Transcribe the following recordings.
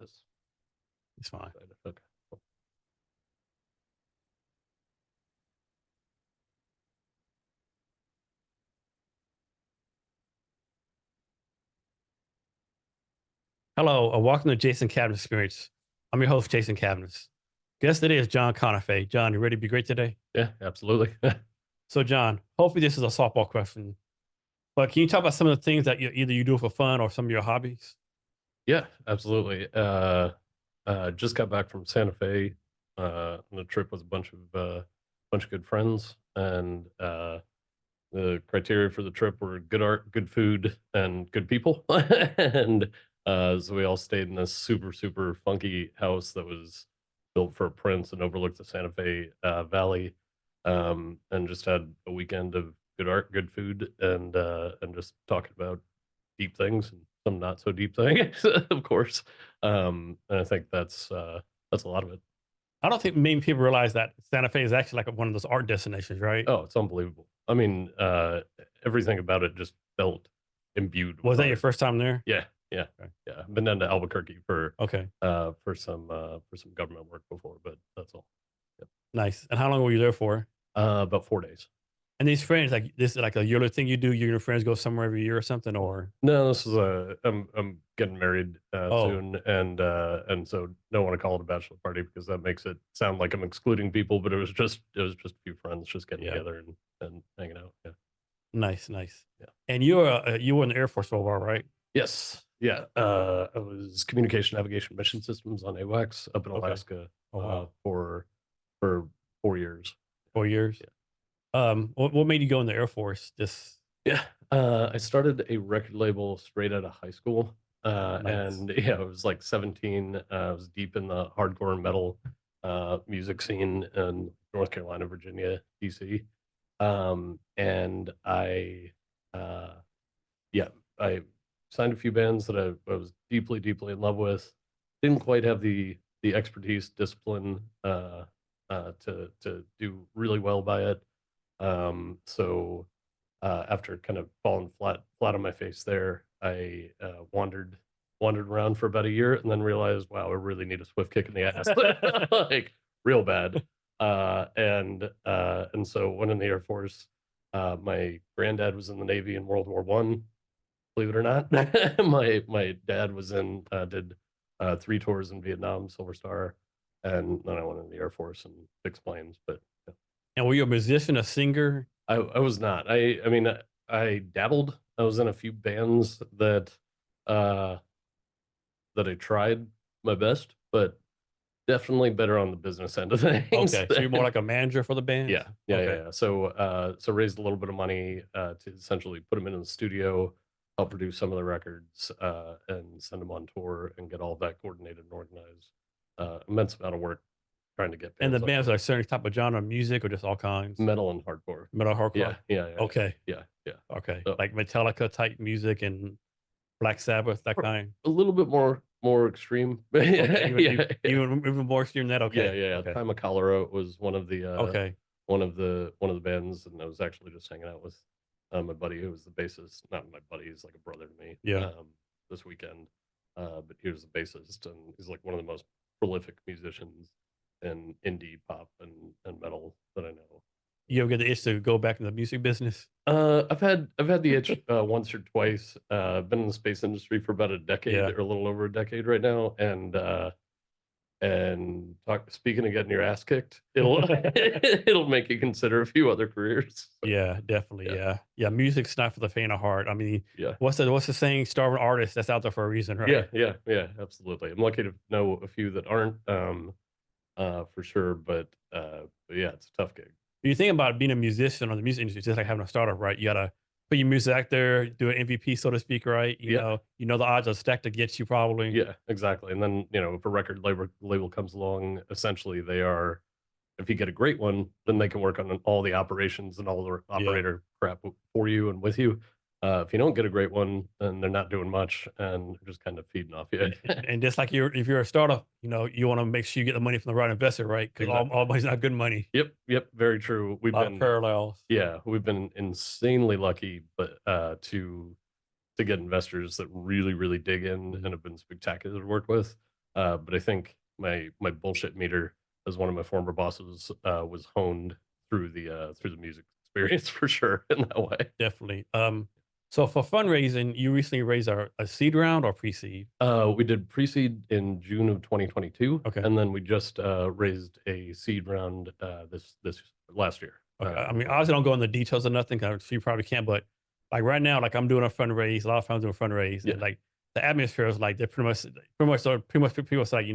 this. It's fine. Okay. Cool. Hello, welcome to Jason Cavness Experience. I'm your host, Jason Cavness. Guest today is John Conafay. John, you ready to be great today? Yeah, absolutely. So, John, hopefully this is a softball question, but can you talk about some of the things that either you do for fun or some of your hobbies? Yeah, absolutely. Just got back from Santa Fe on a trip with a bunch of good friends, and the criteria for the trip were good art, good food, and good people. And so we all stayed in this super funky house that was built for a prince and overlooked the Santa Fe Valley, and just had a weekend of good art, good food, and just talking about deep things and some not so deep things, of course. And I think that's a lot of it. I don't think many people realize that Santa Fe is actually like one of those art destinations, right? Oh, it's unbelievable. I mean, everything about it just felt imbued with Was that your art. first time there? Yeah, yeah, Okay. yeah. I've been down to Albuquerque Okay, for some government work before, but that's all. Yep. nice. And how long were you there for? About 4 days. And these friends, like this is like a yearly thing you do? You and your friends go somewhere every year or something, or? No, this is I'm getting married Oh, soon, and so don't want to call it a bachelor party because that makes it sound like I'm excluding people. But it was just a few friends just getting yeah. together and hanging out. Yeah, Nice, nice. yeah. And you were in the Air Force for a while, right? Yes, yeah. I was communication navigation mission systems on AWACS up in Okay. Alaska Oh wow. for 4 years. 4 years. Yeah. What made you go in the Air Force? Just Yeah, I started a record label straight out of high school, nice. and yeah, I was like 17. I was deep in the hardcore metal music scene in North Carolina, Virginia, DC, and uh, yeah, I signed a few bands that I was deeply in love with. Didn't quite have the expertise, discipline to do really well by it. So after kind of falling flat on my face there, I wandered around for about a year and then realized, wow, I really need a swift kick in the ass, like real bad. And so went in the Air Force. My granddad was in the Navy in World War One. Believe it or not, my dad was in did 3 tours in Vietnam, Silver Star, and then I went in the Air Force and fixed planes. But yeah. And were you a musician, a singer? I was not. I mean, I dabbled. I was in a few bands uh that I tried my best, but definitely better on the business end of things. Okay, so you're more like a manager for the bands? Okay. Yeah. So raised a little bit of money to essentially put them in the studio, help produce some of the records, and send them on tour and get all of that coordinated and organized. Immense amount of work trying to get And the bands like bands that. are a certain type of genre of music or just all kinds? Metal and hardcore. Metal, hardcore? Yeah. Okay. Yeah. Okay. So Like Metallica type music and Black Sabbath, that kind? a little bit more extreme. Okay. Yeah, yeah. Even more extreme than that? Okay. Yeah. Okay. Time of Cholera was one of the Okay. one of the bands, and I was actually just hanging out with my buddy who was the bassist. Not my buddy, he's like a brother to me. Yeah. This weekend, but he was the bassist, and he's like one of the most prolific musicians in indie pop and metal that I know. You ever get the itch to go back in the music business? I've had the itch once or twice. I've been in the space industry for about a decade Yeah. or a little over a decade right now, and speaking of getting your ass kicked, it'll it'll make you consider a few other careers. So, Yeah, definitely. yeah, Yeah. Yeah. Music's not for the faint of heart. I mean, yeah, what's the saying? Starving artist that's out there for a reason, right? yeah, absolutely. I'm lucky to know a few that aren't, for sure, but yeah, it's a tough gig. You think about being a musician or the music industry, it's just like having a startup, right? You gotta put your music out there, do an MVP, so to speak, right? Yeah, You know the odds are stacked against you probably. yeah, exactly. And then if a record label comes along, essentially they are, if you get a great one, then they can work on all the operations and all the Yeah. operator crap for you and with you. If you don't get a great one, then they're not doing much and they're just kind of feeding off you. And just like if you're a startup, you want to make sure you get the money from the right investor, right? Because Exactly. all money's not good money. Yep, very true. A lot of parallels. We've been insanely lucky, but to get investors that really dig in Mhm. and have been spectacular to work with. But I think my bullshit meter, as one of my former bosses, was honed through the music experience for sure in that way. Definitely. So for fundraising, you recently raised a seed round or pre-seed? We did pre-seed in June of 2022, Okay. and then we just raised a seed round this last year. Okay. I mean, obviously don't go into details or nothing, 'cause you probably can't, but like right now, like I'm doing a fundraise, a lot of funds doing a fundraise, Yeah, and like the atmosphere is like they're pretty much people say,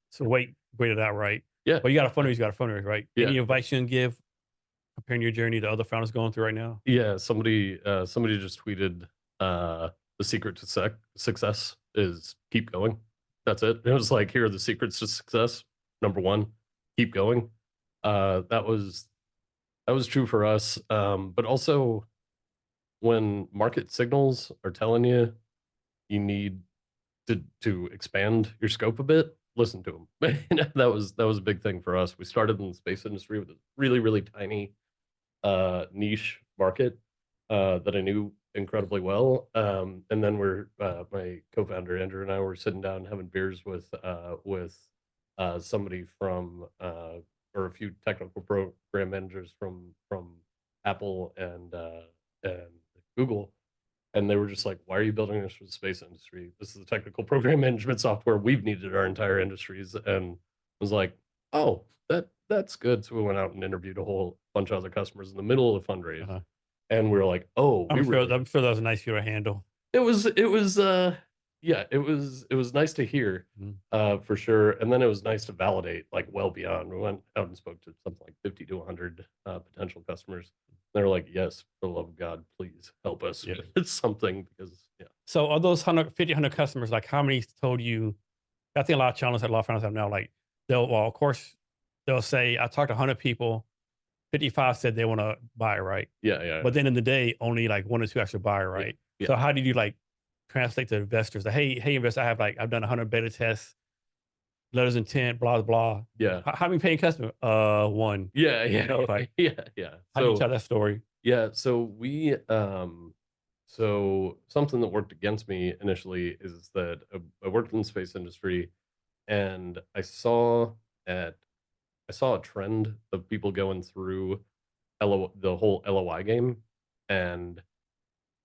so wait it out, right? yeah, But you got a fundraise, right? yeah, Any advice you can give comparing your journey to other founders going through right now? yeah. Somebody just tweeted, the secret to success is keep going. That's it. It was like, here are the secrets to success. Number one, keep going. That was true for us. But also, when market signals are telling you you need to expand your scope a bit, listen to them. That was a big thing for us. We started in the space industry with a really tiny niche market that I knew incredibly well. And then my co-founder Andrew and I were sitting down having beers with somebody from or a few technical program managers from Apple and Google, and they were just like, "Why are you building this for the space industry? This is the technical program management software we've needed our entire industries." And I was like, "Oh, that's good." So we went out and interviewed a whole bunch of other customers in the middle of the fundraise, Uh-huh. and we were like, "Oh, we really." I'm sure that was a nice few to handle. It was yeah, it was nice to hear, Mhm. for sure, and then it was nice to validate, like, well beyond. We went out and spoke to something like 50 to 100 potential customers. They were like, "Yes, for the love of God, please help us Yeah. with something," because yeah. So of those 100 customers, like how many told you? I think a lot of channels, a lot of founders have now, like well, of course, they'll say, I talked to 100 people, 55 said they want to buy it, right? Yeah, yeah, But then in the day, only like one or two actually buy it, yeah, right? yeah, So how did you like translate to investors that, hey, investor, I've done 100 beta tests, letters of intent, blah, blah. yeah, How many paying customers? One. yeah, You yeah, know, like, yeah, yeah. how do you So tell that story? yeah, so something that worked against me initially is that I worked in the space industry, and at I saw a trend of people going through the whole LOI game, and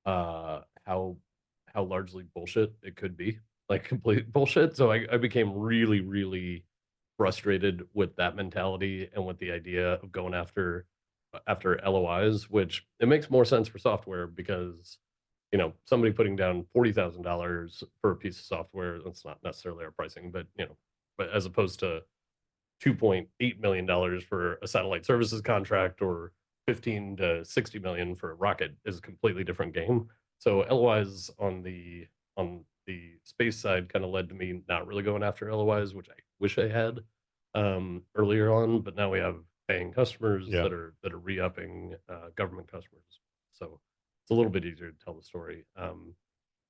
how largely bullshit it could be, like complete bullshit. So I became really frustrated with that mentality and with the idea of going after LOIs, which it makes more sense for software because somebody putting down $40,000 for a piece of software, that's not necessarily our pricing, but as opposed to $2.8 million for a satellite services contract or 15 to 60 million for a rocket is a completely different game. So LOIs on the space side kind of led to me not really going after LOIs, which I wish I had earlier on. But now we have paying customers Yeah. that are re-upping government customers, so it's a little bit easier to tell the story.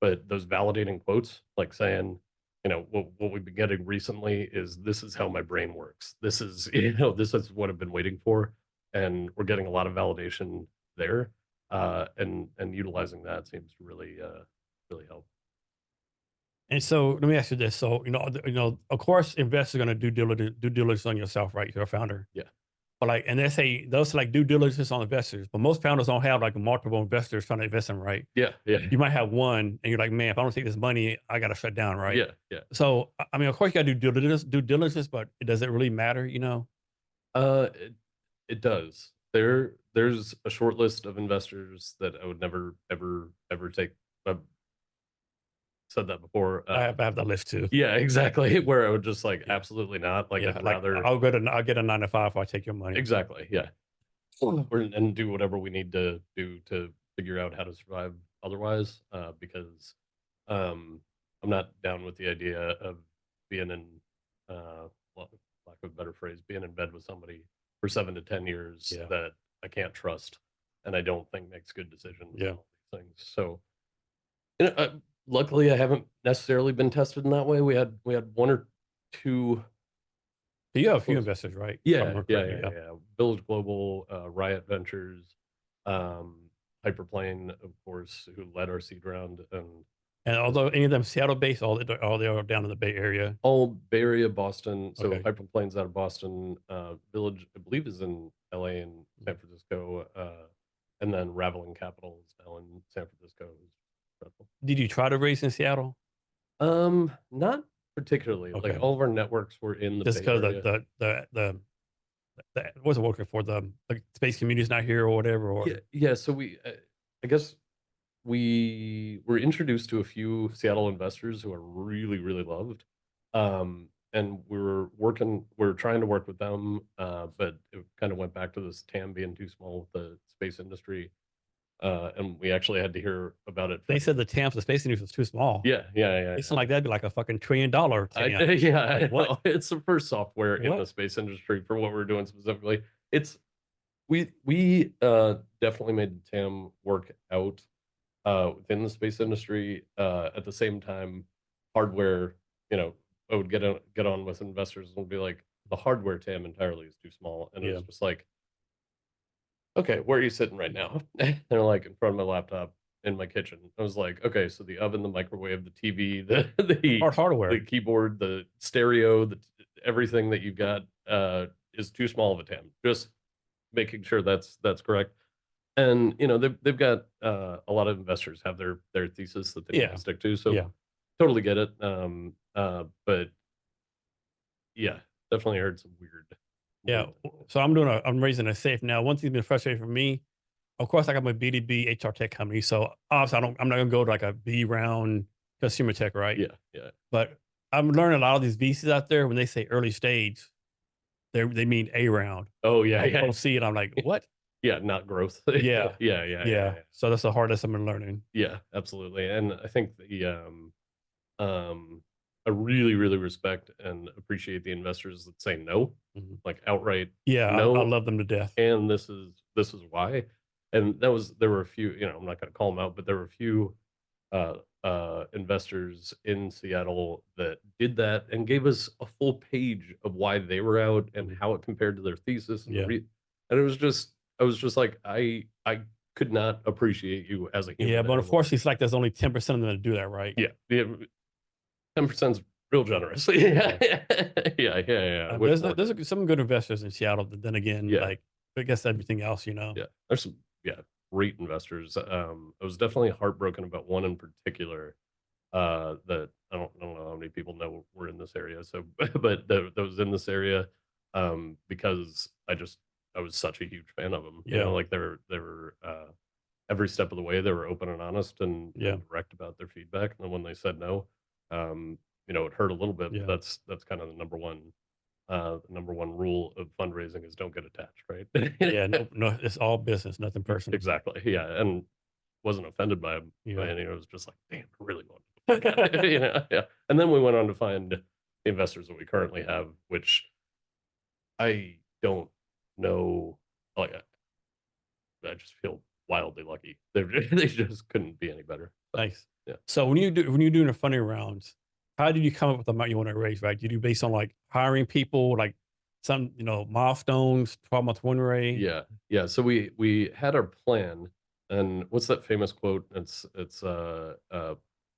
But those validating quotes, like saying, what we've been getting recently is, "This is how my brain works. This is this is what I've been waiting for," and we're getting a lot of validation there, and utilizing that seems to really help. And so let me ask you this. So, of course, investors are going to due diligence on yourself, right? You're a founder. Yeah, But like, and they say those like due diligence on investors, but most founders don't have like multiple investors trying to invest in, right? yeah, yeah, You might have one, and you're like, man, if I don't take this money, I got to shut down, right? yeah, yeah. So, I mean, of course, you got to do due diligence, but does it really matter? Uh, it, it does. There's a short list of investors that I would never ever take. I've said that before. I have that list too. Yeah, exactly. Where I would just like, Yeah, absolutely not. Like, yeah. I'd Like, rather. I'll get a 9 to 5 if I take your money. Exactly, yeah. And do whatever we need to do to figure out how to survive otherwise, because I'm not down with the idea of being in, well, lack of a better phrase, being in bed with somebody for 7 to 10 years Yeah, that I can't trust and I don't think makes good decisions and yeah. all these things. So, luckily, I haven't necessarily been tested in that way. We had one or two. So you have a few Close. investors, right? If I Yeah, remember yeah, yeah, correctly. Yeah. yeah. Village Global, Riot Ventures, um, Hyperplane, of course, who led our seed round, and And although any of them Seattle based, all they are down in the Bay Area. All Bay Area, Boston. So Okay. Hyperplane's out of Boston. Village, I believe, is in LA and San Mhm. Francisco. And then Raveling Capital is now in San Francisco. Did you try to raise in Seattle? Not particularly. Like Okay. all of our networks were in the Just Bay because Area. the what's it working for the space community is not here or whatever, Yeah, or yeah. So I guess we were introduced to a few Seattle investors who are really, really loved. And we were trying to work with them, but it kind of went back to this TAM being too small with the space industry. And we actually had to hear about it they from, said the TAM for the space industry was too small. yeah, yeah, yeah, It yeah. seemed like that'd be like a fucking $1 trillion TAM. Yeah, Like I what? know. It's the first software in the What? space industry for what we're doing specifically. It's we definitely made the TAM work out within the space industry. At the same time, hardware, you know, I would get on with investors and be like, the hardware TAM entirely is too small, and it Yeah. was just like, okay, where are you sitting right now? They're like in front of my laptop in my kitchen. I was like, okay, so the oven, the microwave, the TV, the Hardware. keyboard, the stereo, everything that you've got is too small of a TAM. Just making sure that's correct. And they've got a lot of investors have their thesis that they need to Yeah. stick to. So Yeah. totally get it. But yeah, definitely heard some Yeah. weird things. So I'm raising a safe now. One thing's been frustrating for me. Of course, I got my B2B HR tech company. So obviously I'm not gonna go to like a B round consumer tech, right? Yeah, yeah. But I'm learning a lot of these VCs out there when they say early stage, they mean A round. Oh yeah, Like yeah. post seed, I'm like, what? Yeah, not growth. Yeah, Yeah. yeah, yeah, Yeah. yeah. So that's the hardest I'm learning. Yeah, absolutely. And I think I really, really respect and appreciate the investors that say no, Mhm. like outright Yeah, I no, love them to death. and this is why. And there were a few, I'm not going to call them out, but there were a few investors in Seattle that did that and gave us a full page of why they were out and Mhm. how it compared to their thesis and Yeah. and it was just I was just like I could not appreciate you as a Yeah, human but anymore. unfortunately, it's like there's only 10% of them that do that, right? Yeah, yeah, 10% is real generous. Yeah, Yeah. yeah, yeah, yeah. I wish more There's did. some good investors in Seattle, but then again, Yeah, like I guess everything else, yeah. There's some great investors. I was definitely heartbroken about one in particular that I don't know how many people know we're in this area. So, but that was in this area because I was such a huge fan of them. Yeah. Like they were every step of the way they were open and honest Yeah. and direct about their feedback. And then when they said no, it hurt a little bit. But Yeah. that's kind of the number one rule of fundraising is don't get attached, right? Yeah. No, no, it's all business, nothing personal. Exactly. Yeah, and wasn't offended by Yeah. any. It was just like, damn, I really want to look at it, yeah. And then we went on to find the investors that we currently have, which I don't know. Like, I just feel wildly lucky. They just couldn't be any better. So, Nice. yeah, So when you're doing the funding rounds, how did you come up with the amount you want to raise, right? Did you based on like hiring people, like some, milestones, 12-month win rate, yeah, yeah. So we had our plan, and what's that famous quote? It's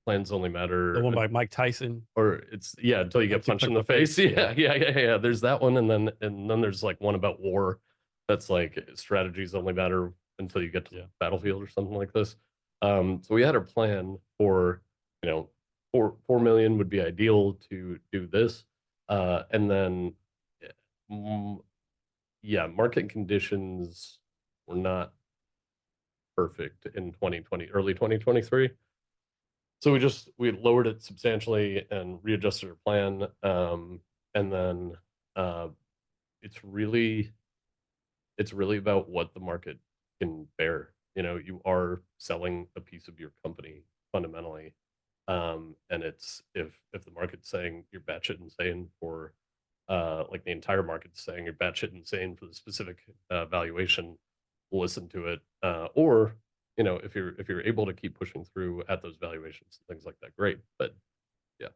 plans only the matter one by Mike Tyson, or it's yeah until you get until you punched punch in the the face. face? Yeah. Yeah, yeah, yeah, yeah. There's that one, and then there's like one about war. That's like strategies only matter until you get to the Yeah. battlefield or something like this. So we had our plan for 4 million would be ideal to do this, and then mm, yeah, market conditions were not perfect in 2020, early 2023. So we lowered it substantially and readjusted our plan. And then uh, it's really about what the market can bear. You are selling a piece of your company fundamentally, and it's if the market's saying you're batshit insane for like the entire market's saying you're batshit insane for the specific valuation, listen to it. Or if you're able to keep pushing through at those valuations and things like that, great. But yeah,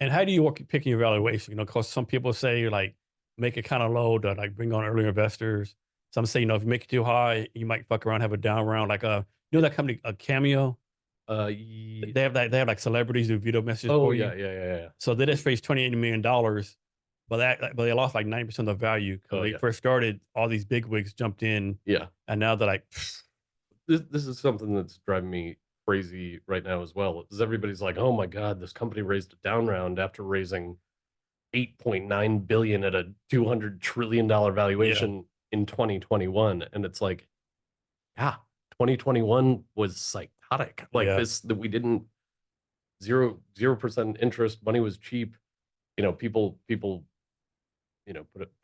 And how do you work picking your valuation? Because some people say like make it kind of low to like bring on earlier investors. Some say, if you make it too high, you might fuck around, have a down round. Like that company, a Cameo. They have like celebrities do video messages Oh for yeah, you. yeah, yeah, yeah. So they just raised $28 million, but they lost like 90% of the value because Oh when they yeah, first started, all these big wigs jumped in, yeah. and now they're like, This is something that's driving me crazy right now as well. Is everybody's like, oh my god, this company raised a down round after raising 8.9 billion at a $200 trillion yeah, valuation in 2021, and it's like, yeah, 2021 was psychotic. Like yeah, this, that we didn't 0% interest, money was cheap. People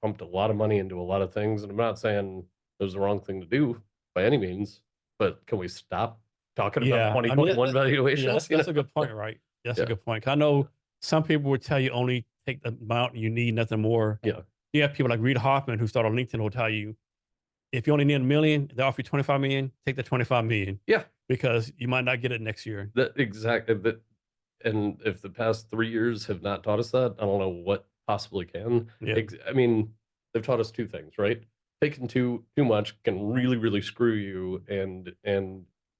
pumped a lot of money into a lot of things, and I'm not saying it was the wrong thing to do by any means, but can we stop talking about yeah. I mean, 2021 yeah, valuations? that's a good point, right? That's a Yeah, good point. 'Cause I know some people would tell you only take the amount you need, nothing more. yeah, You have people like Reid Hoffman who started on LinkedIn who will tell you if you only need a million, they offer you 25 million, take the 25 million yeah. because you might not get it next year. That exactly that. And if the past 3 years have not taught us that, I don't know what possibly can. Yeah, I mean, they've taught us two things, right? Taking too much can really, really screw you and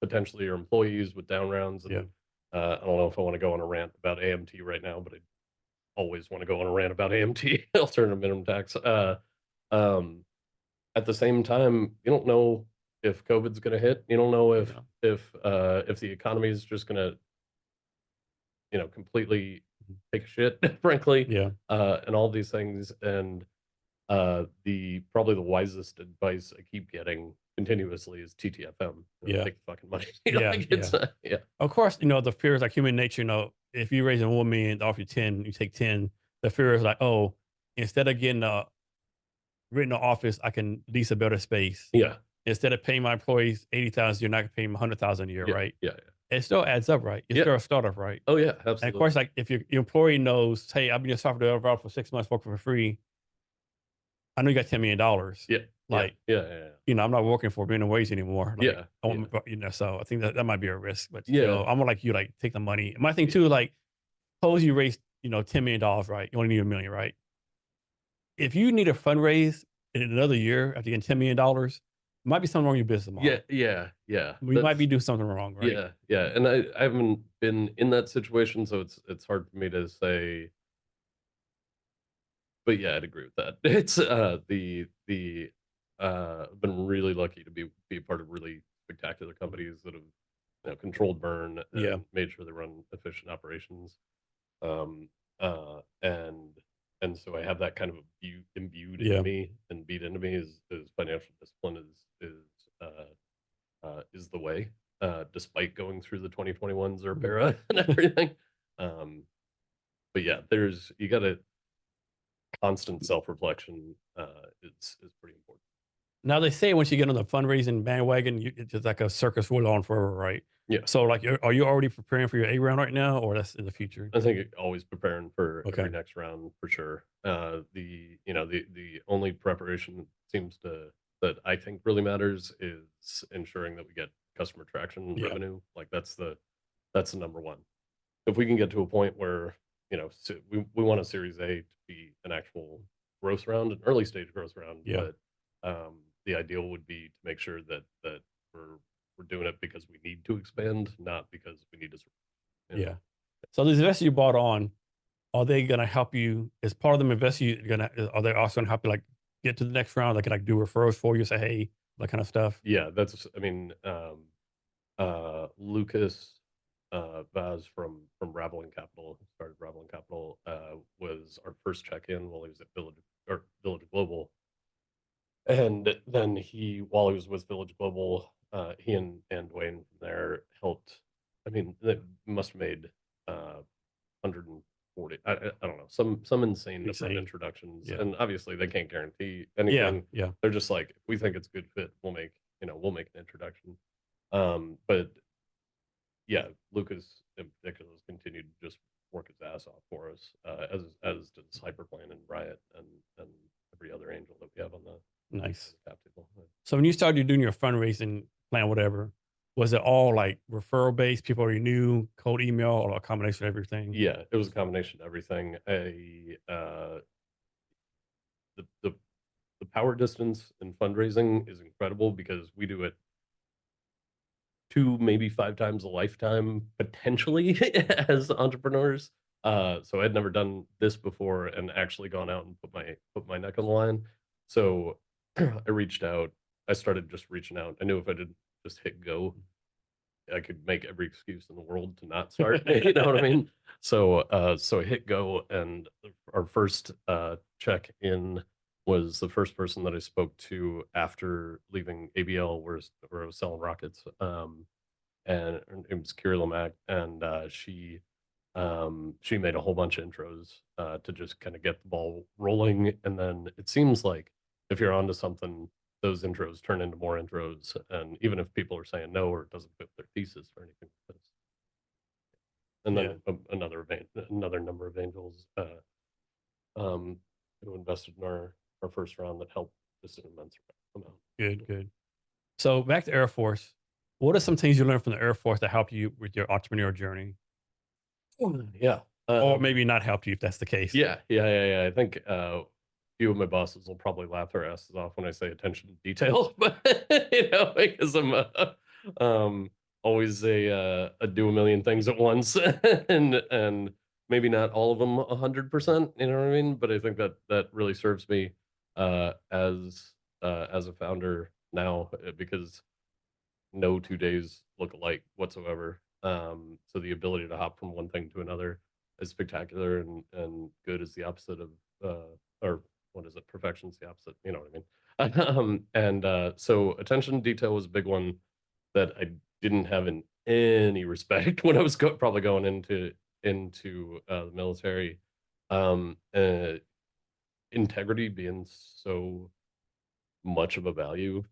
potentially your employees with down rounds. yeah, And I don't know if I want to go on a rant about AMT right now, but I always want to go on a rant about AMT, alternative minimum tax. Um, at the same time, you don't know if COVID's going to hit. You don't know yeah, if the economy is just going to completely mhm, take a shit, frankly, yeah, and all these things. And the probably the wisest advice I keep getting continuously is TTFM. yeah, Take the fucking money. yeah, Like yeah. it's yeah, Of course, the fear is like human nature. If you raise a 1 million, they offer you 10, you take 10. The fear is like, oh, instead of getting a written office, I can lease a better space. yeah, Instead of paying my employees 80,000, you're not gonna pay them 100,000 a year, yeah, right? yeah, It still adds up, right? You're yeah. still a startup, right? Oh yeah, And of course, absolutely. like if your employee knows, hey, I've been a software developer for 6 months working for free. I know you got $10 million. Yeah, yeah, Like, yeah, yeah, I'm not working for minimum wage anymore. Like, yeah, I yeah, want, so I think that might be a risk, but yeah, still, I'm gonna like you, like take the money. My thing yeah. too, like, suppose you raise, $10 million, right? You only need a million, right? If you need a fundraise in another year after getting $10 million, might be something wrong with your business Yeah, model. yeah, yeah. We might be That's doing something wrong, right? yeah, yeah. And I haven't been in that situation, so it's hard for me to say. But yeah, I'd agree with that. It's I've been really lucky to be a part of really spectacular Mhm. companies that have controlled burn Yeah, and made sure they run efficient operations. Um, and so I have that kind of imbued into yeah, me and beat into me is financial discipline is the way. Despite going through the 2021 ZERP mhm. era and everything. Um, but yeah, there's you got to constant self-reflection is pretty important. Now they say once you get on the fundraising bandwagon, it's just like a circus roll on forever, right? Yeah, So, like, are you already preparing for your A round right now, or that's in the future? I think always preparing for Okay, every next round for sure. The only preparation that seems to that I think really matters is ensuring that we get customer traction and yeah, revenue. Like that's the number one. If we can get to a point where we want a Series A to be an actual growth round, an early stage growth round, yeah, but the ideal would be to make sure that we're we're doing it because we need to expand, not because we need to. You know, yeah. So these investors you bought on, are they gonna help you? Is part of them invest you gonna? Are they also gonna help you like get to the next round? They can like do referrals for you, say hey, that kind of stuff. yeah, that's. I mean, Lucas Vaz from Raveling Capital, who started Raveling Capital, was our first check-in while he was at Village Global. And then while he was with Village Global, he and Dwayne from there helped. I mean, they must have made 140. I don't know, some insane number of Insane. introductions, Yeah, and obviously they can't guarantee yeah, anything. yeah, They're just like, if we think it's a good fit, we'll make an introduction. But yeah, Lucas in particular has continued to just work his ass off for us, as does Hyperplane and Riot and every other angel that we have on nice. the cap table. So when you started doing your fundraising plan, whatever, was it all like referral based, people you knew, cold email, or a combination of everything? Yeah, it was a combination of everything. The the power distance in fundraising is incredible because we do it 2, maybe 5 times a lifetime potentially as entrepreneurs. So I'd never done this before and actually gone out and put my neck on the line. So I reached out. I started just reaching out. I knew if I did just hit go, I could make every excuse in the world to not start. You know what I mean? So I hit go, and our first check in was the first person that I spoke to after leaving ABL, where I was selling rockets. And her name was Kira Lamack, and she made a whole bunch of intros to just kind of get the ball rolling. And then it seems like if you're onto something, those intros turn into more intros. And even if people are saying no or it doesn't fit their thesis or anything, and Yeah. then another number of angels um, who invested in our first round that helped just an immense amount. Good, good. So back to Air Force. What are some things you learned from the Air Force that helped you with your entrepreneurial journey? Yeah. Or maybe not help you if that's the case. Yeah. I think few of my bosses will probably laugh their asses off when I say attention to detail, but because I'm um, always a do a million things at once, and maybe not all of them 100%. You know what I mean? But I think that really serves me as a founder now, because no 2 days look alike whatsoever. So the ability to hop from one thing to another is spectacular, and good is the opposite of or what is it? Perfection's the opposite. You know what I mean? And so attention to detail was a big one that I didn't have in any respect when I was probably going into the military. Uh, integrity being so much of a value,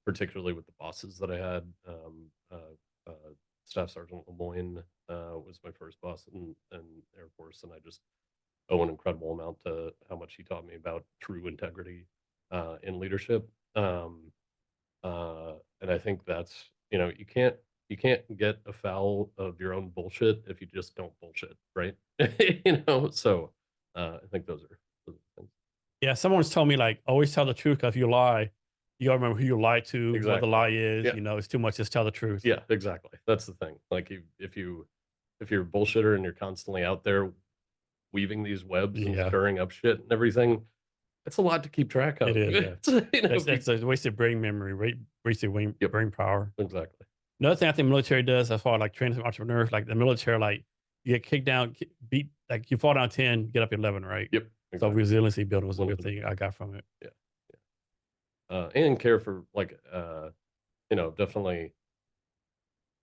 particularly with the bosses that I had. Staff Sergeant Lemoyne was my first boss in Air Force, and I just owe an incredible amount to how much he taught me about true integrity in leadership. And I think that's, you can't get a foul of your own bullshit if you just don't bullshit, right? So I think those are the things. Yeah, someone's told me like always tell the truth because if you lie, you gotta remember who you lied to, what the Exactly. lie is. Yeah. You know, it's too much. Just tell the truth. Yeah, exactly. That's the thing. Like, if you're a bullshitter and you're constantly out there weaving these webs and Yeah, stirring up shit and everything, it's a lot to keep track it of. is. Yeah, that's If you, that's a wasted brain memory, wasted yep, brain power. exactly. Another thing I think military does as far as like training some entrepreneurs, like the military, like you get kicked down, beat, like you fall down 10, get up 11, right? Yep, So exactly. resiliency building was a good 100%. thing I got from it. Yeah, and care for, like, definitely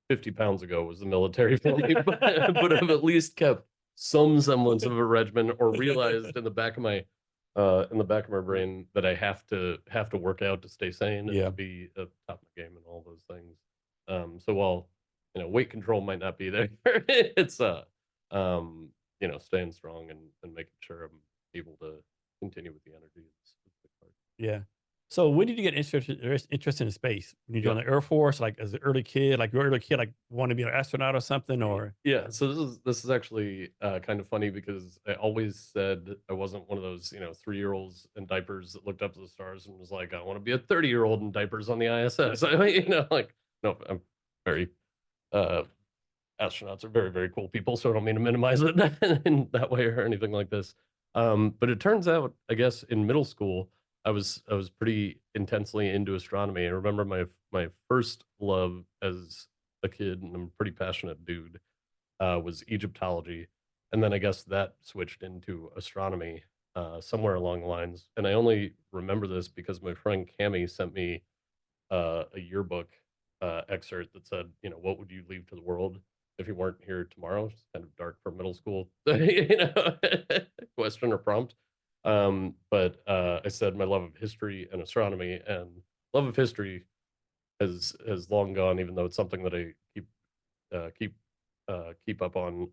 50 pounds ago was the military for me, but I've at least kept some semblance of a regimen, or realized in the back of my brain that I have to work out to stay sane and Yeah, to be at the top of my game and all those things. So while weight control might not be there, it's um, staying strong and making sure I'm able to continue with the energy is the part. yeah. So when did you get interested in space? When you Yeah. joined the Air Force, like as an early kid, like your early kid, like want to be an astronaut or something, or Yeah, so this is actually kind of funny, because I always said I wasn't one of those 3-year-olds in diapers that looked up to the stars and was like, I want to be a 30-year-old in diapers on the ISS. Like, no, I'm very uh, astronauts are very, very cool people, so I don't mean to minimize it in that way or anything like this. But it turns out, I guess, in middle school, I was pretty intensely into astronomy. I remember my first love as a kid, and I'm a pretty passionate dude, was Egyptology, and then I guess that switched into astronomy somewhere along the lines. And I only remember this because my friend Cami sent me a yearbook excerpt that said, what would you leave to the world if you weren't here tomorrow? It's kind of dark for middle school, question or prompt. But I said my love of history and astronomy, and love of history has long gone, even though it's something that I keep up on.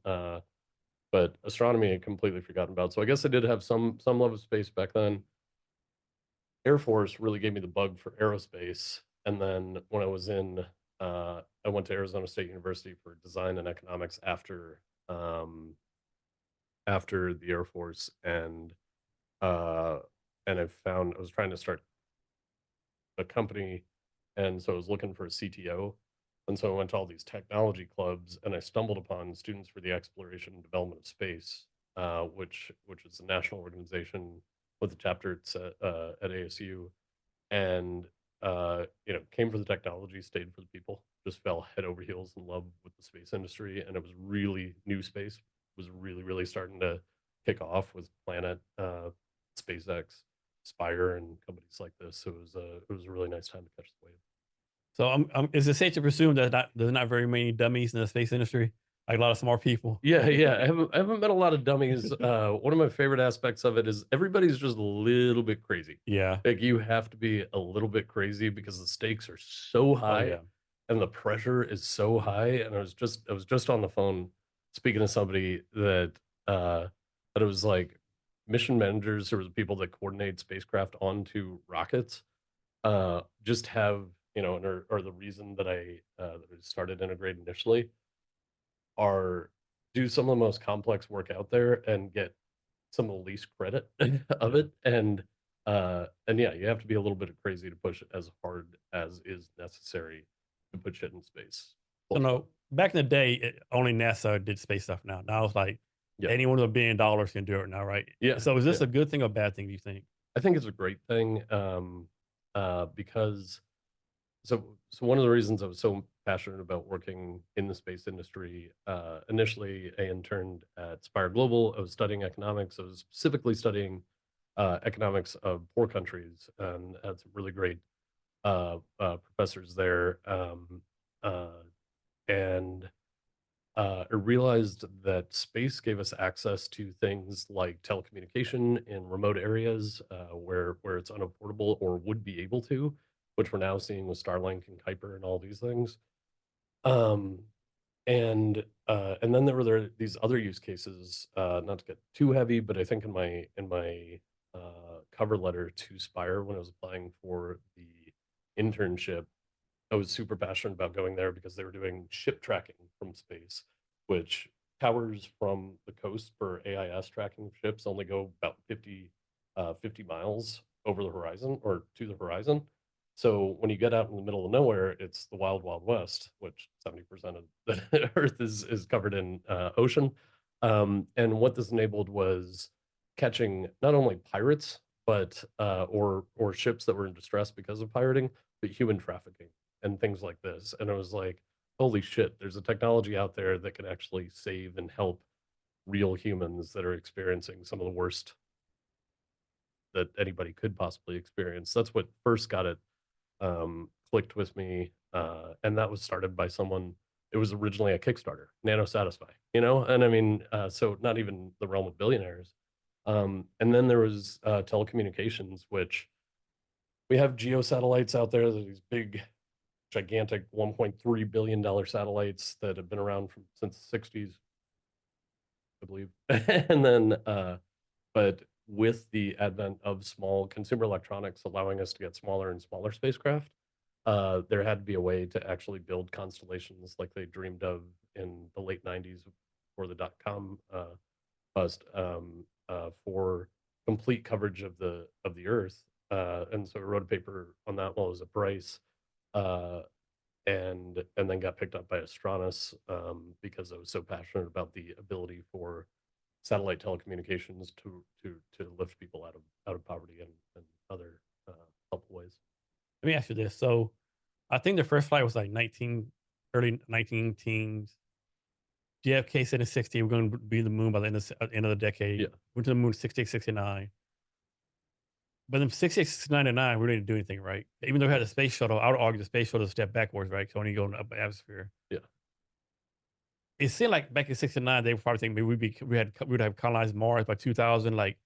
But astronomy I completely forgotten about. So I guess I did have some love of space back then. Air Force really gave me the bug for aerospace. And then when I was I went to Arizona State University for design and economics after the Air Force, uh, and I was trying to start a company, and so I was looking for a CTO. And so I went to all these technology clubs, and I stumbled upon Students for the Exploration and Development of Space, which is a national organization with a chapter at ASU, and came for the technology, stayed for the people, just fell head over heels in love with the space industry, and it was really new space was really starting to kick off with Planet, SpaceX, Spire, and companies like this. So it was a really nice time to catch the wave. So is it safe to presume that there's not very many dummies in the space industry? Like a lot of smart people. Yeah. I haven't met a lot of dummies. One of my favorite aspects of it is everybody's just a little bit crazy. Yeah. Like you have to be a little bit crazy because the stakes are so Oh high yeah. and the pressure is so high. And I was just on the phone speaking to somebody that it was like mission managers or the people that coordinate spacecraft onto rockets, just have, or the reason that I started Integrate initially are do some of the most complex work out there and get some of the least credit of Yeah. it. And yeah, you have to be a little bit crazy to push it as hard as is necessary to put shit in space. So Full stop. no, back in the day, only NASA did space stuff. Now it's like Yeah. anyone with $1 billion can do it now, right? Yeah. So is this Yeah. a good thing or bad thing? Do you think? I think it's a great thing, because so one of the reasons I was so passionate about working in the space industry, initially I interned at Spire Global. I was studying economics. I was specifically studying economics of poor countries, and had some really great professors there. Uh, and I realized that space gave us access to things like telecommunication in remote areas, where it's unaffordable or would be able to, which we're now seeing with Starlink and Kuiper and all these things. Um, and then these other use cases, not to get too heavy, but I think in my cover letter to Spire when I was applying for the internship, I was super passionate about going there because they were doing ship tracking from space, which towers from the coast for AIS tracking of ships only go about 50 miles over the horizon or to the horizon. So when you get out in the middle of nowhere, it's the wild, wild west, which 70% of the Earth is covered in ocean. And what this enabled was catching not only pirates, but or ships that were in distress because of pirating, but human trafficking and things like this. And I was like, holy shit, there's a technology out there that can actually save and help real humans that are experiencing some of the worst that anybody could possibly experience. That's what first got it clicked with me. And that was started by someone, it was originally a Kickstarter, Nano Satisfy, and I mean, so not even the realm of billionaires. And then there was telecommunications, which we have geo satellites out there, these big gigantic $1.3 billion satellites that have been around since the 60s, I believe. And then, but with the advent of small consumer electronics allowing us to get smaller and smaller spacecraft, there had to be a way to actually build constellations like they dreamed of in the late 90s for the .com bust, for complete coverage of the Earth. And so I wrote a paper on that while I was at Bryce. Uh, and then got picked up by Astranis, because I was so passionate about the ability for satellite telecommunications to lift people out of poverty and other helpful ways. Let me ask you this. So I think the first flight was like early 19 teens. JFK said in 60, we're going to be in the moon by the end of the decade. Yeah, Went to the moon 68, 69. But in 68, 69, we didn't do anything, right? Even though we had a space shuttle, I would argue the space shuttle step backwards, right? So only going up the atmosphere. yeah. It seemed like back in 69, they were probably thinking maybe we would have colonized Mars by 2000. Like,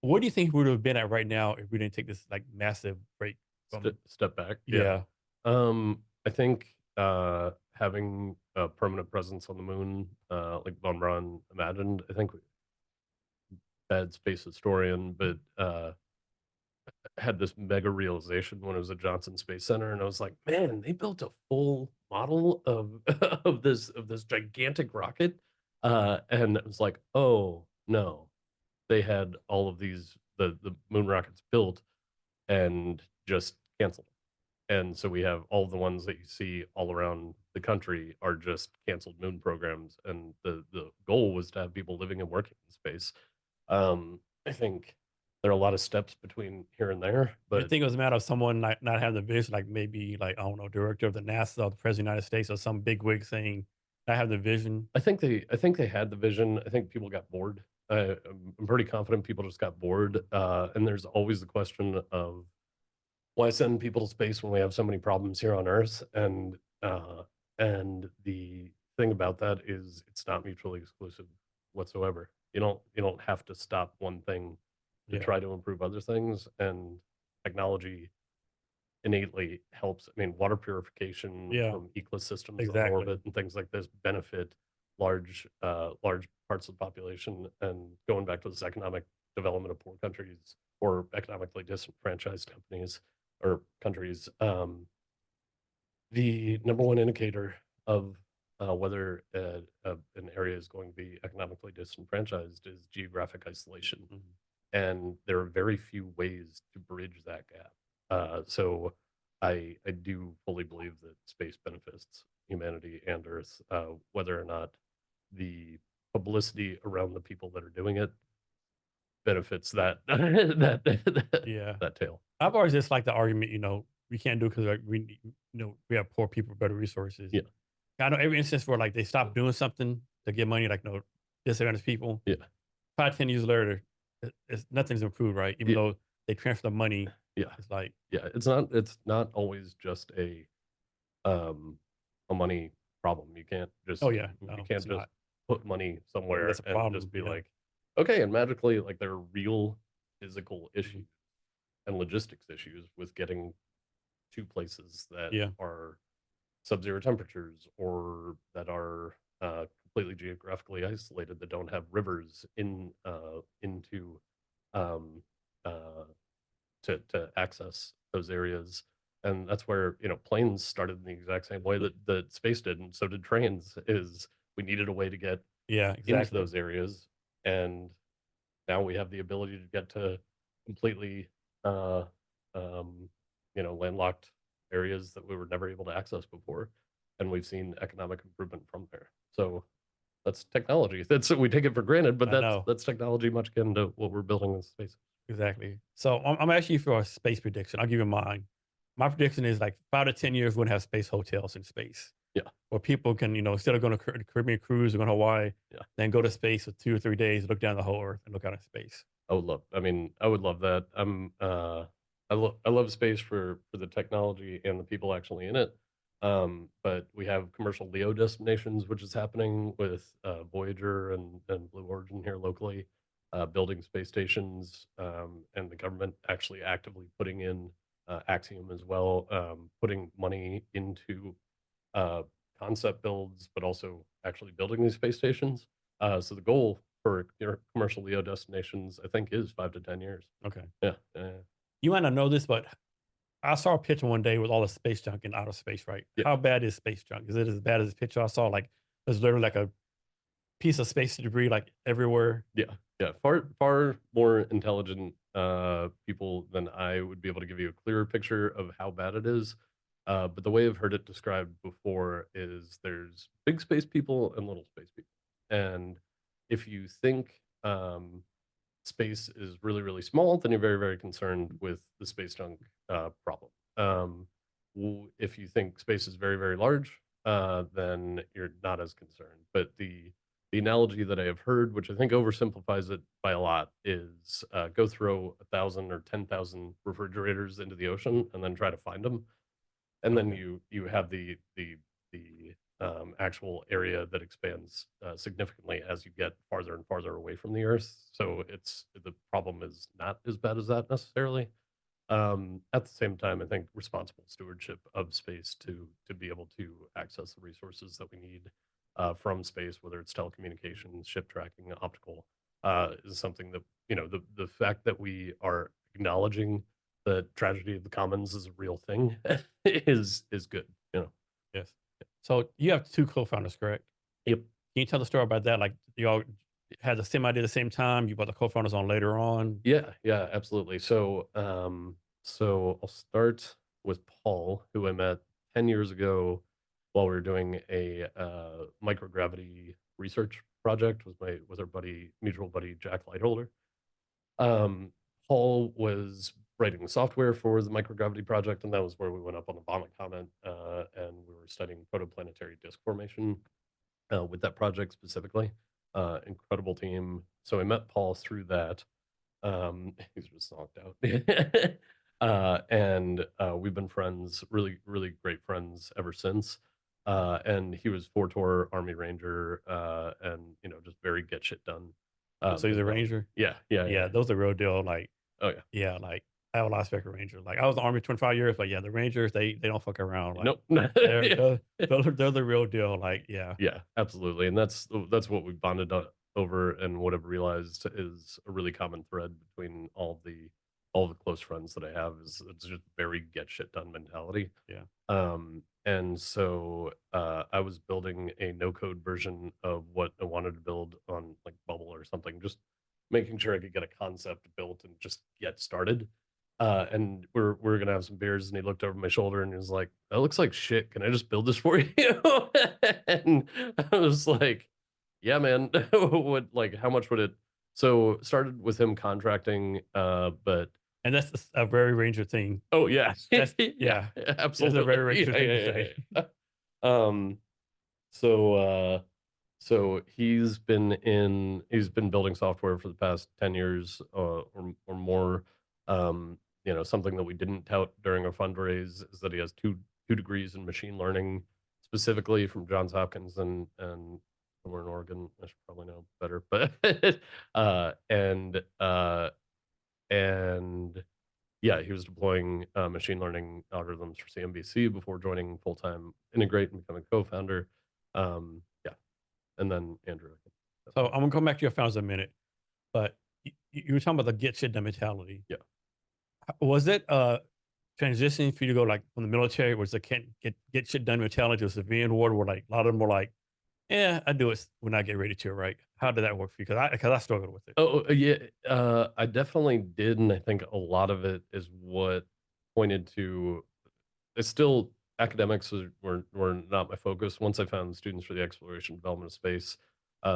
what do you think we would have been at right now if we didn't take this like massive break from, Step back. Yeah. yeah. I think having a permanent presence on the moon, like von Braun imagined. I think bad space historian, but had this mega realization when I was at Johnson Space Center, and I was like, man, they built a full model of of this gigantic rocket, and it was like, oh no, they had all of these the moon rockets built and just canceled. And so we have all the ones that you see all around the country are just canceled moon programs, and the goal was to have people living and working in space. I think there are a lot of steps between here and there, Do you but think it was a matter of someone not having the vision, like maybe like I don't know, director of the NASA or the president of the United States or some big wig saying I have the vision? I think they had the vision. I think people got bored. I'm pretty confident people just got bored. And there's always the question of why send people to space when we have so many problems here on Earth? And the thing about that is it's not mutually exclusive whatsoever. You don't have to stop one thing to Yeah, try to improve other things. And technology innately helps. I mean, water purification yeah, from ecosystems on exactly. orbit and things like this benefit large parts of the population. And going back to this economic development of poor countries or economically disenfranchised companies or countries, the number one indicator of whether an area is going to be economically disenfranchised is geographic isolation, Mhm. and there are very few ways to bridge that gap. So I do fully believe that space benefits humanity and Earth, whether or not the publicity around the people that are doing it benefits that Yeah. that tail. I've always just liked the argument, we can't do because like, we have poor people, better resources. Yeah, I know every instance where like they stop doing something to get money, like no disadvantaged people. yeah, 5, 10 years later, nothing's improved, right? Even yeah, though they transfer the money, yeah, it's like, yeah. It's not always just um a money problem. oh yeah, You no, can't it's just not. put money And somewhere that's a and just problem. be Yeah. like, okay, and magically like there are real physical Mhm. issues and logistics issues with getting to places that Yeah. are sub-zero temperatures or that are completely geographically isolated, that don't have rivers into um, uh, to access those areas. And that's where, planes started in the exact same way that space did, and so did trains. Is we needed a way to get Yeah, into exactly. those areas, and now we have the ability to get to completely uh, um, landlocked areas that we were never able to access before, and we've seen economic improvement from there. So that's technology. That's we take it for granted, but I know. that's technology much akin to what we're building in space. Exactly. So I'm asking you for a space prediction. I'll give you mine. My prediction is like 5 to 10 years, we're gonna have space hotels in space Yeah, where people can, instead of going to Caribbean cruise or going to Hawaii, yeah. then go to space for 2 or 3 days, look down the whole Earth and look out in space. I would love. I mean, I would love that. I love space for the technology and the people actually in it. But we have commercial LEO destinations, which is happening with Voyager and Blue Origin here locally, building space stations, and the government actually actively putting in Axiom as well, putting money into uh, concept builds, but also actually building these space stations. So the goal for your commercial LEO destinations, I think, is 5 to 10 years. Okay. Yeah, You might not know this, but I saw a picture one day with all the space junk in outer space, right? yeah, How bad is space junk? Is it as bad as the picture I saw? Like there's literally like a piece of space debris like everywhere. yeah, yeah. Far more intelligent people than I would be able to give you a clearer picture of how bad it is. But the way I've heard it described before is there's big space people and little space people, and if you think space is really, really small, then you're very, very concerned with the space junk problem. If you think space is very, very large, then you're not as concerned. But the analogy that I have heard, which I think oversimplifies it by a lot, is go throw 1,000 or 10,000 refrigerators into the ocean and then try to find them, and then Okay. you have the actual area that expands significantly as you get farther and farther away from the Earth. So it's the problem is not as bad as that necessarily. At the same time, I think responsible stewardship of space to be able to access the resources that we need from space, whether it's telecommunications, ship tracking, optical, is something that the fact that we are acknowledging the tragedy of the commons is a real thing is good. Yes. So you have two co-founders, correct? Yep. Can you tell the story about that? Like you all had the same idea at the same time. You brought the co-founders on later on. Yeah, yeah, absolutely. So I'll start. with Paul, who I met 10 years ago while we were doing a microgravity research project with our mutual buddy Jack Lightholder. Um, Paul was writing software for the microgravity project, and that was where we went up on the Obama comet, and we were studying protoplanetary disk formation with that project specifically. Incredible team. So I met Paul through that. He's just knocked out. And we've been friends, really, really great friends ever since. And he was 4-tour Army Ranger, and just very get shit done. So he's a mentality. Ranger. Yeah, yeah, Yeah, yeah. those are real deal. Like, Oh yeah. yeah, like I have a lot of respect for Rangers. Like I was in the Army 25 years, but yeah, the Rangers they don't fuck around. Like Nope. they're Yeah. they're the real deal. Like yeah, Yeah, absolutely, and that's what we bonded over, and what I've realized is a really common thread between all the close friends that I have is it's just very get shit done mentality. yeah. And so I was building a no code version of what I wanted to build on like Bubble or something, just making sure I could get a concept built and just get started. And we're gonna have some beers, and he looked over my shoulder and he was like, "That looks like shit. Can I just build this for you?" And I was like, "Yeah, man. What like how much would it?" So started with him contracting, but And that's a very Ranger thing. oh yeah, That's yeah, yeah, that's a absolutely, very Ranger yeah, thing to yeah, yeah, say. yeah. Um, so so he's been building software for the past 10 years or more. Something that we didn't tout during our fundraise is that he has two degrees in machine learning, specifically from Johns Hopkins and somewhere in Oregon. I should probably know better, but and yeah, he was deploying machine learning algorithms for CNBC before joining full time Integrate and becoming co-founder. Yeah, and then Andrew. I think, So definitely. I'm gonna come back to your founders in a minute, but you were talking about the get shit done mentality. Yeah. Was it transitioning for you to go like from the military, was the can't get shit done mentality to a civilian world where like a lot of them were like, yeah, I do it when I get ready to, right? How did that work for you? Because I struggled with it. Yeah. I definitely did, and I think a lot of it is what pointed to. It's still academics were not my focus. Once I found students for the exploration and development of space,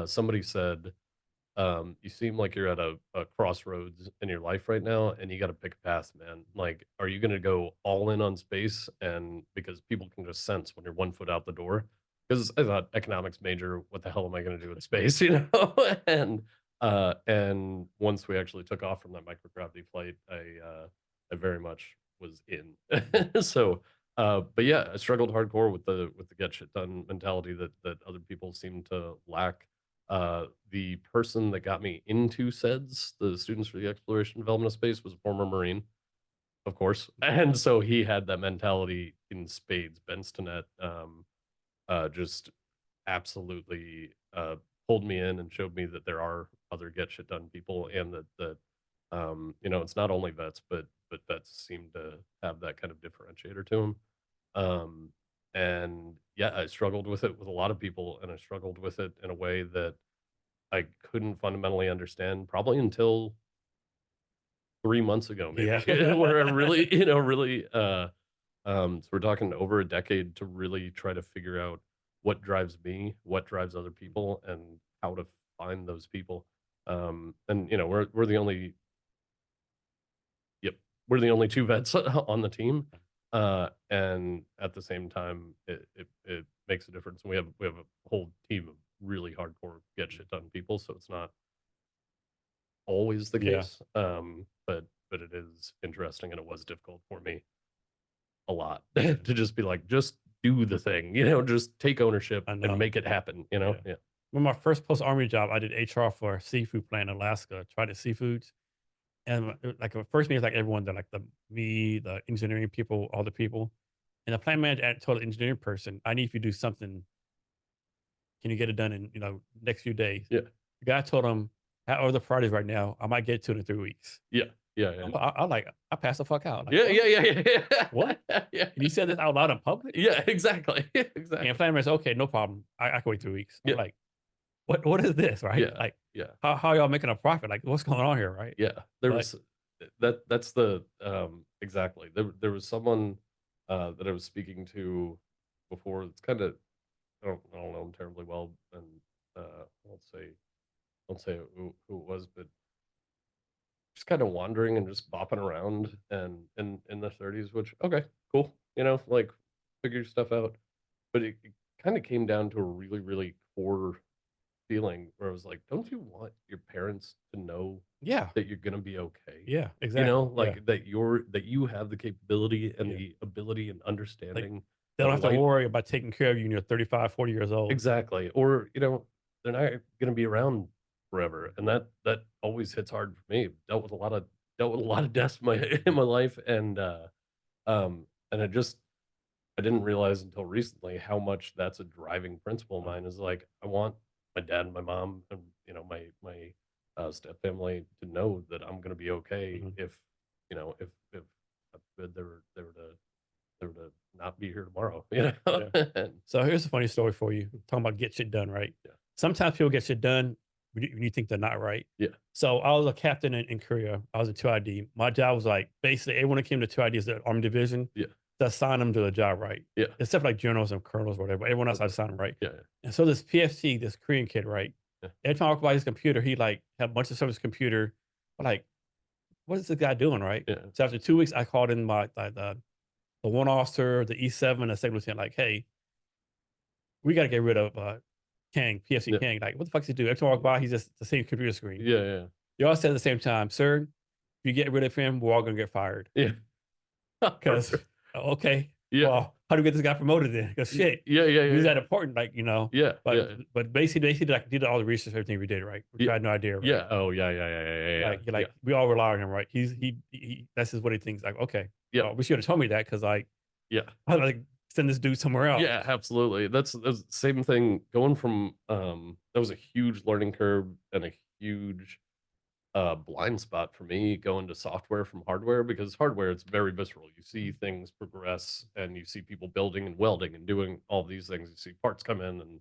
somebody said, you seem like you're at a crossroads in your life right now, and you got to pick a path, man. Like, are you going to go all in on space? And because people can just sense when you're 1 foot out the door. Because I thought economics major, what the hell am I going to do with space, and once we actually took off from that microgravity flight, I very much was in. So, but yeah, I struggled hardcore with the get shit done mentality that other people seem to lack. The person that got me into SEDS, the Students for the Exploration and Development of Space, was a former Marine, of course, and so he had that mentality in spades. Ben Stinnett, just absolutely pulled me in and showed me that there are other get shit done people, and that it's not only vets, but vets seem to have that kind of differentiator to them. Um, and yeah, I struggled with it with a lot of people, and I struggled with it in a way that I couldn't fundamentally understand probably until 3 months ago, maybe, Yeah. where I really, really, so we're talking over a decade to really try to figure out what drives me, what drives other people, and how to find those people. And we're the only, yep, we're the only two vets on the team. And at the same time, it makes a difference. We have a whole team of really hardcore get shit done people, so it's not always the Yeah, case. But it is interesting, and it was difficult for me a lot to just be like, just do the thing, just take ownership I and know. make it happen. Yeah. Yeah. When my first post army job, I did HR for a seafood plant in Alaska, tried the seafoods. And like the first meeting, like everyone, they're like the engineering people, all the people. And the plant manager told the engineering person, I need you to do something. Can you get it done in, next few days? Yeah. The guy told him, how are the priorities right now? I might get to it in 3 weeks. Yeah. Yeah. Yeah. I passed the fuck out. Like, Yeah. what? Yeah. Yeah. Yeah. What? Yeah. And you said this out loud in public? Yeah. Exactly. And Exactly. plant manager said, okay, no problem. I can wait 3 weeks. I'm Yeah. like, what is this? Right? Yeah. Like, Yeah. how y'all making a profit? Like, what's going on here? Right? Yeah. There But was that's the exactly. There was someone. that I was speaking to before. It's kind of, I don't know him terribly well, and I won't say who it was, but just kind of wandering and just bopping around and in the 30s, which okay, cool, like figure stuff out. But it kind of came down to a really, really core feeling where I was like, don't you want your parents to know Yeah. that you're gonna be okay? Yeah. Exactly. Yeah. Like that you have the capability and Yeah. the ability and Like understanding they don't that have to life worry about taking care of you when you're 35, 40 years old. exactly, or they're not gonna be around forever, and that always hits hard for me. Dealt with a lot of deaths in my in my life, and I didn't realize until recently how much that's a driving principle of Uh, mine is like, I want my dad and my mom and, my step family to know that I'm gonna be okay mhm. if, if God forbid they were to not be here tomorrow, Yeah. And So here's a funny story for you. Talking about get shit done, right? yeah, Sometimes people get shit done when you think they're not right. yeah, So I was a captain in Korea. I was a 2ID. My job was like basically everyone that came to 2ID is the Army Division yeah, to assign them to the job, right? yeah, Except for like generals and colonels or whatever. Everyone else I okay, assigned them, right? yeah, yeah, And so this PFC, this Korean kid, right? yeah, Every time I walk by his computer, he like had a bunch of stuff on his computer. I'm like, what is this guy doing, right? yeah, So after 2 weeks, I called in my like the one officer, the E7, the second lieutenant, like, hey, we got to get rid of Kang, PFC yeah, Kang. Like, what the fuck does he do? Every time I walk by, he's just the same computer screen. yeah, yeah, They all said at the same time, sir, if you get rid of him, we're all going to get fired. yeah. Because, okay, Yeah, well, how do we get this guy promoted then? Because shit, yeah, yeah, he was yeah, that important, like, yeah, but yeah, basically, like, did all the research, everything we did, right? Which yeah, I had no idea, right? yeah, oh, yeah, yeah, yeah, yeah, yeah, yeah, yeah, Like we all rely on him, right? He that's just what he thinks. Like, okay, yeah, well, we should have told me that because like yeah. I'd like send this dude somewhere else. Yeah, absolutely. That's the same thing going from, that was a huge learning curve and a huge, blind spot for me going to software from hardware because hardware, it's very visceral. You see things progress and you see people building and welding and doing all these things. You see parts come in and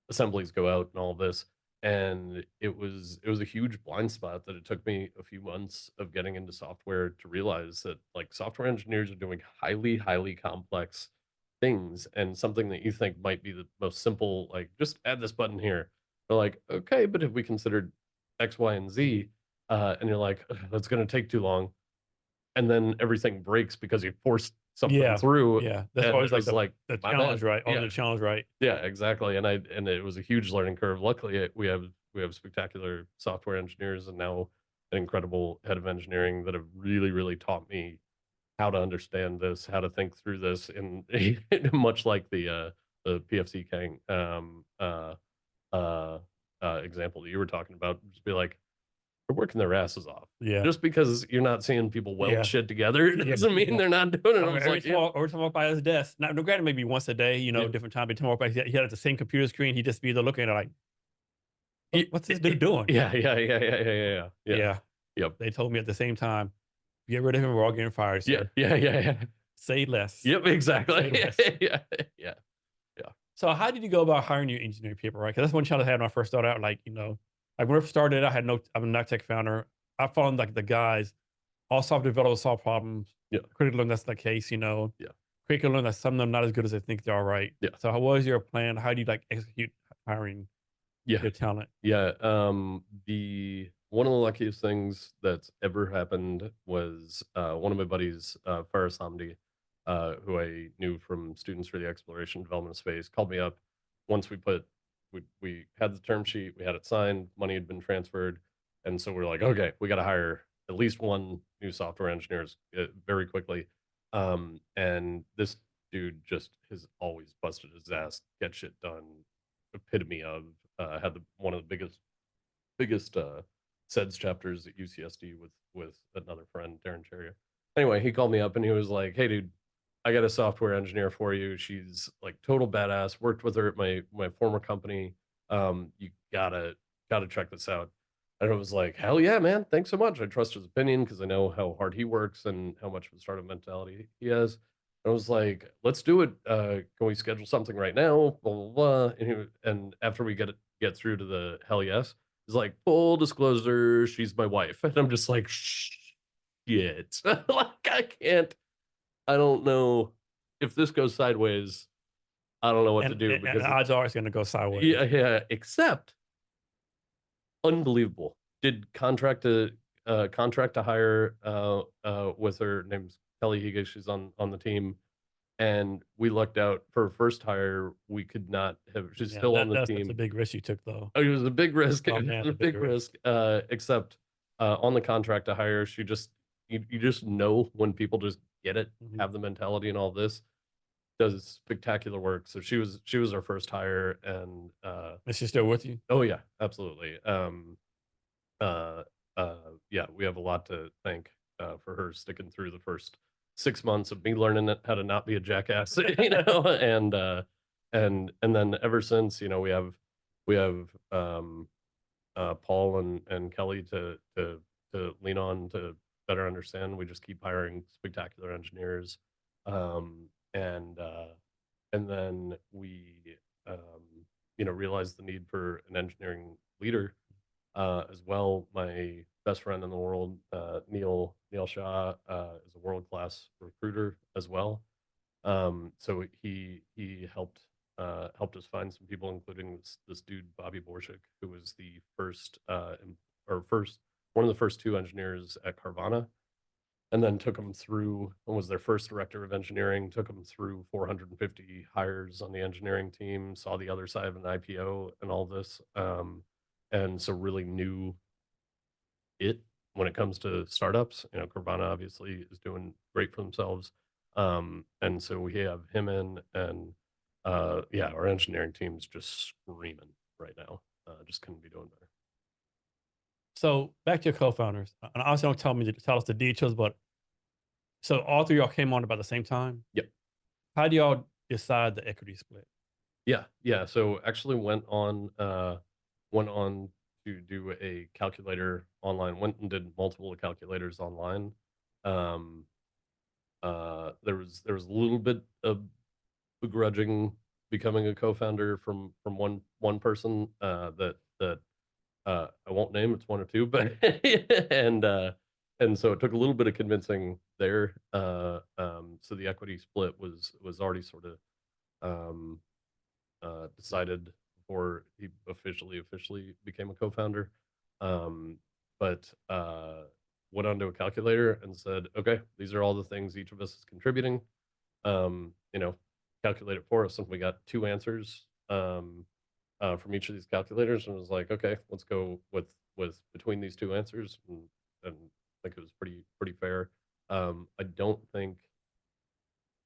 assemblies go out and all this. And it was a huge blind spot that it took me a few months of getting into software to realize that like software engineers are doing highly, highly complex things and something that you think might be the most simple, like just add this button here. They're like, okay, but have we considered X, Y, and Z? And you're like, "Ugh, that's going to take too long. And then everything breaks because you forced something Yeah, through. yeah. That's And always it like was like, the my challenge, bad. right? Always Yeah. the challenge, right? Yeah, exactly, and it was a huge learning curve. Luckily, we have spectacular software engineers and now an incredible head of engineering that have really, really taught me how to understand this, how to think through this, and much like the PFC Kang uh, example that you were talking about, just be like, they're working their asses off. Yeah, Just because you're not seeing people weld yeah, shit together yeah, doesn't mean yeah. they're not doing it. I Or was like, yeah, every time I walk by his desk. Now, no, granted, maybe once a day, yeah, different time. But time I walk by, he had the same computer screen. He'd just be there looking at it like, yeah, What's this dude doing?" yeah, yeah, yeah, yeah, yeah, yeah, yeah. Yeah, Yep. they told me at the same time, "Get rid of him. We're all getting fired, Yeah, sir. yeah, yeah, yeah. Say less. Yep, Say exactly. less." Yeah, yeah, yeah, So how did you go about hiring your engineering people, right? Because that's one challenge I had when I first started out. Like when I first started, I'm a not tech founder. I found like the guys, all software developers solve problems. yeah, Critical learn that's the case. yeah, Critical learn that some of them not as good as they think they are, right? yeah, So how was your plan? How do you like execute hiring yeah, your talent? yeah. The one of the luckiest things that's ever happened was one of my buddies, Faris Hamdi, who I knew from Students for the Exploration and Development of Space, called me up once we had the term sheet, we had it signed, money had been transferred, and so we're like, okay, we got to hire at least one new software engineers very quickly. And this dude just has always busted his ass, get shit done, epitome of had one of the biggest SEDS chapters at UCSD with another friend, Darren Cherrier. Anyway, he called me up and he was like, "Hey, dude, I got a software engineer for you. She's like total badass. Worked with her at my former company. You gotta check this out." And I was like, "Hell yeah, man! Thanks so much. I trust his opinion because I know how hard he works and how much of a startup mentality he has." I was like, "Let's do it. Can we schedule something right now?" Blah blah blah. And after we get through to the hell yes, he's like, "Full disclosure, she's my wife," and I'm just like, "Shit, like I can't. I don't know. if this goes sideways, I don't know what to do And because odds are it's going to go sideways. yeah, yeah, except unbelievable. Did contract to hire with her name's Kelly Higa. She's on the team, and we lucked out for her first hire. We could not have. She's Yeah, still on the that's a team. big risk you took though. Oh, it was a big risk. Oh It man, was it's a a big big risk. risk. Except on the contract to hire, she just you just know when people just get it, Mhm. have the mentality and all this. Does spectacular work. So she was our first hire, and Is she still with you? oh yeah, absolutely. Uh, yeah, we have a lot to thank for her sticking through the first 6 months of me learning how to not be a jackass, and then ever since, we have Paul and Kelly to lean on to better understand. We just keep hiring spectacular engineers, and then we realized the need for an engineering leader as well. My best friend in the world, Neil Shah, is a world class recruiter as well. So he helped us find some people, including this dude Bobby Borshik, who was the first or first one of the first two engineers at Carvana, and then took them through and was their first director of engineering. Took them through 450 hires on the engineering team. Saw the other side of an IPO and all this, and so really knew it when it comes to startups. Carvana obviously is doing great for themselves. And so we have him in, and yeah, our engineering team's just screaming right now. Just couldn't be doing better. So back to your co-founders, and obviously don't tell us the details, but so all three of y'all came on about the same time. Yep. How do y'all decide the equity split? Yeah. Yeah. So actually went on to do a calculator online, went and did multiple calculators online. Um, there was a little bit of begrudging becoming a co-founder from one person that I won't name. It's one or two, but and so it took a little bit of convincing there. So the equity split was already sort of um, decided before he officially became a co-founder. Um, but went onto a calculator and said, okay, these are all the things each of us is contributing. um, you know, Calculate it for us. And we got two answers from each of these calculators, and it was like, okay, let's go with between these two answers, and I think it was pretty fair. I don't think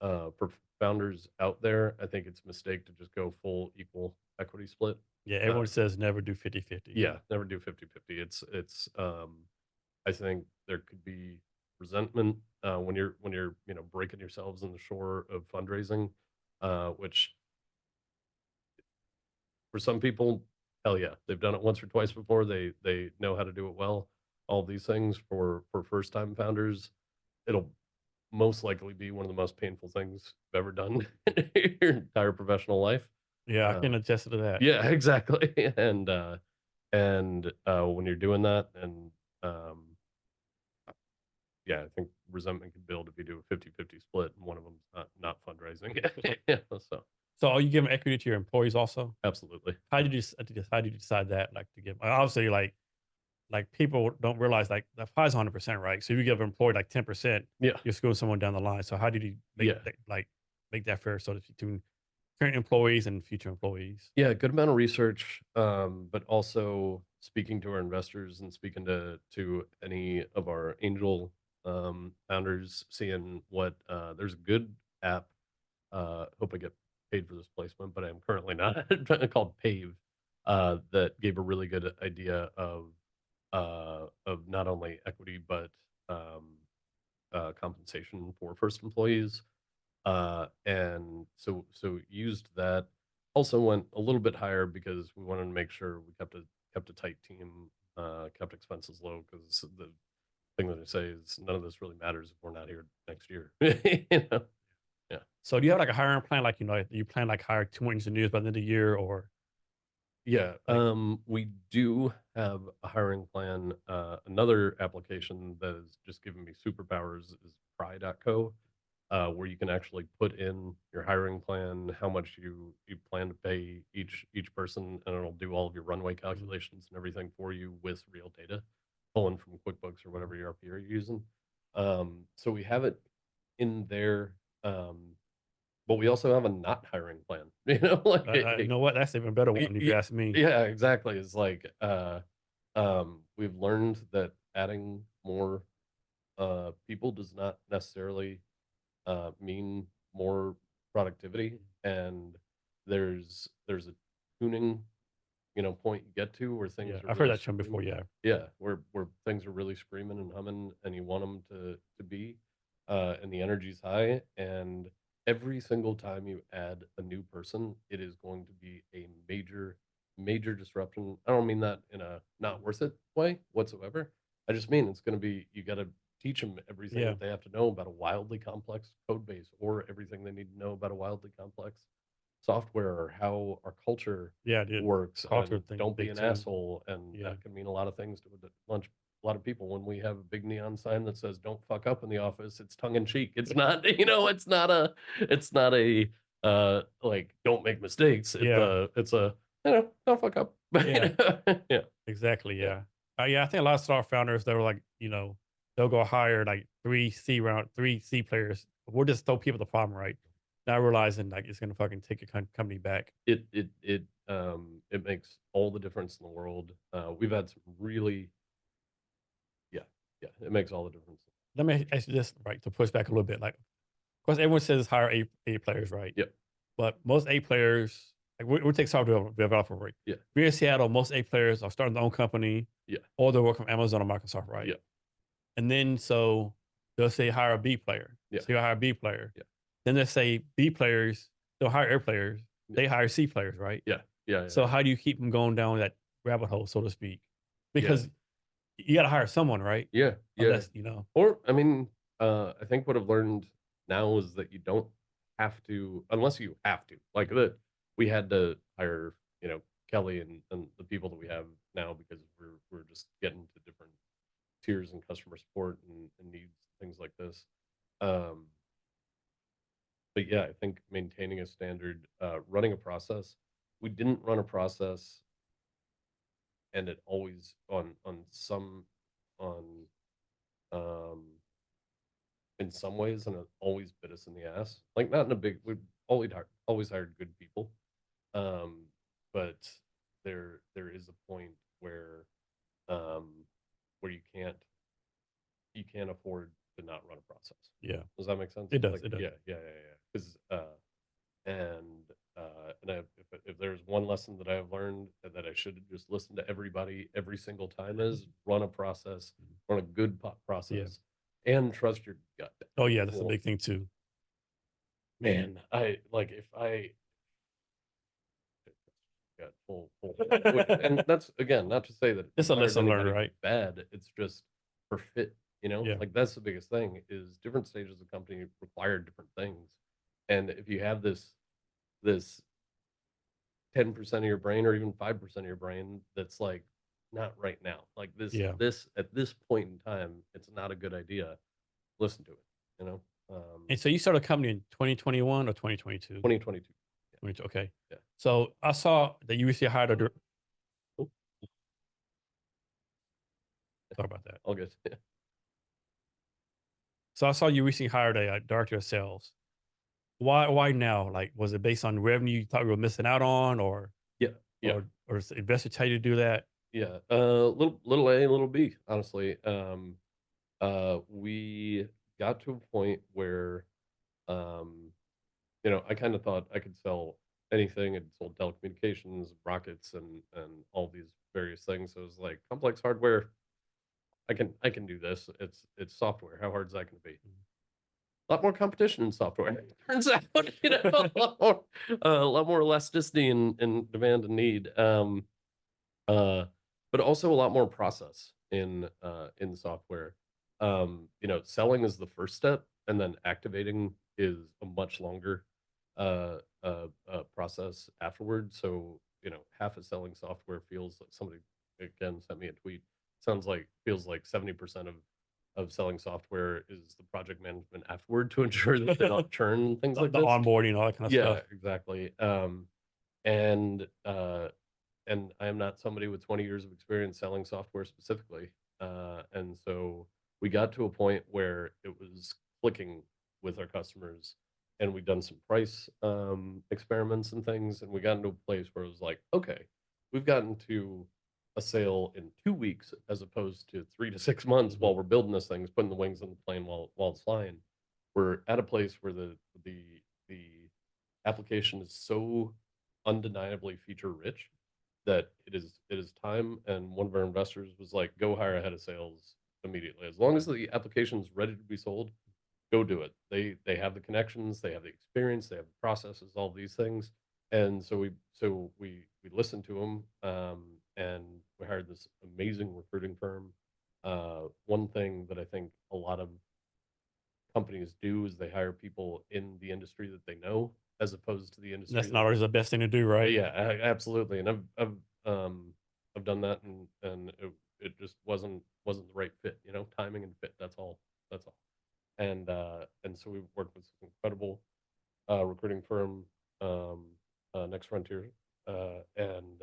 for founders out there, I think it's a mistake to just go full equal equity split. Yeah, Uh, everyone says never do 50-50. yeah, never do 50-50. It's I think there could be resentment when you're breaking yourselves in the shore of fundraising, which for some people, hell yeah, they've done it once or twice before. They know how to do it well. All these things for first time founders, it'll most likely be one of the most painful things you've ever done in your entire professional life. Yeah, I Uh, can attest to that. yeah, exactly. And when you're doing that, and um, yeah, I think resentment can build if you do a 50-50 split and one of them's not fundraising. Yeah, so So are you giving equity to your employees also? absolutely. How did you how did you decide that? Like to give obviously like people don't realize like that applies 100%, right? So if you give an employee like 10%, Yeah, you're screwing someone down the line. So how did you make yeah, that make that fair so that between current employees and future employees? yeah. Good amount of research, but also speaking to our investors and speaking to any of our angel founders, seeing what there's a good app. Hope I get paid for this placement, but I'm currently not. Called Pave, that gave a really good idea of not only equity but um, compensation for first employees. And so used that. Also went a little bit higher because we wanted to make sure we kept a tight team, kept expenses low, because the thing that I say is none of this really matters if we're not here next year. You know? Yeah. So do you have like a hiring plan? Like, you plan like hire 2 engineers by the end of the year or Yeah, like, we do have a hiring plan. Another application that has just given me superpowers is Pry.co. where you can actually put in your hiring plan, how much you plan to pay each person, and it'll do all of your runway calculations and everything for you with real data, pulling from QuickBooks or whatever ERP you're using. So we have it in there, but we also have a not hiring plan. Like You know what? That's an even better one if you ask me. yeah, exactly. It's like we've learned that adding more people does not necessarily mean more productivity, and there's a tuning, point you get to where things Yeah, are I've heard really that term before. screaming. Yeah, Yeah, where things are really screaming and humming, and you want them to be, and the energy's high, and every single time you add a new person, it is going to be a major disruption. I don't mean that in a not worth it way whatsoever. I just mean it's going to be, you got to teach them everything yeah, that they have to know about a wildly complex code base, or everything they need to know about a wildly complex software, or how our culture yeah. The works, culture and thing is don't be big an too. asshole. And Yeah, that can mean a lot of things to a lot of people. When we have a big neon sign that says "Don't fuck up" in the office, it's tongue in cheek. It's not, it's not a like, don't make mistakes. yeah, It's a, don't fuck up. yeah. Yeah, Exactly. yeah, Yeah. Yeah. I think a lot of startup founders, they were like, they'll go hire like three C players. We'll just throw people the problem, right? Not realizing like it's gonna fucking take your company back. it makes all the difference in the world. We've had some really, yeah, yeah, it makes all the difference. Let me ask you this, right? To push back a little bit, like, of course, everyone says hire A players, right? Yep. But most A players, like we take software developer, right? Yeah. We're in Seattle. Most A players are starting their own company, Yeah. or they work from Amazon or Microsoft, right? Yeah. And then so they'll say hire a B player. Yeah. So you hire a B player. Yeah. Then they say B players, they'll hire A players. Yeah. They hire C players, right? Yeah. Yeah. So Yeah. how do you keep them going down that rabbit hole, so to speak? Yeah. Because you got to hire someone, right? Yeah. Yeah. Unless, Or, I mean, I think what I've learned now is that you don't have to, unless you have to. Like, we had to hire, Kelly and the people that we have now, because we're just getting to different tiers and customer support and needs, things like this. Um, but yeah, I think maintaining a standard, running a process. We didn't run a process, and it always on um in some ways, and it always bit us in the ass. Like, not in a big, we've always hired good people. Um, but there is a point where um you can't afford to not run a process. yeah, Does that make sense? it does. Like, It does. yeah, yeah, yeah, yeah. Because and if there's one lesson that I have learned, that I should just listen to everybody every single time, is run a process, run a good Yeah. process, and trust your gut. Oh, yeah. That's a Well, big thing too. man, I like, if I got full, and that's, again, not to say that It's we've a hired lesson learned, anybody right? bad. It's just for fit. Yeah. Like, that's the biggest thing, is different stages of the company require different things. And if you have this 10% of your brain, or even 5% of your brain, that's like, not right now, like, Yeah. this at this point in time, it's not a good idea. Listen to it, you know. And so you started a company in 2021 or 2022? 2022. 22, okay. Yeah. So I saw that you recently hired a. Oh, sorry about that. All good. So I saw you recently hired a director of sales. Why now? Like, was it based on revenue you thought you were missing out on, or Yeah. Yeah. or is the investor tell you to do that? Yeah. Little A, little B, honestly. We got to a point where, um, I kind of thought I could sell anything. I'd sold telecommunications, rockets, and all these various things. So it was like, complex hardware, I can do this. It's software. How hard is that going to be? A lot more competition in software. Turns out, a lot more elasticity in demand and need. Uh, but also a lot more process in software. Selling is the first step, and then activating is a much longer process afterwards. So, half of selling software feels like, somebody again sent me a tweet. Feels like 70% of selling software is the project management afterward to ensure that they don't churn things like The this. onboarding, all that kind of Yeah, stuff. exactly. And and I am not somebody with 20 years of experience selling software specifically. And so we got to a point where it was clicking with our customers, and we'd done some price experiments and things, and we got into a place where it was like, okay, we've gotten to a sale in 2 weeks as opposed to 3 to 6 months Mhm. while we're building this thing, putting the wings on the plane while it's flying. We're at a place where the application is so undeniably feature rich that it is time. And one of our investors was like, go hire a head of sales immediately. As long as the application is ready to be sold, go do it. They have the connections, they have the experience, they have the processes, all these things. And so we listened to them, and we hired this amazing recruiting firm. One thing that I think a lot of companies do is they hire people in the industry that they know, as opposed to the industry That's that not always the best thing to do, right? yeah, absolutely. And I've done that, and it just wasn't the right fit, timing and fit. That's all. And so we worked with some incredible recruiting firm, um, Next Frontier, and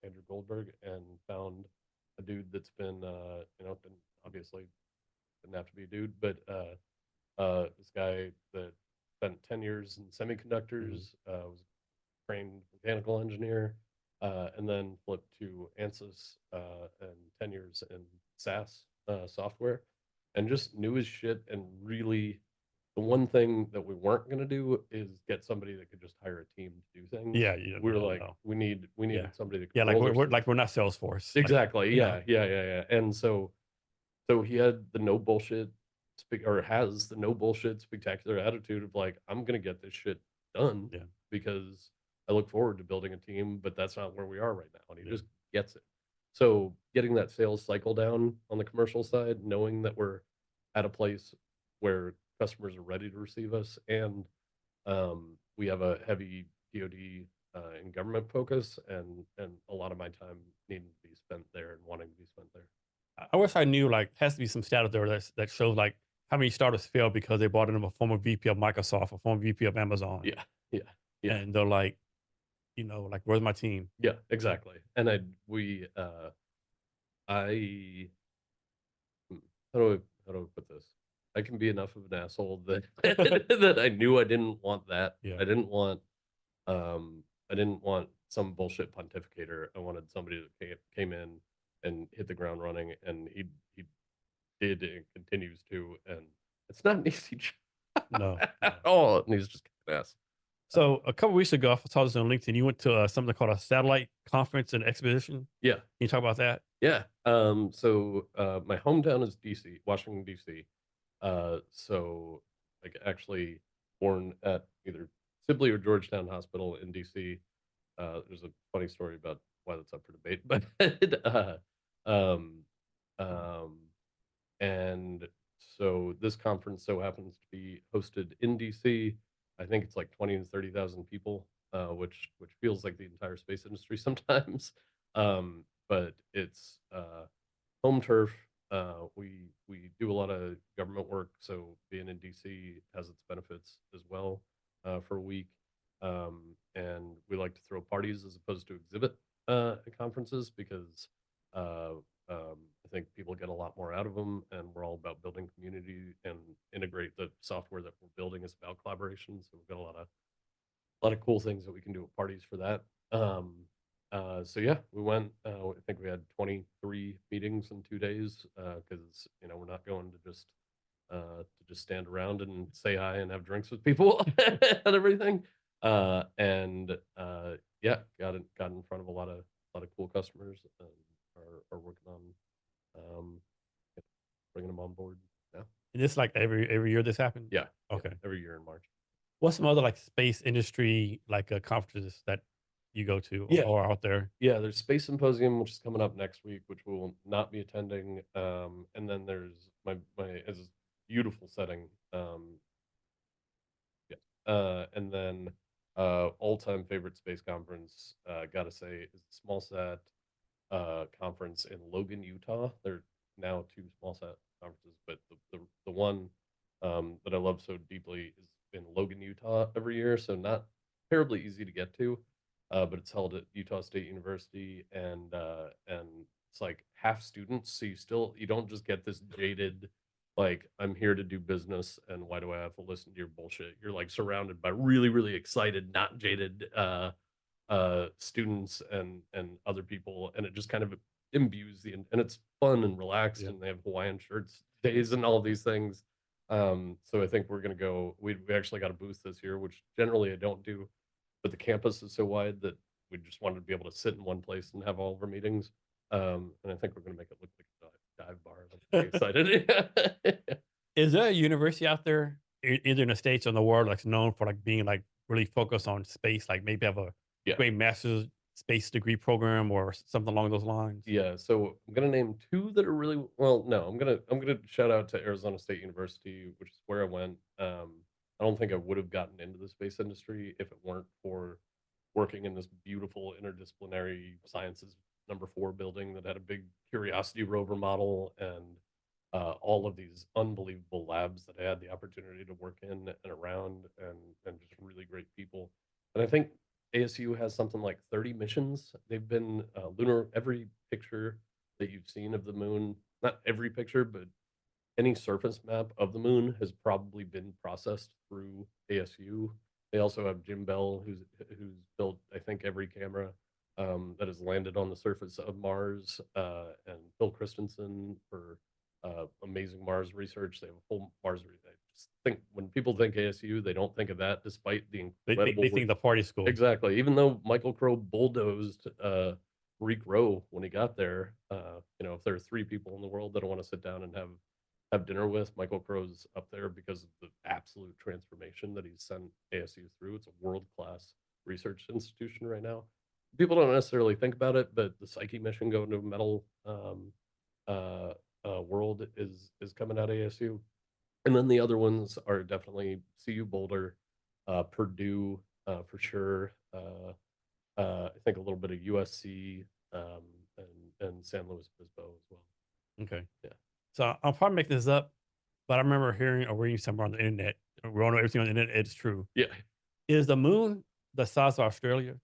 Andrew Goldberg, and found a dude that's been, obviously didn't have to be a dude, but this guy that spent 10 years in Mhm. semiconductors, was trained mechanical engineer, and then flipped to ANSYS, and 10 years in SaaS software, and just knew his shit. And really, the one thing that we weren't going to do is get somebody that could just hire a team to do things. Yeah, yeah, We were no, like, no. we Yeah. needed somebody that Yeah, could like roll their sleeves. we're not Salesforce. Like, Exactly. you know. Yeah. And so he had the no bullshit or has the no bullshit spectacular attitude of like, I'm gonna get this shit done Yeah, because I look forward to building a team, but that's not where we are right now. And he yeah. just gets it. So getting that sales cycle down on the commercial side, knowing that we're at a place where customers are ready to receive us, and we have a heavy DoD and government focus, and a lot of my time needing to be spent there and wanting to be spent there. I wish I knew, like, has to be some stat out there that shows, like, how many startups fail because they brought in a former VP of Microsoft, a former VP of Amazon, Yeah, yeah, yeah. and they're like, like, "Where's my team?" Yeah, exactly. And I hmm, how do I put this? I can be enough of an asshole that that I knew I didn't want that. Yeah. Um I didn't want some bullshit pontificator. I wanted somebody that came in and hit the ground running, and he did and continues to. And it's not an easy job No, at no. all, and he's just kicking ass. Uh, So, a couple weeks ago, I saw this on LinkedIn. You went to, something called a satellite conference and exposition. Can yeah, you talk about that? yeah. So my hometown is DC, Washington DC. So like actually born at either Sibley or Georgetown Hospital in DC. There's a funny story about why that's up for debate, but um, um, and so this conference so happens to be hosted in DC. I think it's like 20 to 30,000 people, which feels like the entire space industry sometimes. But it's home turf. We do a lot of government work, so being in DC has its benefits as well, for a week. And we like to throw parties as opposed to exhibit at conferences, because uh, I think people get a lot more out of them, and we're all about building community and integrate the software that we're building is about collaboration. So we've got a lot of cool things that we can do at parties for that. So yeah, we went. I think we had 23 meetings in 2 days, because we're not going to just stand around and say hi and have drinks with people and everything. And yeah, got in front of a lot of cool customers, and are working on um, bringing them on board now. And this, like, every year this happens? Yeah, yeah, Okay. every year in March. What's some other, like, space industry, like, conferences that you go to Yeah, or out there? yeah. There's Space Symposium, which is coming up next week, which we will not be attending. And then there's my as a beautiful setting. Yeah. And then all-time favorite space conference, gotta say, is the Small Sat conference in Logan, Utah. They're now two small sat conferences, but the one that I love so deeply is in Logan, Utah every year. So not terribly easy to get to, but it's held at Utah State University, and it's like half students, so you don't just get this jaded, like, I'm here to do business, and why do I have to listen to your bullshit? You're like surrounded by really, really excited, not jaded students and other people, and it just kind of imbues and it's fun and relaxed, Yeah. and they have Hawaiian shirts days and all these things. So I think we're gonna go. We actually got a booth this year, which generally I don't do, but the campus is so wide that we just wanted to be able to sit in one place and have all of our meetings. And I think we're gonna make it look like a dive bar. I'm pretty excited. Is there a university out there, either in the States or in the world, that's known for like being like really focused on space, like maybe have a Yeah. great master's space degree program or something along those lines? Yeah, so I'm gonna name two that are really well. No, I'm gonna shout out to Arizona State University, which is where I went. I don't think I would have gotten into the space industry if it weren't for working in this beautiful interdisciplinary sciences #4 building that had a big Curiosity rover model, and all of these unbelievable labs that I had the opportunity to work in and around, and just really great people. And I think ASU has something like 30 missions. They've been lunar, every picture that you've seen of the moon, not every picture, but any surface map of the moon has probably been processed through ASU. They also have Jim Bell, who's built, I think, every camera that has landed on the surface of Mars, and Phil Christensen for amazing Mars research. They have a whole Mars. I just think when people think ASU, they don't think of that, despite the incredible They work. think the party school. Exactly. Even though Michael Crow bulldozed Reek Rowe when he got there, if there are three people in the world that I want to sit down and have dinner with, Michael Crow's up there because of the absolute transformation that he's sent ASU through. It's a world-class research institution right now. People don't necessarily think about it, but the Psyche mission going to a metal uh, world is coming out of ASU. And then the other ones are definitely CU Boulder, Purdue, for sure. I think a little bit of USC, and San Luis Obispo as well. Okay. Yeah. So I'll probably make this up, but I remember hearing or reading somewhere on the internet. We all know everything on the internet is true. Yeah, Is the moon the size of Australia?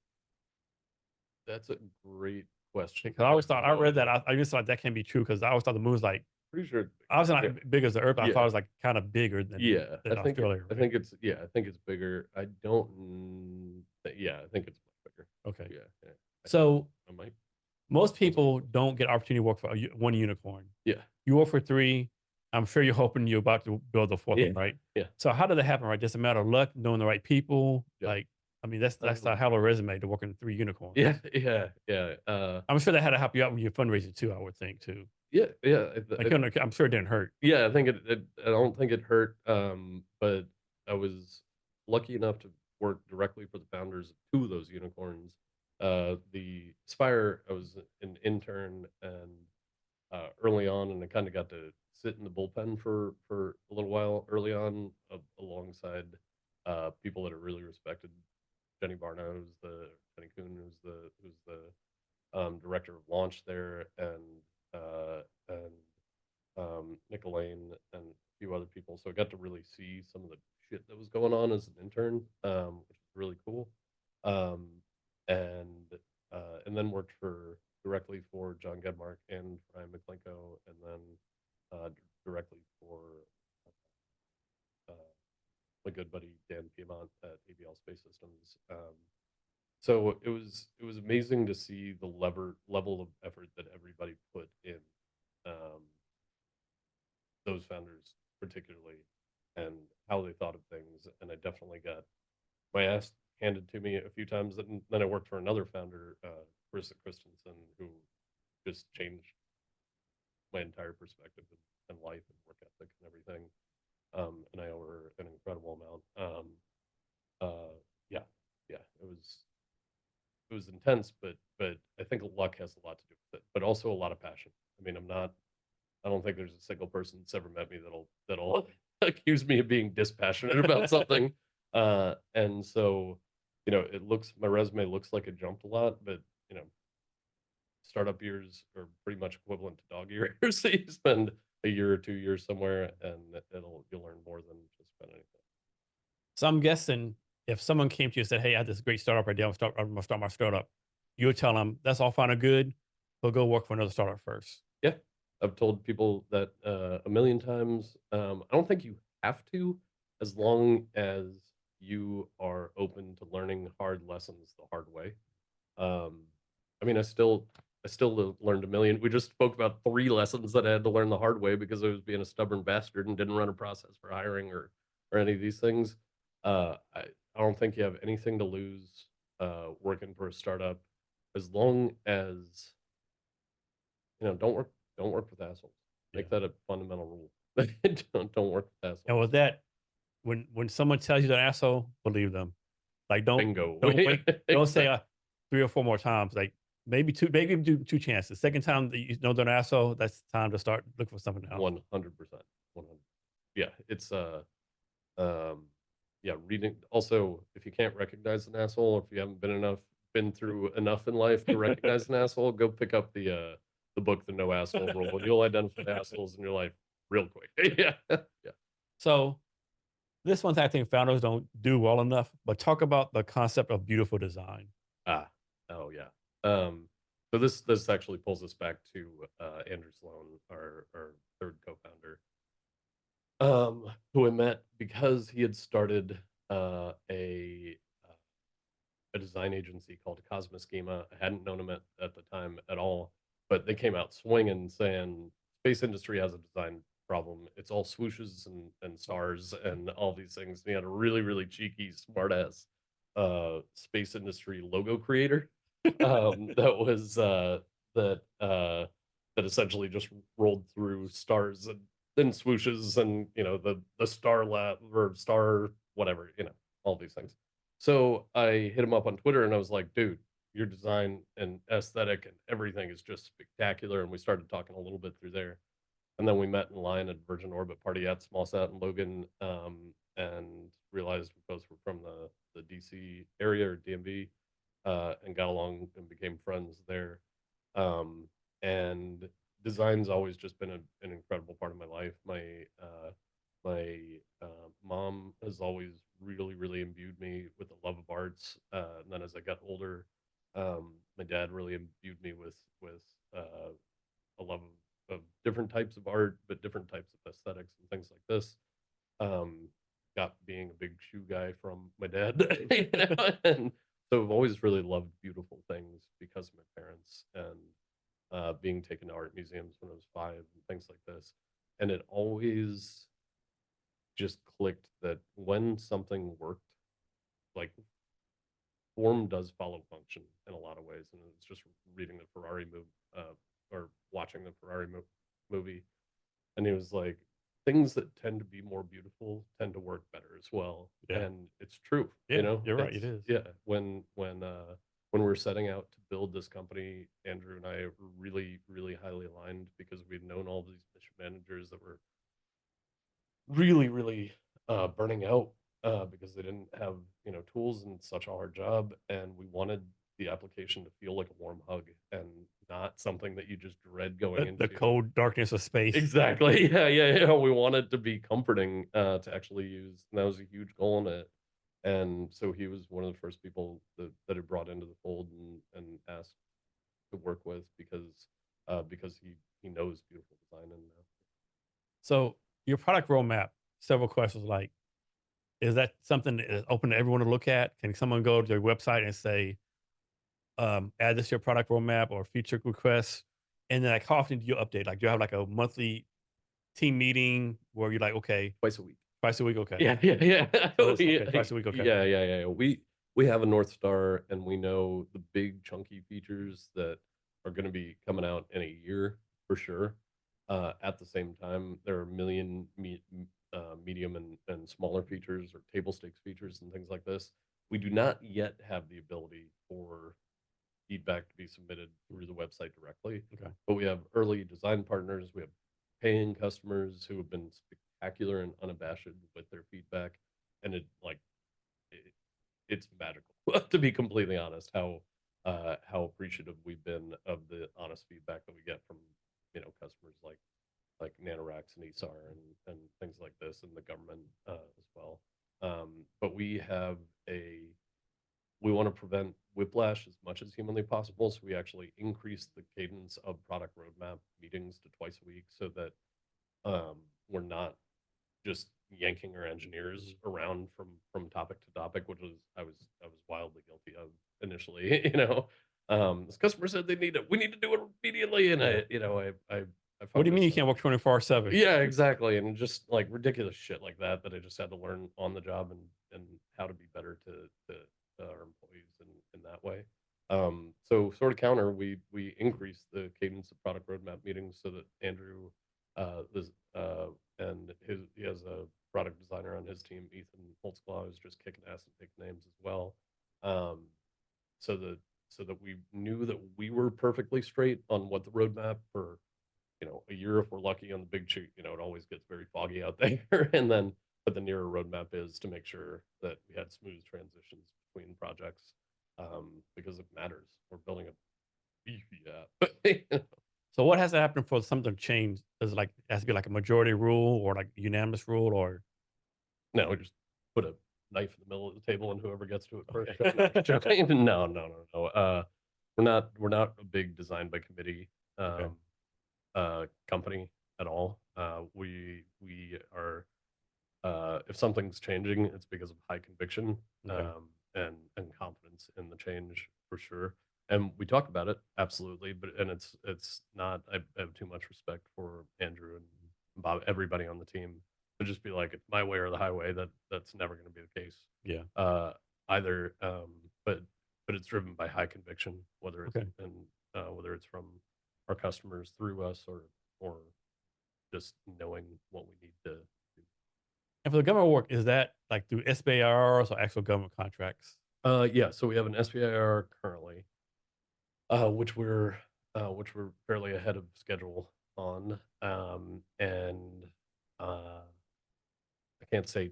that's a great question. Because I always thought, I No read that, idea. I just thought that can't be true because I always thought the moon's like, Pretty sure. obviously Yeah, not big as the Earth, but I thought yeah, it was like kind of bigger yeah. than Australia, I right? think it's yeah. I think it's bigger. I don't. Yeah, I think it's much bigger. Okay. Yeah, yeah. So I might. most Sounds right. people don't get opportunity to work for one unicorn. Yeah, You work for three. I'm sure you're hoping you're about to build the fourth yeah, one, right? yeah. So how did that happen, right? Just a matter of luck, knowing the right people. Yep. Like, I mean, that's a Um, hell of a resume to work in three unicorns. yeah, yeah, yeah. I'm sure that had to help you out with your fundraising too. I would think too. Yeah, yeah. I'm sure it didn't hurt. Yeah, I think I don't think it hurt. But I was lucky enough to work directly for the founders of two of those unicorns. The Spire, I was an intern, and early on, and I kind of got to sit in the bullpen for a little while early on, alongside people that are really respected. Jenny Barno, who's the Jenny Kuhn, who's the director of launch there, and Nick Elaine and a few other people. So I got to really see some of the shit that was going on as an intern, which was really cool. Um, and and then worked for directly for John Gedmark and Ryan McClinko, and then directly for uh, my good buddy Dan Piedmont at ABL Space Systems. So it was amazing to see the level of effort that everybody put in. Um, those founders particularly, and how they thought of things. And I definitely got my ass handed to me a few times. And then I worked for another founder, Carissa Christensen, who just changed my entire perspective and life and work ethic and everything. And I owe her an incredible amount. Yeah, yeah, it was intense, but I think luck has a lot to do with it, but also a lot of passion. I mean, I don't think there's a single person that's ever met me that'll accuse me of being dispassionate about something. And so, my resume looks like it jumped a lot, but you know, startup years are pretty much equivalent to dog years. So you spend a year or 2 years somewhere, and you'll learn more than just about anything. So I'm guessing if someone came to you and said, "Hey, I have this great startup idea. I'm gonna start my startup," you would tell them that's all fine and good, but go work for another startup first. Yeah, I've told people that a million times. I don't think you have to, as long as you are open to learning hard lessons the hard way. Um, I mean, I still learned a million. We just spoke about 3 lessons that I had to learn the hard way because I was being a stubborn bastard and didn't run a process for hiring or any of these things. I don't think you have anything to lose working for a startup, as long as don't work with assholes. Yeah. Make that a fundamental rule. Don't work with And assholes. with that, when someone tells you they're an asshole, believe them. Like Bingo. don't Yeah, wait, don't say exactly. 3 or 4 more times. Like maybe do 2 chances. Second time that you know they're an asshole, that's time to start looking for something else. 100%. 100. Yeah, it's um yeah, reading also, if you can't recognize an asshole, if you haven't been through enough in life to recognize an asshole, go pick up the book, The No Asshole Rule, and you'll identify assholes in your life real quick. Yeah. Yeah. So this one thing I think founders don't do well enough, but talk about the concept of beautiful design. Ah, oh yeah. So this actually pulls us back to Andrew Sloan, our third co-founder, who I met because he had started a design agency called Cosmo Schema. I hadn't known him at the time at all, but they came out swinging saying space industry has a design problem. It's all swooshes and stars and all these things. And he had a really, really cheeky, smart ass space industry logo creator that was that essentially just rolled through stars and then swooshes and the star lab or star whatever, all these things. So I hit him up on Twitter and I was like, dude, your design and aesthetic and everything is just spectacular. And we started talking a little bit through there. And then we met in line at Virgin Orbit party at Smallsat and Logan, and realized we both were from the DC area or DMV, and got along and became friends there. Um, and design's always just been an incredible part of my life. My mom has always really, really imbued me with a love of arts. And then as I got older, my dad really imbued me with a love of different types of art, but different types of aesthetics and things like this. Um, got being a big shoe guy from my dad, and so I've always really loved beautiful things because of my parents and being taken to art museums when I was 5 and things like this. And it always just clicked that when something worked, like form does follow function in a lot of ways. And it's just reading the Ferrari movie or watching the movie, and he was like, things that tend to be more beautiful tend to work better as well. Yeah. And it's true, Yeah, you're right. It it's is. yeah. When we were setting out to build this company, Andrew and I were really, really highly aligned because we'd known all these mission managers that were really, really burning out because they didn't have tools and such a hard job, and we wanted the application to feel like a warm hug and not something that you just dread going The into. cold darkness of space. Exactly. Yeah, yeah, yeah. We wanted to be comforting to actually use, and that was a huge goal in it. And so he was one of the first people that had brought into the fold and asked to work with because he knows beautiful design and So your product roadmap, several questions like, is that something that is open to everyone to look at? Can someone go to their website and say, add this to your product roadmap or feature requests? And then like how often do you update? Like do you have like a monthly team meeting where you're like, okay, twice a week. twice a week, okay. Yeah, yeah, yeah. So it's okay, twice a week, okay. Yeah, yeah, yeah. We have a North Star, and we know the big chunky features that are going to be coming out in a year for sure. At the same time, there are a million medium and smaller features or table stakes features and things like this. We do not yet have the ability for feedback to be submitted through the website directly, Okay. but we have early design partners. We have paying customers who have been spectacular and unabashed with their feedback, and it, it's magical to be completely honest. How appreciative we've been of the honest feedback that we get from customers like nanoracks and ESAR and things like this, and the government as well. But we want to prevent whiplash as much as humanly possible. So we actually increase the cadence of product roadmap meetings to twice a week, so that we're not just yanking our engineers around from topic to topic, which was I was wildly guilty of initially. This customer said they need it. We need to do it immediately, and Yeah. I What found do you mean you myself. can't work 24/7? Yeah, exactly, and just like ridiculous shit like that I just had to learn on the job, and how to be better to our employees in that way. So sort of counter, we increase the cadence of product roadmap meetings so that Andrew, is and he has a product designer on his team, Ethan Holtzclaw, who's just kicking ass and picking names as well. Um, so that we knew that we were perfectly straight on what the roadmap for a year, if we're lucky on the big shoot. It always gets very foggy out there. And then, but the nearer roadmap is to make sure that we had smooth transitions between projects, because it matters. We're building a beefy app. So what has to happen for something to change? Does it like has to be like a majority rule or like unanimous rule or No, we just put a knife in the middle of the table, and whoever gets to it first. okay. No, just joking. No, no, no, no. We're not a big design by committee Okay. um, company at all. We are, if something's changing, it's because of high conviction, Okay. and confidence in the change for sure. And we talk about it absolutely, but and it's not. I have too much respect for Andrew and Bob, everybody on the team, to just be like, it's my way or the highway. That's never going to be the case, Yeah. uh, either. But it's driven by high conviction, Okay. whether it's from our customers through us, or just knowing what we need to do. And for the government work, is that like through SBIRs or actual government contracts? Yeah, so we have an SBIR currently, which we're fairly ahead of schedule on, and I can't say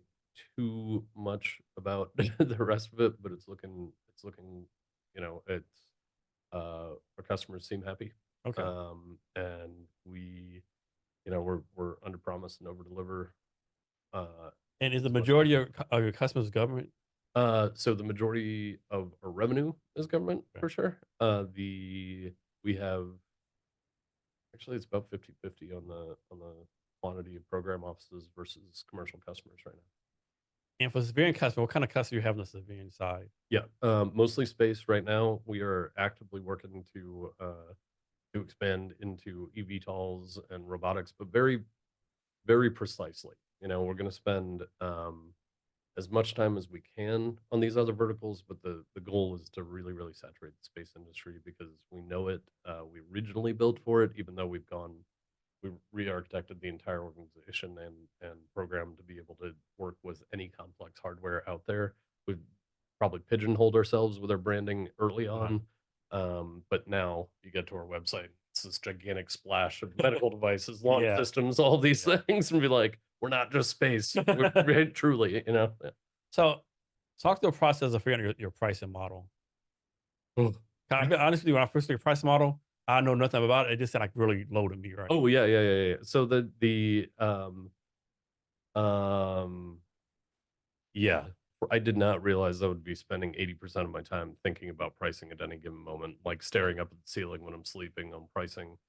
too much about the rest of it, but it's looking, it's our customers seem happy, Okay. and we're under promise and over deliver. Uh, And is the as much as we majority can. of your customers government? So the majority of our revenue is government Okay. for sure. We have, actually, it's about 50-50 on the quantity of program offices versus commercial customers right now. And for civilian customer, what kind of customer you have on the civilian side? Yeah, mostly space right now. We are actively working to expand into eVTOLs and robotics, but very, very precisely. We're going to spend as much time as we can on these other verticals, but the goal is to really, really saturate the space industry, because we know it. We originally built for it, even though we re-architected the entire organization and program to be able to work with any complex hardware out there. We've probably pigeonholed ourselves with our branding early Uh-huh. on, but now you get to our website, it's this gigantic splash of medical devices, launch Yeah. systems, all these Yeah. things, and be like, we're not just space. We're truly, Yeah. So talk to the process of figuring out your pricing model. Oh, 'Cause I'll be honest with you, when I first did your pricing model, I know nothing about it. It just sounded like really low to me, right? oh, yeah, yeah, yeah, yeah. So um yeah, I did not realize I would be spending 80% of my time thinking about pricing at any given moment, like staring up at the ceiling when I'm sleeping on pricing.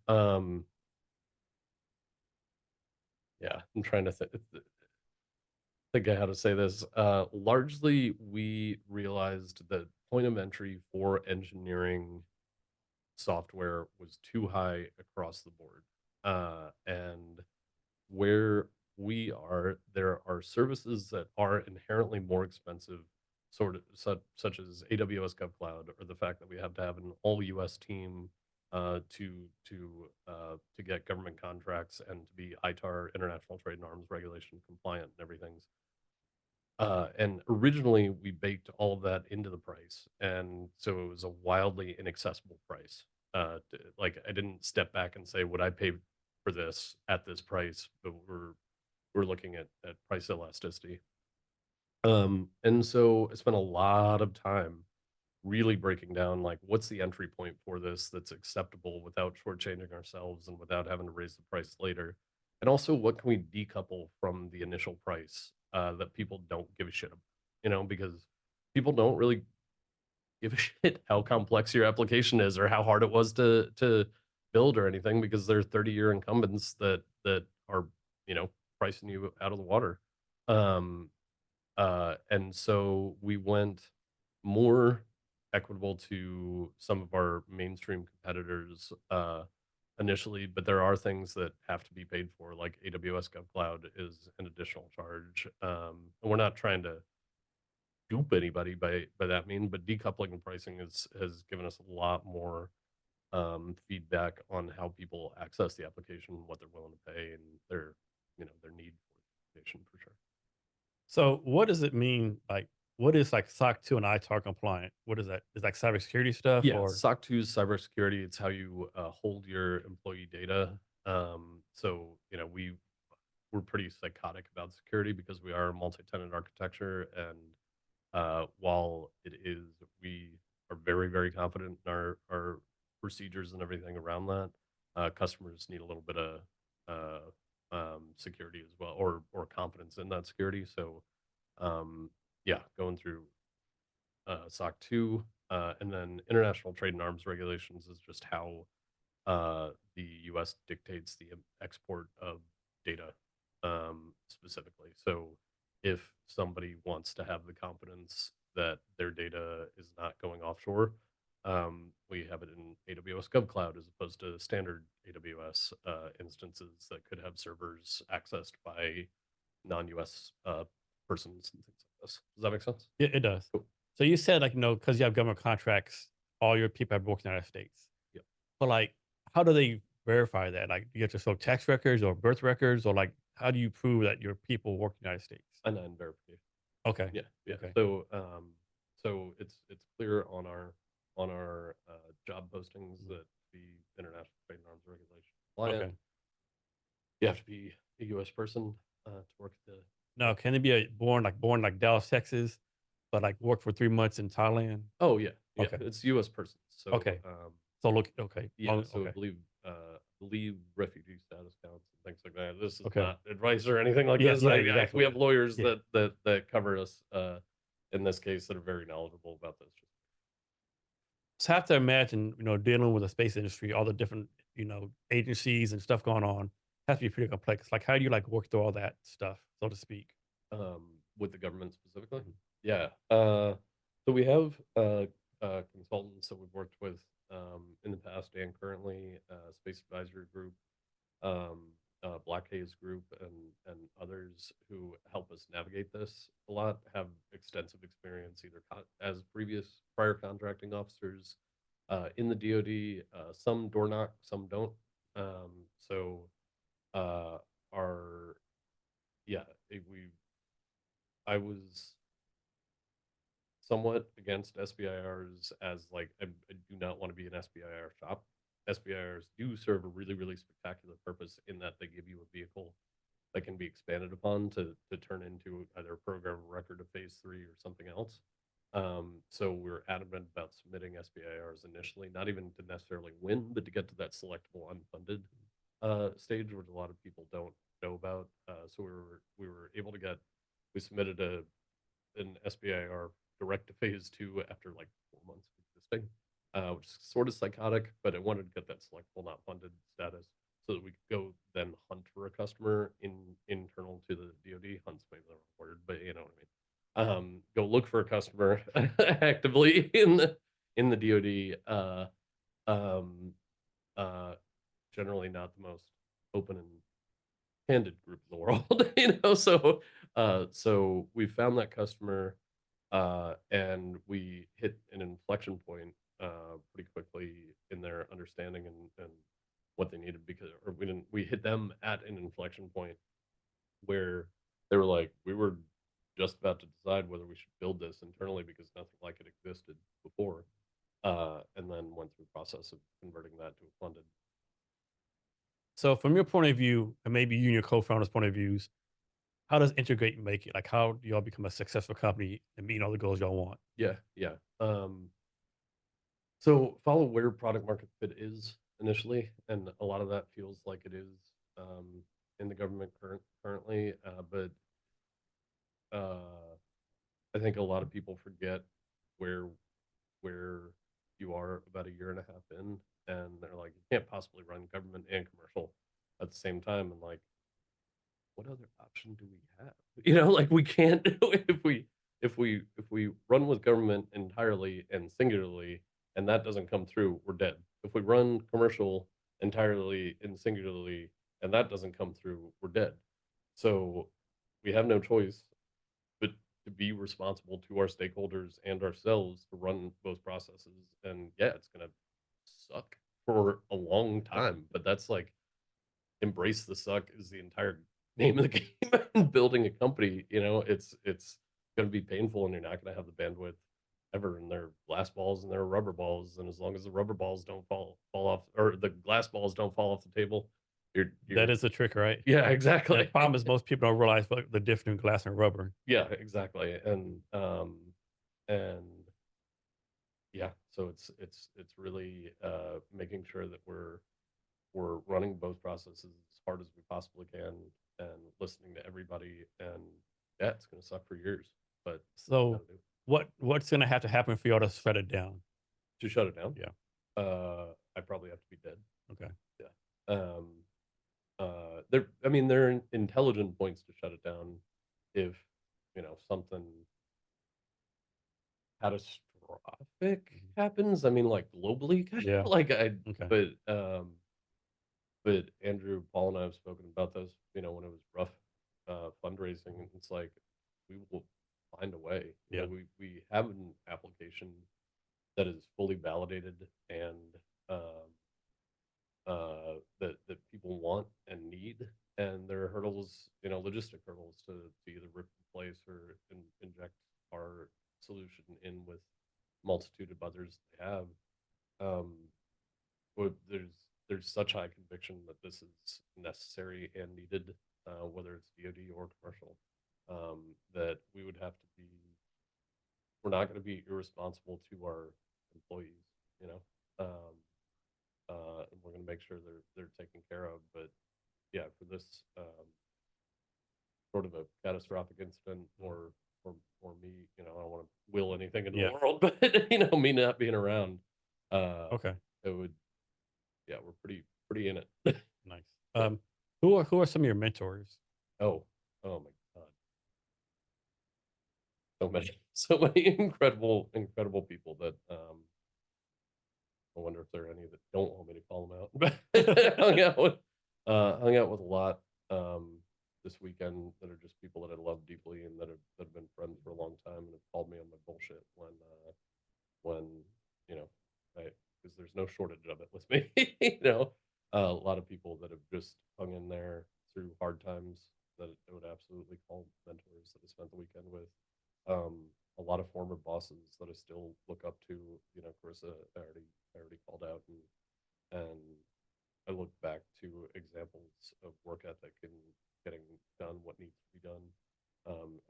Um, yeah, I'm trying to think of how to say this. Largely, we realized that point of entry for engineering software was too high across the board. And where we are, there are services that are inherently more expensive, such as AWS GovCloud, or the fact that we have to have an all US team to get government contracts and to be ITAR, International Trade and Arms Regulation compliant and everything. And originally, we baked all of that into the price, and so it was a wildly inaccessible price. Like, I didn't step back and say, "Would I pay for this at this price?" But we're looking at price elasticity. And so I spent a lot of time really breaking down like what's the entry point for this that's acceptable without shortchanging ourselves and without having to raise the price later. And also, what can we decouple from the initial price that people don't give a shit about? Because people don't really give a shit how complex your application is or how hard it was to build or anything, because they're 30-year incumbents that are pricing you out of the water. Um, and so we went more equitable to some of our mainstream competitors initially, but there are things that have to be paid for, like AWS GovCloud is an additional charge. And we're not trying to dupe anybody by that mean, but decoupling the pricing has given us a lot more feedback on how people access the application, what they're willing to pay, and their need for the application for sure. So what does it mean? Like, what is like SOC 2 and ITAR compliant? What is that? Is like cybersecurity stuff Yeah, or? SOC 2 is cybersecurity. It's how you hold your employee data. So we're pretty psychotic about security because we are a multi-tenant architecture, and while we are very, very confident in our procedures and everything around that. Customers need a little bit of security as well, or confidence in that security. So, yeah, going through SOC 2, and then international trade and arms regulations is just how the U.S. dictates the export of data specifically. So if somebody wants to have the confidence that their data is not going offshore, we have it in AWS GovCloud as opposed to standard AWS instances that could have servers accessed by non-US persons and things like this. Does that make sense? It does. Cool. So you said like, because you have government contracts, all your people have worked in the United States. Yep. But like, how do they verify that? Like, you have to show tax records or birth records, or like, how do you prove that your people work in the United States? I-9 verification. Okay. Yeah, yeah. Okay. So it's clear on our job postings Mhm. that the international trade and arms regulation compliant. Okay. You have to be a U.S. person to work at the. Now, can it be born like Dallas, Texas, but like work for 3 months in Thailand? Oh yeah, yeah. Okay. It's U.S. persons. So Okay. So look. Okay. yeah. So Okay. believe refugee status counts and things like that. This is Okay. not advice or anything like Yeah. this. Yeah. We Exactly. have lawyers Yeah. that cover us in this case that are very knowledgeable about this. So I have to imagine, dealing with the space industry, all the different, agencies and stuff going on, has to be pretty complex. Like, how do you like work through all that stuff, so to speak? With the government specifically. Mhm. Yeah. So we have consultants that we've worked with in the past and currently, Space Advisory Group, Black Haze Group, and others who help us navigate this a lot. Have extensive experience either as prior contracting officers in the DoD. Some door knock, some don't. So uh, our yeah, we I was somewhat against SBIRs as like I do not want to be an SBIR shop. SBIRs do serve a really, really spectacular purpose in that they give you a vehicle that can be expanded upon to turn into either a program of record of phase 3 or something else. So we're adamant about submitting SBIRs initially, not even to necessarily win, but to get to that selectable unfunded stage, which a lot of people don't know about. So we were able to we submitted an SBIR direct to phase 2 after like 4 months of existing, which is sort of psychotic, but I wanted to get that selectable not funded status so that we could go then hunt for a customer internal to the DoD. Hunt's maybe the wrong word, but you know what I mean. Go look for a customer actively in the DoD. Um, uh, Generally not the most open and candid group in the world, so we found that customer, and we hit an inflection point pretty quickly in their understanding and what they needed, because or we hit them at an inflection point where they were like, we were just about to decide whether we should build this internally because nothing like it existed before, and then went through the process of converting that to a funded. So from your point of view, and maybe you and your co-founders' point of views, how does integrate make it? Like, how do y'all become a successful company and meet all the goals y'all want? Yeah, yeah. So follow where product market fit is initially, and a lot of that feels like it is in the government currently. But I think a lot of people forget where where you are about a year and a half in, and they're like, you can't possibly run government and commercial at the same time. And like, what other option do we have? Like we can't if we run with government entirely and singularly, and that doesn't come through, we're dead. If we run commercial entirely and singularly, and that doesn't come through, we're dead. So we have no choice but to be responsible to our stakeholders and ourselves to run both processes. And yeah, it's gonna suck for a long time, but that's like embrace the suck is the entire name of the game in building a company. It's going to be painful, and you're not going to have the bandwidth ever. And they're glass balls and they're rubber balls, and as long as the rubber balls don't fall off, or the glass balls don't fall off the table, That you're is the trick, right? yeah, And the exactly. problem is most people don't realize the difference between glass and rubber. Yeah, exactly. And yeah, so it's really making sure that we're running both processes as hard as we possibly can and listening to everybody. And yeah, it's going to suck for years, but So gotta do what's going to have to happen for y'all to shut it down? to shut it down. Yeah. I probably have to be dead. Okay. Yeah. I mean, there are intelligent points to shut it down if something catastrophic happens. I mean, like globally, Yeah. like Okay. but Andrew, Paul, and I have spoken about this. When it was rough fundraising, it's like we will find a way. Yeah. We have an application that is fully validated and um, that people want and need, and there are hurdles, logistic hurdles to either rip in place or inject our solution in with multitude of others they have. Um, but there's such high conviction that this is necessary and needed, whether it's DoD or commercial, that we would have to be. We're not going to be irresponsible to our employees, you know, um, and we're going to make sure they're taken care of. But yeah, for this sort of a catastrophic incident, or me, I don't want to will anything into Yeah. the world, but me not being around, uh, Okay. it would. Yeah, we're pretty in it. Nice. Yeah. Who are some of your mentors? Oh, oh my God. So many, so many incredible people that I wonder if there are any that don't want me to call them out. But hung out with a lot this weekend that are just people that I love deeply and that have been friends for a long time and have called me on my bullshit when you know I because there's no shortage of it with me. A lot of people that have just hung in there through hard times that I would absolutely call mentors that I spent the weekend with. A lot of former bosses that I still look up to. Carissa, I already called out, and I look back to examples of work ethic and getting done what needs to be done.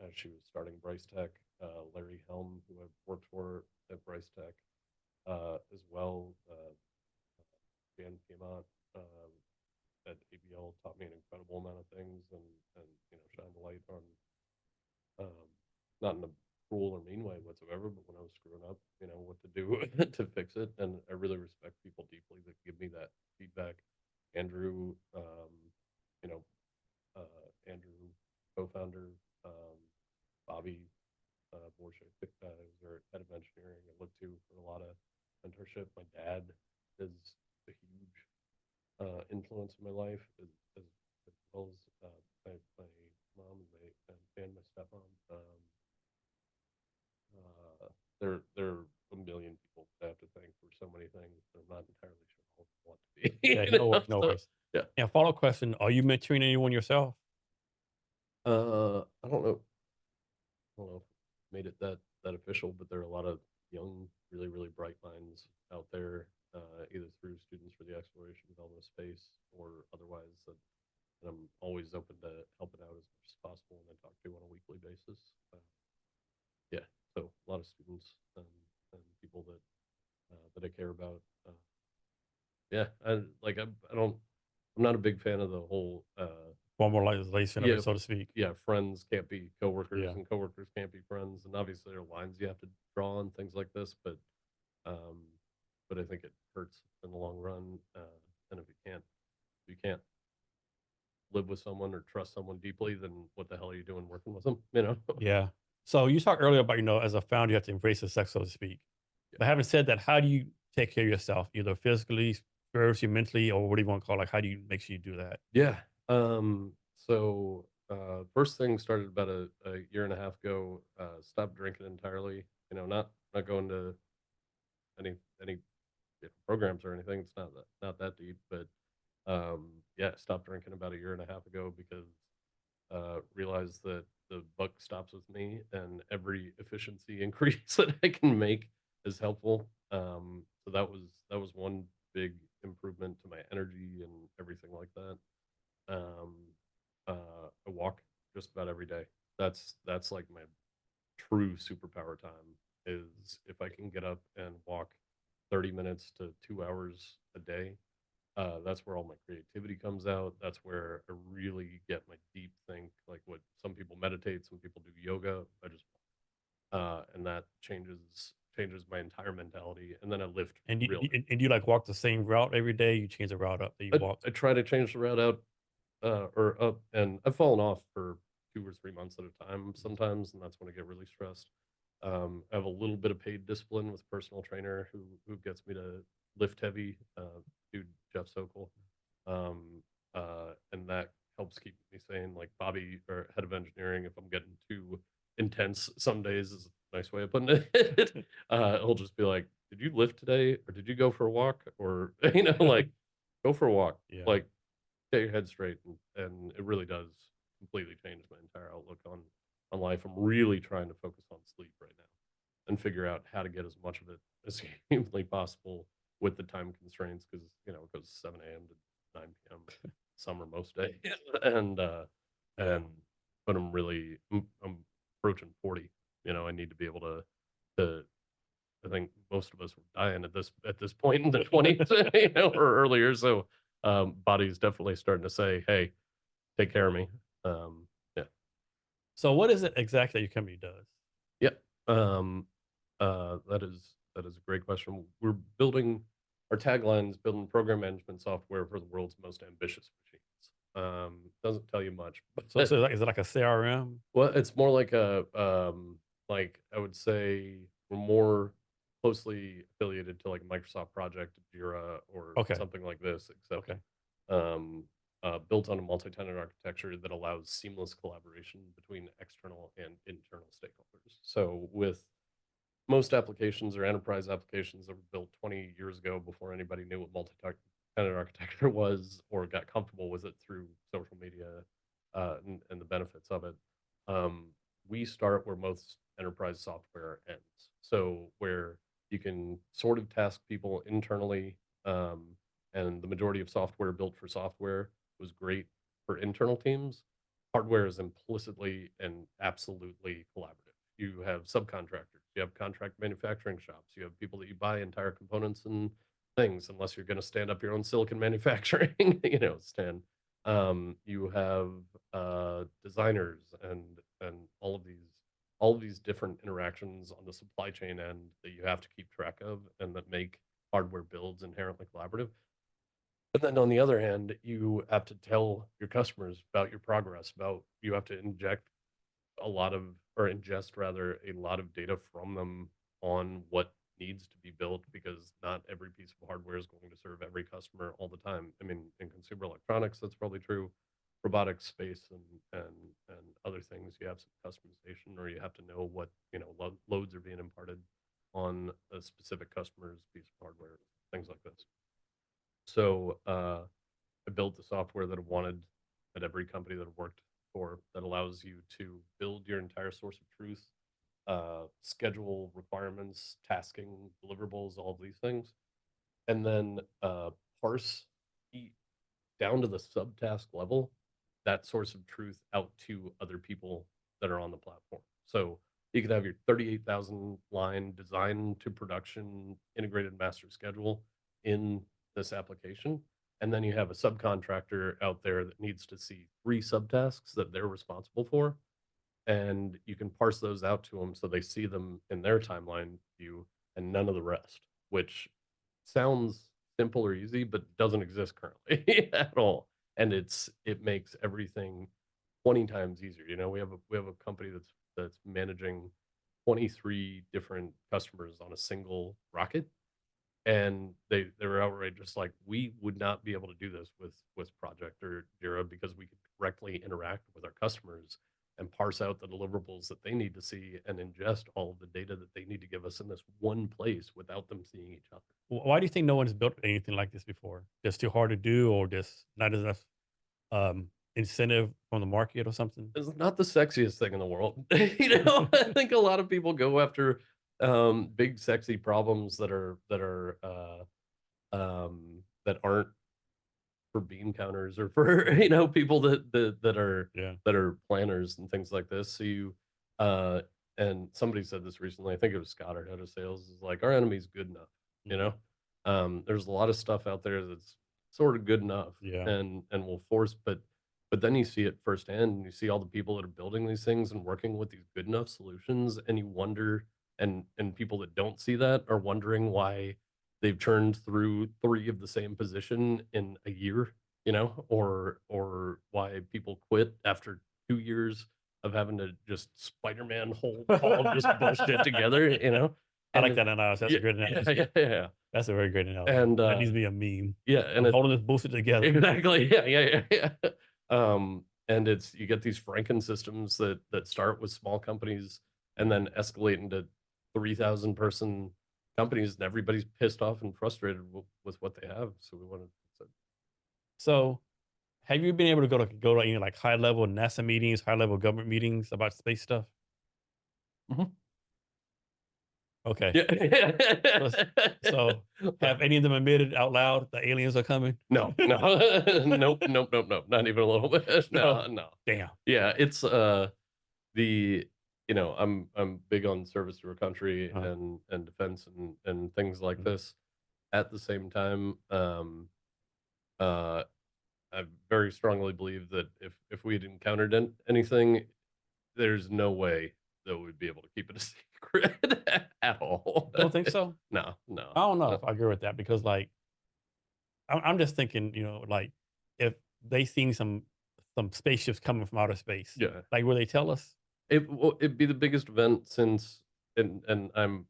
As she was starting Bryce Tech, Larry Helm, who I've worked for at Bryce Tech, as well. Dan Piedmont at ABL taught me an incredible amount of things, and shined the light on, um, not in a cruel or mean way whatsoever, but when I was screwing up, what to do to fix it. And I really respect people deeply that give me that feedback. Andrew, you know, Andrew, co-founder, Bobby Borshak, is our head of engineering. I look to for a lot of mentorship. My dad is a huge influence in my life, as well as my mom and my stepmom. There are a million people that I have to thank for so many things that I'm not entirely sure I'll want to be. Yeah, no worries, no So, worries. yeah. And follow-up question: are you mentoring anyone yourself? I don't know. I don't know if I made it that official, but there are a lot of young, really really bright minds out there, either through Students for the Exploration Development of Space or otherwise that I'm always open to helping out as much as possible, and I talk to on a weekly basis. Yeah, so a lot of students and people that I care about. Yeah, I'm not a big fan of the whole Formalization of yeah it, so to speak. yeah, friends can't be coworkers Yeah. and coworkers can't be friends, and obviously there are lines you have to draw and things like this, um, but I think it hurts in the long run. And if you can't live with someone or trust someone deeply, then what the hell are you doing working with them? You know? Yeah. So you talked earlier about, as a founder, you have to embrace the sex, so to speak. Yeah. But having said that, how do you take care of yourself, either physically, spiritually, mentally, or what do you want to call it? Like, how do you make sure you do that? Yeah. So first thing started about a year and a half ago. Stopped drinking entirely. Not going to any different programs or anything. It's not that deep, but yeah, stopped drinking about a year and a half ago because realized that the buck stops with me, and every efficiency increase that I can make is helpful. So that was one big improvement to my energy and everything like that. Um, I walk just about every day. That's like my true superpower time is if I can get up and walk 30 minutes to 2 hours a day. That's where all my creativity comes out. That's where I really get my deep think, like what some people meditate, some people do yoga. I just and that changes my entire mentality. And then I lift And real do you like walk the same route every day? You change the route up that you heavy. walk? I try to change the route out or up, and I've fallen off for 2 or 3 months at a time sometimes, and that's when I get really stressed. I have a little bit of paid discipline with a personal trainer who gets me to lift heavy, dude Jeff Sokol, and that helps keep me sane. Like Bobby, or head of engineering, if I'm getting too intense, some days is a nice way of putting it. He'll just be like, "Did you lift today, or did you go for a walk, or like go for a walk, Yeah. like get your head straight," and it really does completely change my entire outlook on life. I'm really trying to focus on sleep right now and figure out how to get as much of it as humanly possible with the time constraints, because it goes 7 a.m. to 9 p.m. summer most days. and Yeah. and but I'm approaching 40. I need to be able to I think most of us were dying at this point in the 20s, or earlier. So body's definitely starting to say, "Hey, take care of me." Yeah, So what is it exactly your company does? yeah. Um, that is a great question. We're building our tagline is building program management software for the world's most ambitious machines. Doesn't tell you much, So, but is it like a CRM? well, it's more like like I would say we're more closely affiliated to like Microsoft Project, Jira, or Okay. something like this, except Okay. um, built on a multi-tenant architecture that allows seamless collaboration between external and internal stakeholders. So with most applications or enterprise applications that were built 20 years ago, before anybody knew what multi-tenant architecture was or got comfortable with it through social media, and the benefits of it, um, we start where most enterprise software ends. So where you can sort of task people internally, and the majority of software built for software was great for internal teams. Hardware is implicitly and absolutely collaborative. You have subcontractors, you have contract manufacturing shops, you have people that you buy entire components and things, unless you're going to stand up your own silicon manufacturing, Stan. You have designers and all of these different interactions on the supply chain end that you have to keep track of, and that make hardware builds inherently collaborative. But then on the other hand, you have to tell your customers about your progress, about you have to inject a lot of, or ingest rather, a lot of data from them on what needs to be built, because not every piece of hardware is going to serve every customer all the time. I mean, in consumer electronics, that's probably true. Robotics, space, and other things, you have some customization, or you have to know what loads are being imparted on a specific customer's piece of hardware, things like this. So I built the software that I wanted at every company that I've worked for, that allows you to build your entire source of truth, schedule requirements, tasking, deliverables, all of these things, and then parse down to the subtask level that source of truth out to other people that are on the platform. So You can have your 38,000 line design to production integrated master schedule in this application. And then you have a subcontractor out there that needs to see 3 subtasks that they're responsible for, and you can parse those out to them so they see them in their timeline view and none of the rest, which sounds simple or easy, but doesn't exist currently at all. And it makes everything 20 times easier. You know, we have a company that's managing 23 different customers on a single rocket, and they were outright just like, we would not be able to do this with Project or Jira because we could directly interact with our customers and parse out the deliverables that they need to see and ingest all of the data that they need to give us in this one place without them seeing each other. Why do you think no one's built anything like this before? Just too hard to do, or just not enough incentive from the market or something? It's not the sexiest thing in the world. You know, I think a lot of people go after big sexy problems that aren't for bean counters or for people Yeah. that are planners and things like this. So uh and somebody said this recently, I think it was Scott, our head of sales, is like, our enemy's good enough. you Mhm. know there's a lot of stuff out there that's sort of good enough Yeah. and will force, but then you see it firsthand, and you see all the people that are building these things and working with these good enough solutions, and you wonder, and people that don't see that are wondering why they've churned through 3 of the same position in a year, or why people quit after 2 years of having to just Spider-Man whole all of this bullshit together, I and like that analysis. That's yeah, a great yeah, analogy. yeah, yeah, That's a very great analogy. and, That needs to be a meme. yeah, and I'm it holding this bullshit together. exactly, yeah, yeah, yeah, yeah. And it's you get these Franken systems that start with small companies and then escalate into 3,000 person companies, and everybody's pissed off and frustrated with what they have. So we want to, So, have you been able to go to any like high level NASA meetings, high level government meetings about space stuff? Mhm. Okay. Yeah. So, so have any of them admitted out loud the aliens are coming? No, no, nope, nope, nope, nope, not even a little bit. No. No, no. Damn. Yeah, it's the I'm big on service to our country Uh, and defense and things like mm, this. At the same time, uh, I very strongly believe that if we had encountered anything, there's no way that we'd be able to keep it a secret at all. don't think so. No, no, I don't know no. if I agree with that because, like, I'm just thinking, like if they seen some spaceships coming from outer space, Yeah, like will they tell us? it'd be the biggest event since, and I'm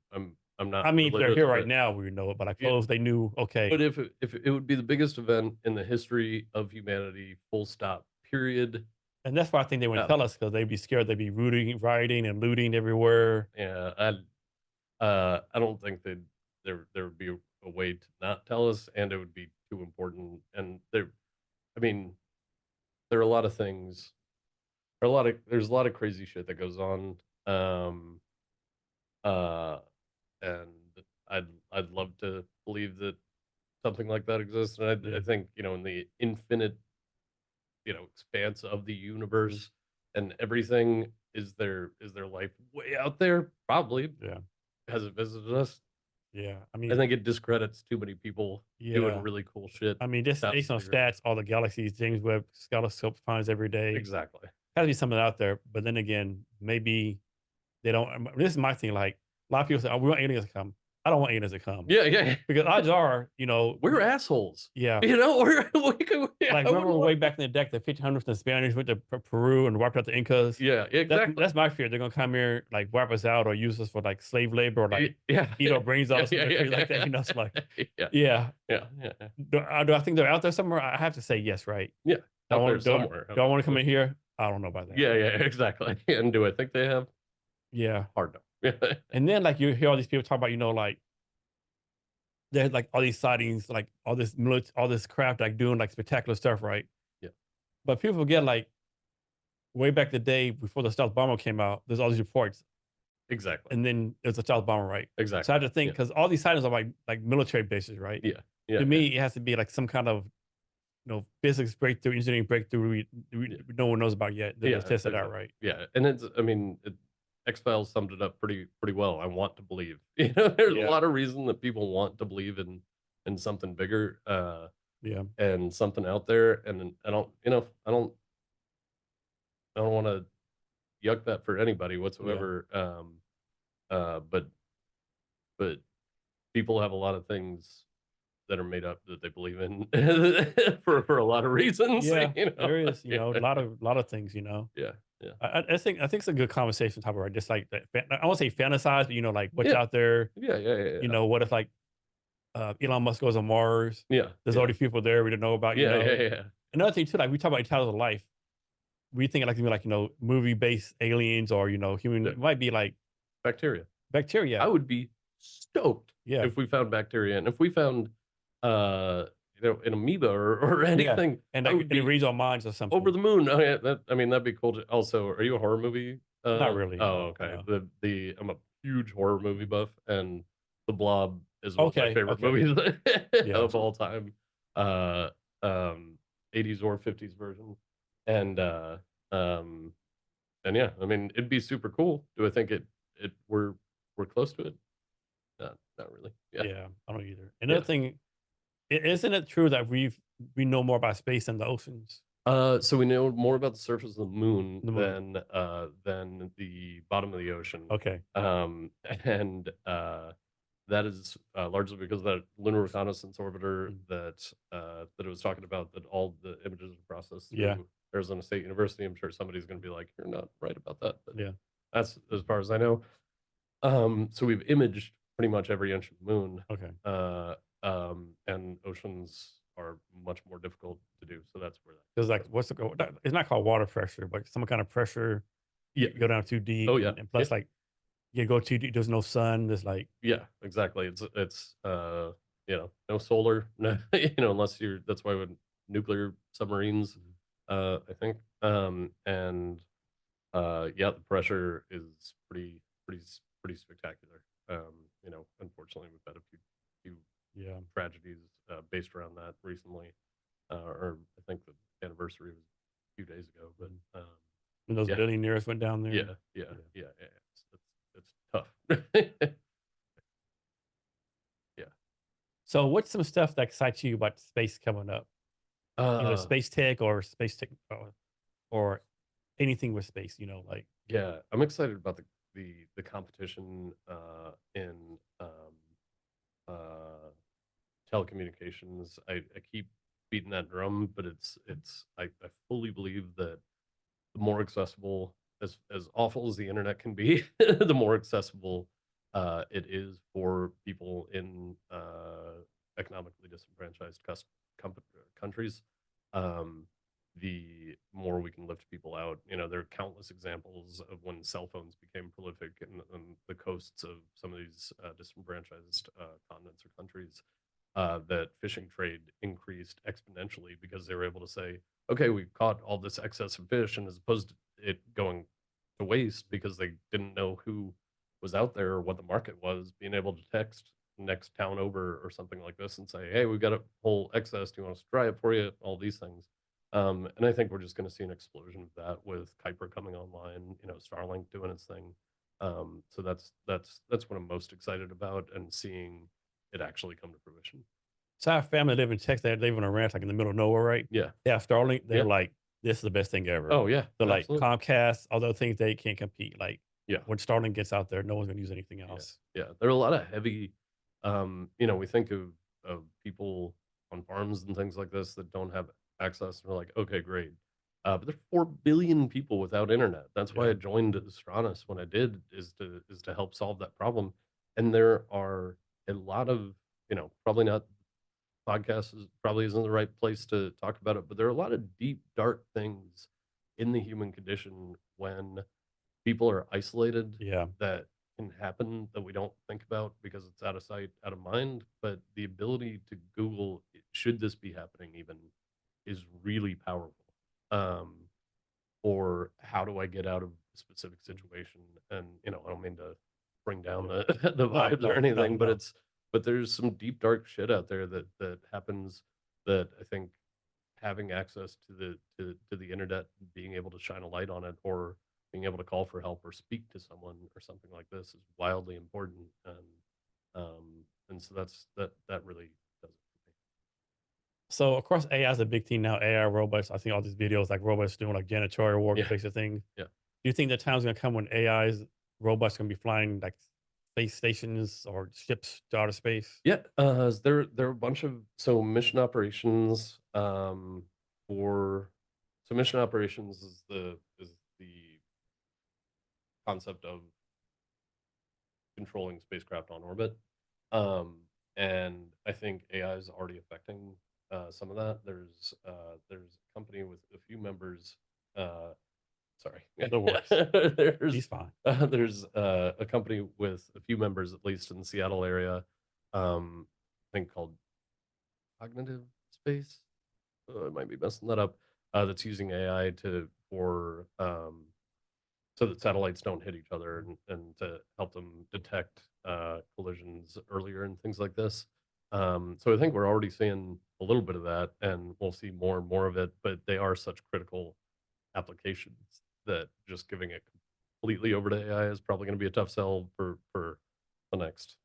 not I mean, if they're religious, here right but now, we would know it. But I yeah, suppose they knew. Okay, but if it would be the biggest event in the history of humanity, full stop, period. and that's why I think they wouldn't tell us because they'd be scared. They'd be rooting, rioting, and looting everywhere. Yeah, I don't think there would be a way to not tell us, and it would be too important. And I mean, there are a lot of things. There's a lot of crazy shit that goes on. Um, uh, and I'd love to believe that something like that exists. And I Yeah, think in the infinite expanse of the universe and everything, is there life way out there? Probably. yeah, Has it visited us? yeah. I I mean, think it discredits too many people doing yeah. really cool shit. I mean, just Without based on figuring stats, all the galaxies James Webb telescope finds every day, exactly. has to be something out there. But then again, maybe they don't. This is my thing. Like a lot of people say, "Oh, we want aliens to come." I don't want aliens to come Yeah, yeah. because odds are, We're assholes. yeah. Yeah, Like I would remember love. way back in the deck, the 1500s, the Spanish went to Peru and wiped out the Incas. Yeah, exactly. That's my fear. They're gonna come here, like wipe us out, or use us for like slave labor, or like Yeah, eat our brains out yeah, or yeah, something yeah, crazy like that. It's like, yeah, yeah. yeah, yeah, yeah. Do I think they're out there somewhere? I have to say yes, right? Yeah, Do I out there want do, somewhere. do I want to come in here? I don't know about that. Yeah, yeah, exactly. And do I think they have? Yeah. Hard no. Yeah, And then like you hear all these people talk about, like there's like all these sightings, like all this craft like doing like spectacular stuff, right? yeah, But people forget like way back the day before the stealth bomber came out, there's all these reports, exactly, and then there's a stealth bomber, right? So I exactly. had to think Yeah, because all these sightings are like military bases, right? yeah, yeah, To yeah, me, it has to be like some kind of physics breakthrough, engineering breakthrough yeah, no one knows about yet. That yeah. was tested out, Exactly. right? Yeah, and it's. I mean, X-Files summed it up pretty well. I want to believe. There's a Yeah. lot of reason that people want to believe in something bigger, Yeah. and something out there, and I don't, I don't wanna yuck that for anybody Yeah. whatsoever, but but people have a lot of things that are made up that they believe in for a lot of reasons, Yeah. you know? There is, Yeah, a lot of things, yeah, yeah. I think it's a good conversation topic, right? Just like that, I won't say fantasize, but like what's Yeah, out there. yeah, yeah, yeah, yeah. What if like Elon Musk goes on Mars? Yeah, There's yeah. already people there we don't know about. Yeah, yeah, yeah. Another thing too, like we talk about intelligent life, we think like like movie based aliens or human. Yeah. It might be like Bacteria. I bacteria. would be stoked Yeah, if we found bacteria, and if we found, uh, an amoeba or yeah, anything, and I like would and it be reads our minds or over something. the moon. Oh, yeah, I mean, that'd be cool to also, are you a horror movie? Not really. Oh, No, okay. no. I'm a huge horror movie buff, and The Blob is one of my Okay, favorite okay. movies Yeah, of all time. Uh, um, 80s or 50s version. And, um, and yeah, I mean, it'd be super cool. Do I think we're close to it? Not really. Yeah. yeah. I don't either. Yeah. Another thing, isn't it true that we know more about space than the oceans? So we know more about the surface of the moon The moon. than the bottom of the ocean. Okay. Um, and that is largely because of that lunar reconnaissance orbiter Mm. that it was talking about, that all the images are processed Yeah. through Arizona State University. I'm sure somebody's going to be like, "You're not right about that," but Yeah. that's as far as I know. So we've imaged pretty much every inch of the moon, Okay. and oceans are much more difficult to do. So that's where Because like, that's what's the go? It's not called water pressure, but some kind of pressure. yeah. You go down too deep, Oh yeah. and Yeah. plus, like, you go too deep. There's no sun. There's like, Yeah. Exactly. It's no solar, no, unless you're. That's why with nuclear submarines, Mhm. I think, and yeah, the pressure is pretty spectacular. Unfortunately, we've had a few Yeah, tragedies based around that recently, or I think the anniversary was a few days ago. But mhm. And those yeah, billionaires went down there. yeah, yeah, Yeah. yeah, yeah. It's tough. Yeah. So, what's some stuff that excites you about space coming up? Uh, Space tech or space tech or anything with space. Like, yeah, I'm excited about the competition in uh, telecommunications. I keep beating that drum, but I fully believe that the more accessible, as awful as the internet can be, the more accessible it is for people in economically disenfranchised countries. Um, the more we can lift people out. There are countless examples of when cell phones became prolific in the coasts of some of these disenfranchised continents or countries, that fishing trade increased exponentially because they were able to say, okay, we caught all this excess of fish, and as opposed to it going to waste because they didn't know who was out there or what the market was, being able to text next town over or something like this and say, hey, we've got a whole excess. Do you want us to try it for you? All these things. And I think we're just going to see an explosion of that with Kuiper coming online, Starlink doing its thing. So that's what I'm most excited about, and seeing it actually come to fruition. so our family live in Texas. They live on a ranch, like in the middle of nowhere, right? Yeah. They have Starlink. They're Yeah. like, this is the best thing ever. Oh yeah. So like Absolutely. Comcast, all those things they can't compete. Like Yeah. when Starlink gets out there, no one's gonna use anything Yeah. else. Yeah. There are a lot of heavy, we think of people on farms and things like this that don't have access. And we're like, okay, great. But there are 4 billion people without internet. That's why Yeah. I joined Astranis when I did, is to help solve that problem. And there are a lot of, probably not, podcast is probably isn't the right place to talk about it, but there are a lot of deep, dark things in the human condition when people are isolated, Yeah. that can happen that we don't think about because it's out of sight, out of mind. But the ability to Google, should this be happening even, is really powerful. Um, or how do I get out of a specific situation? And I don't mean to bring down Yeah. the No, vibes or no, no, anything, but no. there's some deep dark shit out there that happens, that I think having access to the internet, being able to shine a light on it, or being able to call for help or speak to someone or something like this is wildly important. And so that really does it for me. So of course, AI is a big thing now. AI robots. I think all these videos like robots doing like janitorial work, Yeah, basic things. yeah. Do you think the time's gonna come when AI's robots gonna be flying like space stations or ships to outer space? Yeah, there are a bunch of mission operations for mission operations is the concept of controlling spacecraft on orbit. And I think AI is already affecting some of that. There's a company with a few members. Uh, Sorry, No worries. there's He's fine. a company with a few members, at least in the Seattle area. I think called Cognitive Space. I might be messing that up. That's using AI so that satellites don't hit each other and to help them detect collisions earlier and things like this. So I think we're already seeing a little bit of that, and we'll see more and more of it. But they are such critical applications that just giving it completely over to AI is probably going to be a tough sell for the next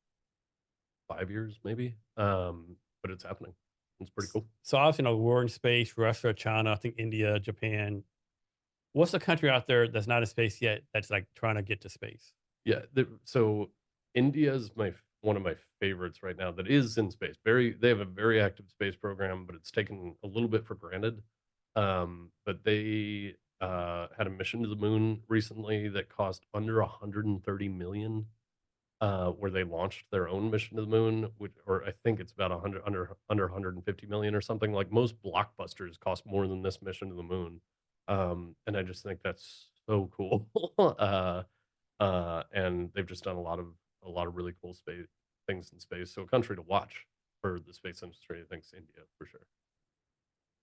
5 years, maybe. But it's happening. It's pretty cool. So obviously, you know, we're in space. Russia, China, I think India, Japan. What's the country out there that's not in space yet that's like trying to get to space? Yeah. So India is one of my favorites right now. That is in space. They have a very active space program, but it's taken a little bit for granted. But they had a mission to the moon recently that cost under 130 million. Where they launched their own mission to the moon, or I think it's about 100 under 150 million or something. Like most blockbusters cost more than this mission to the moon, and I just think that's so cool. And they've just done a lot of really cool space things in space. So a country to watch for the space industry, I think, is India for sure.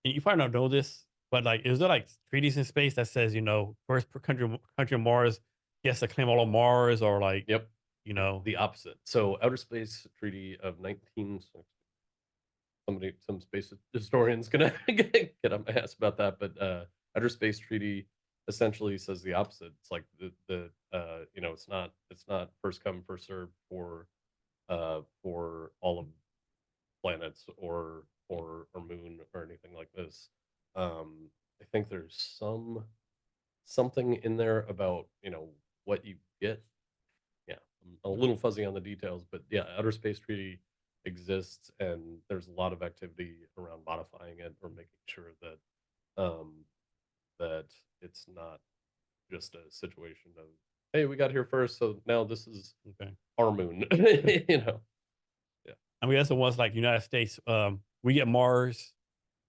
And you probably don't know this, but like, is there like treaties in space that says, you know, first country on Mars gets to claim all of Mars, or like, Yep, you know, the opposite. So Outer Space Treaty of 19. Some space historian's gonna get on my ass about that, but Outer Space Treaty essentially says the opposite. It's like it's not first come first served for all of planets or moon or anything like this. I think there's something in there about what you get. Yeah, I'm a little fuzzy on the details, but yeah, Outer Space Treaty exists, and there's a lot of activity around modifying it or making sure um, that it's not just a situation of hey, we got here first, so now this is okay. our moon. Yeah, I mean, that's the ones like United States. We get Mars,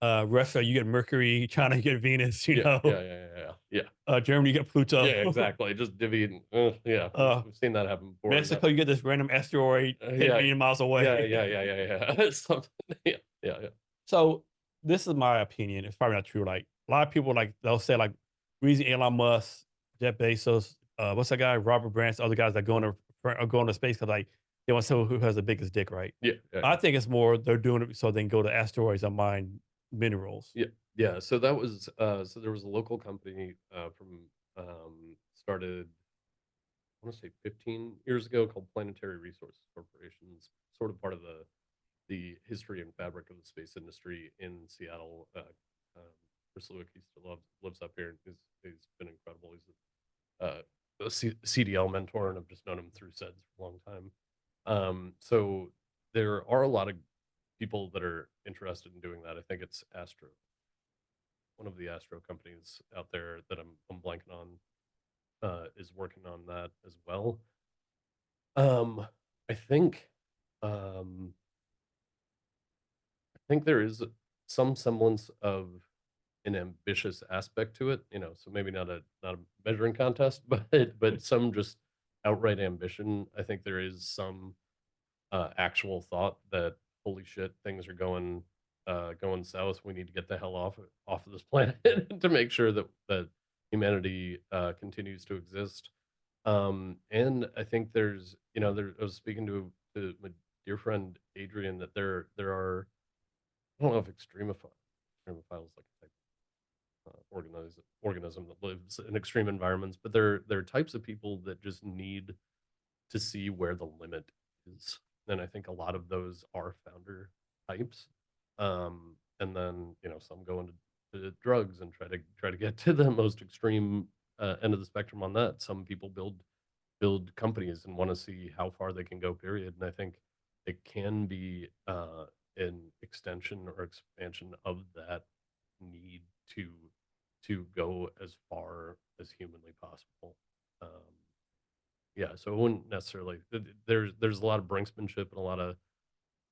Russia, you get Mercury, China, you get Venus, you yeah, know, yeah, yeah, yeah, yeah, yeah. Germany, you get Pluto, Yeah, exactly. Just divvying. Yeah, uh, we've seen that happen before. And Mexico, you get this random asteroid 10 yeah, million miles yeah, away. yeah, yeah, yeah, yeah. Something. Yeah, yeah, yeah. So this is my opinion. It's probably not true. Like a lot of people, like they'll say, like reason Elon Musk, Jeff Bezos, what's that guy, Robert Branson, other guys that are going to space because like they want someone who has the biggest dick, right? Yeah, yeah, I yeah. think it's more they're doing it so they can go to asteroids and mine minerals. Yeah, yeah. So that was so there was a local company from started I want to say 15 years ago called Planetary Resources Corporation. It's sort of part of the history and fabric of the space industry in Seattle. Chris Lewick, he still lives up here, and he's been incredible. He's a CDL mentor, and I've just known him through SEDS for a long time. So there are a lot of people that are interested in doing that. I think it's one of the Astro companies out there that I'm blanking on, is working on that as well. Um, I think, um, I think there is some semblance of an ambitious aspect to it, so maybe not a measuring contest, but some just outright ambition. I think there is some actual thought that holy shit, things are going south. We need to get the hell off of this planet to make sure that humanity continues to exist. And I think I was speaking to my dear friend Adrian that there are I don't know if extremophiles like a type. organism that lives in extreme environments, but they're types of people that just need to see where the limit is. And I think a lot of those are founder types. And then, some go into drugs and try to get to the most extreme end of the spectrum on that. Some people build companies and want to see how far they can go, period. And I think it can be an extension or expansion of that need to go as far as humanly possible. Um, yeah, so it wouldn't necessarily. There's a lot of brinksmanship and a lot of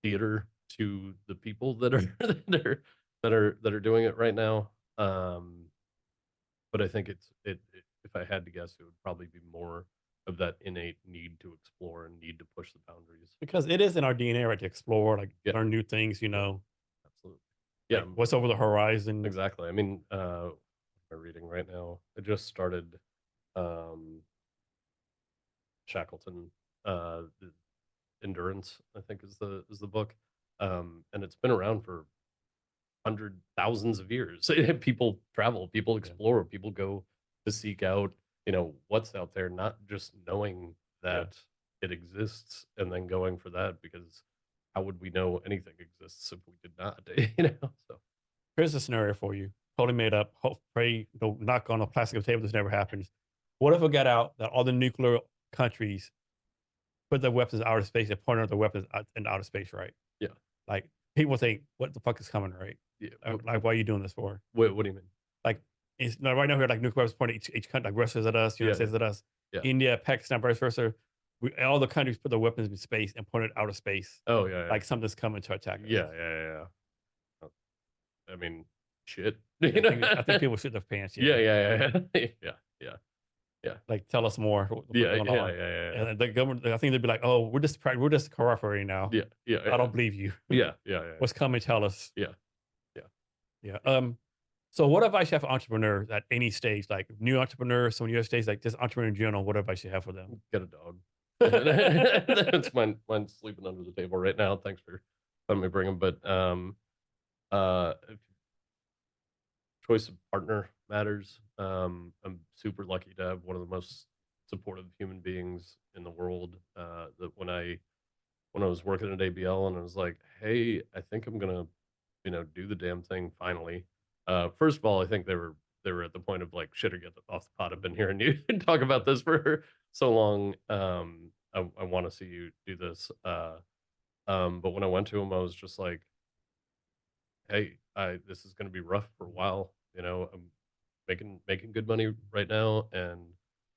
theater to the people that are that are doing it right now. But I think it if I had to guess, it would probably be more of that innate need to explore and need to push the boundaries. Because it is in our DNA, right, to explore, like Yeah, learn new things, yeah, absolutely. Yeah, like what's over the horizon. exactly. I mean, what am I reading right now? I just started um Shackleton, the Endurance, I think is the book. And it's been around for hundred thousands of years. People travel, people Yeah, explore, people go to seek out, what's out there, not just knowing yeah. that it exists and then going for that, because how would we know anything exists if we did not? So Here's a scenario for you, totally made up. Hope, pray, don't knock on a plastic table. This never happens. What if it got out that all the nuclear countries put their weapons in outer space and pointed their weapons in outer space, right? yeah, Like people think, what the fuck is coming, right? yeah. Like, what are you doing this for? What do you mean? Like, it's no, right now here, like nuclear weapons pointing each country, like Russia's at us, United Yeah, States at us, yeah. India, Pakistan, vice versa. All the countries put their weapons in space and pointed out of space, Oh, yeah, yeah. like something's coming to attack us. Yeah, yeah, yeah, yeah. I mean, shit. Yeah, I think people shit their pants. Yeah, Yeah, yeah, yeah, yeah, yeah, yeah, yeah, like tell us more. What's yeah, going yeah, on? yeah, yeah, And the government, I think they'd be like, "Oh, we're just cooperating now." yeah, yeah, I yeah, don't believe you. yeah, yeah, yeah, What's coming? Tell us. yeah, yeah, Yeah. yeah. So what advice you have for entrepreneurs at any stage, like new entrepreneurs, someone your stage, like just entrepreneur in general? What advice you have for them? Get a dog. That's mine's sleeping under the table right now. Thanks for letting me bring him. But if choice of partner matters. I'm super lucky to have one of the most supportive human beings in the world. That when I was working at ABL and I was like, hey, I think I'm gonna, do the damn thing finally. First of all, I think they were at the point of like, shit, or get off the pot. I've been hearing you talk about this for so long. I want to see you do this. But when I went to him, I was just like, hey, this is gonna be rough for a while. I'm making good money right now, and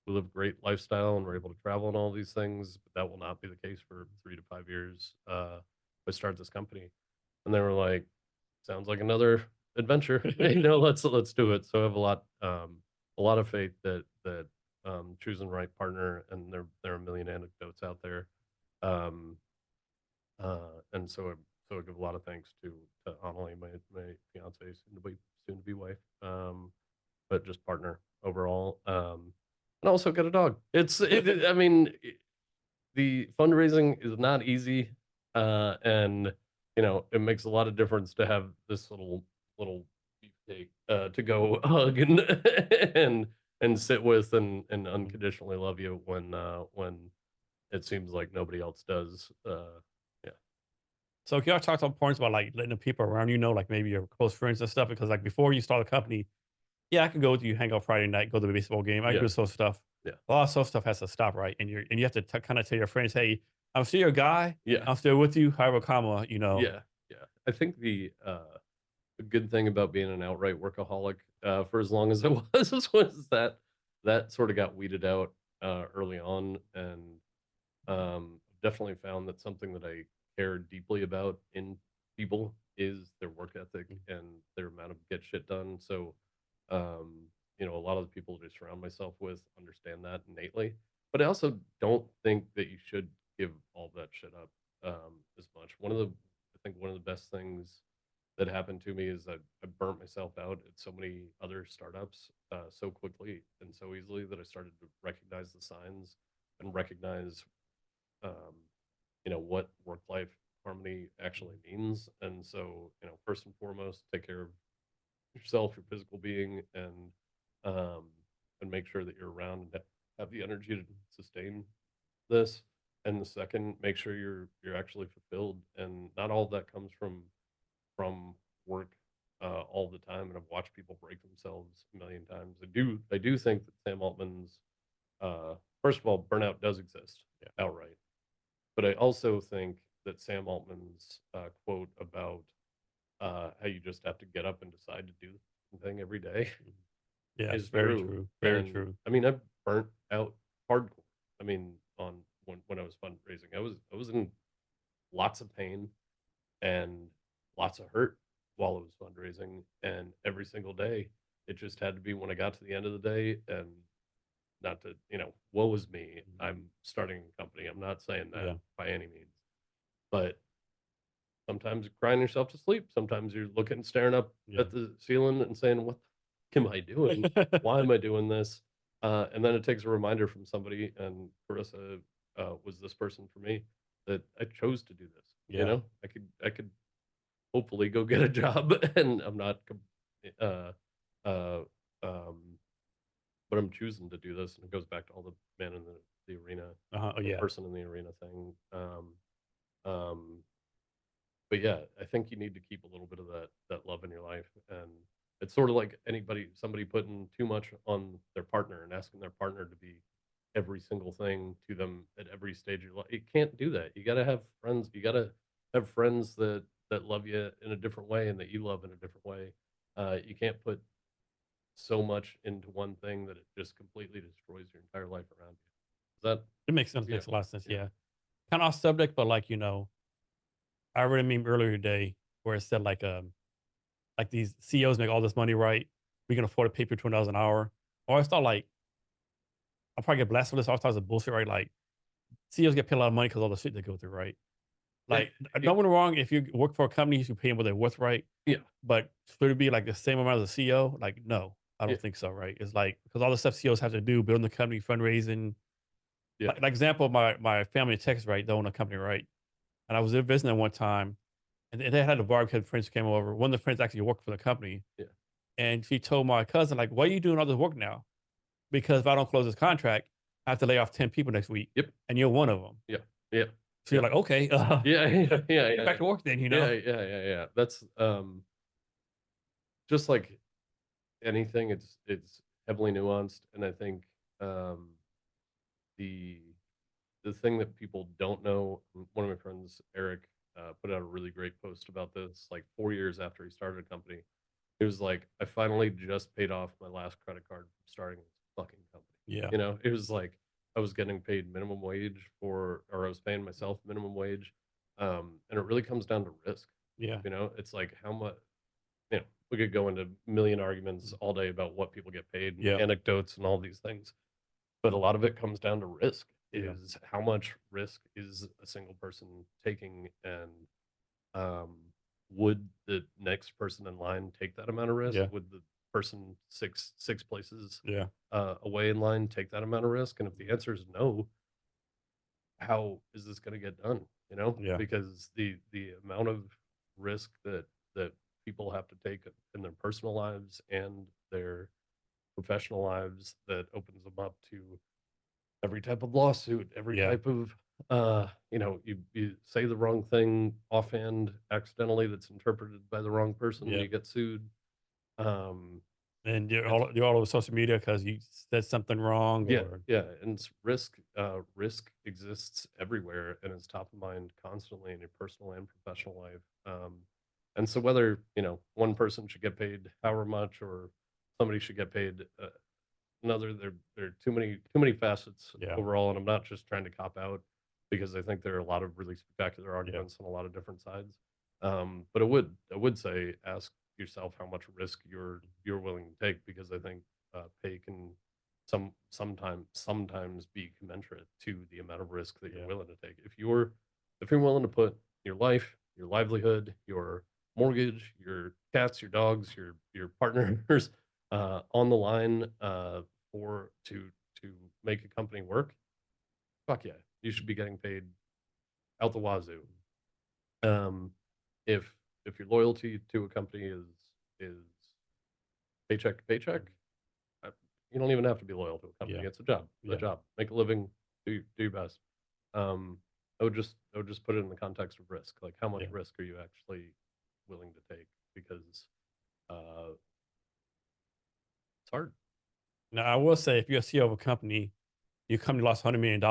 we live a great lifestyle, and we're able to travel and all these things. But that will not be the case for 3 to 5 years. If I start this company, and they were like, "Sounds like another adventure." Let's do it. So I have a lot of faith that choosing the right partner, and there are a million anecdotes out there. Um, and so I give a lot of thanks to Annalie, my fiance, soon to be wife. But just partner overall. And also get a dog. I mean, the fundraising is not easy, and it makes a lot of difference to have this little beefcake to go hug and and sit with and unconditionally love you when it seems like nobody else does. Yeah, So can y'all talk some points about like letting the people around you know, like maybe your close friends and stuff? Because like before you start a company, yeah, I could go with you, hang out Friday night, go to the baseball game. I can yeah, do social stuff. yeah, A lot of social stuff has to stop, right? And you have to kind of tell your friends, hey, I'm still your guy. yeah, I'm still with you. However, comma, yeah, yeah. I think the good thing about being an outright workaholic for as long as it was that sort of got weeded out early on, and definitely found that something that I care deeply about in people is their work ethic and their amount of get shit done. So, a lot of the people that I surround myself with understand that innately, but I also don't think that you should give all that shit up as much. I think one of the best things that happened to me is that I burnt myself out at so many other startups so quickly and so easily that I started to recognize the signs and recognize um, what work life harmony actually means. And so, first and foremost, take care of yourself, your physical being, um, and make sure that you're around and have the energy to sustain this. And the second, make sure you're actually fulfilled, and not all of that comes from work all the time. And I've watched people break themselves a million times. I do think that Sam Altman's first of all, burnout does exist outright, but I also think that Sam Altman's quote about how you just have to get up and decide to do the thing every day Yeah, is very true. true. Very And true. I mean, I've burnt out hardcore. I mean, on when I was fundraising, I was in lots of pain and lots of hurt while I was fundraising, and every single day, it just had to be when I got to the end of the day, and not to, woe is me. I'm starting a company. I'm not saying that Yeah. by any means, but sometimes you're crying yourself to sleep. Sometimes you're looking, staring up Yeah. at the ceiling and saying, "What the am I doing? Why am I doing this?" And then it takes a reminder from somebody, and Carissa was this person for me, that I chose to do this. Yeah. I could hopefully go get a job, and I'm not, uh, uh, um, but I'm choosing to do this, and it goes back to all the man in the arena, Uh-huh. Oh, the yeah. person in the arena thing. Um, but yeah, I think you need to keep a little bit of that love in your life, and it's sort of like somebody putting too much on their partner and asking their partner to be every single thing to them at every stage of your life. You can't do that. You got to have friends. You got to have friends that love you in a different way and that you love in a different way. You can't put so much into one thing that it just completely destroys your entire life around you. Is that It makes sense. yeah, Makes a lot of sense. yeah, Yeah. Kind of off subject, but like, I read a meme earlier today where it said like these CEOs make all this money, right? We can afford to pay people $20 an hour. Or I thought like, I'll probably get blasted for this. I always thought it was bullshit, right? Like CEOs get paid a lot of money because all the shit they go through, right? yeah, Like, yeah, don't get me wrong. If you work for a company, you should pay them what they're worth, right? yeah, But should it be like the same amount as a CEO? Like, no, I yeah, don't think so, right? It's like, because all the stuff CEOs have to do, building the company, fundraising. yeah, Like example, my family in Texas, right? They own a company, right? And I was there visiting them one time, and they had a barbecue. Friends came over. One of the friends actually worked for the company, yeah. and she told my cousin, like, "Why are you doing all this work now? Because if I don't close this contract, I have to lay off 10 people next week, Yep. and you're one of them." Yeah. Yeah. So you're Yeah. like, "Okay, Yeah. Yeah. Yeah. get Yeah. back to work then," Yeah. Yeah. Yeah. Yeah. That's just like anything. It's heavily nuanced, and I think um, the the thing that people don't know. One of my friends, Eric, put out a really great post about this. Like 4 years after he started a company, he was like, "I finally just paid off my last credit card from starting this fucking company." yeah, It was like I was getting paid minimum wage or I was paying myself minimum wage, and it really comes down to risk. yeah, It's like how much. We could go into a million arguments all day about what people get paid and yeah, anecdotes and all these things, but a lot of it comes down to risk. yeah, Is how much risk is a single person taking, and um, would the next person in line take that amount of risk? yeah, Would the person six places yeah, away in line take that amount of risk? And if the answer is no, how is this going to get done? yeah, Because the amount of risk that people have to take in their personal lives and their professional lives, that opens them up to every type of lawsuit, every yeah, type of you say the wrong thing offhand accidentally, that's interpreted by the wrong person, yeah. you get sued. um And it's you're all over social media because you said something wrong, Yeah, or yeah, and it's risk exists everywhere, and it's top of mind constantly in your personal and professional life. And so whether one person should get paid however much, or somebody should get paid another, there are too many facets yeah, overall, and I'm not just trying to cop out, because I think there are a lot of really spectacular yeah, arguments on a lot of different sides. But I would say, ask yourself how much risk you're willing to take, because I think pay can sometimes be commensurate to the amount of risk that you're yeah, willing to take. If you're willing to put your life, your livelihood, your mortgage, your cats, your dogs, your partners on the line for to make a company work, fuck yeah, you should be getting paid out the wazoo. Um, if if your loyalty to a company is paycheck to paycheck, you don't even have to be loyal to a company. Yeah. It's a job, Yeah. make a living, do your best. I would just put it in the context of risk. Like, how much Yeah. risk are you actually willing to take? Because it's hard. Now, I will say, if you're a CEO of a company, your company lost $100 million,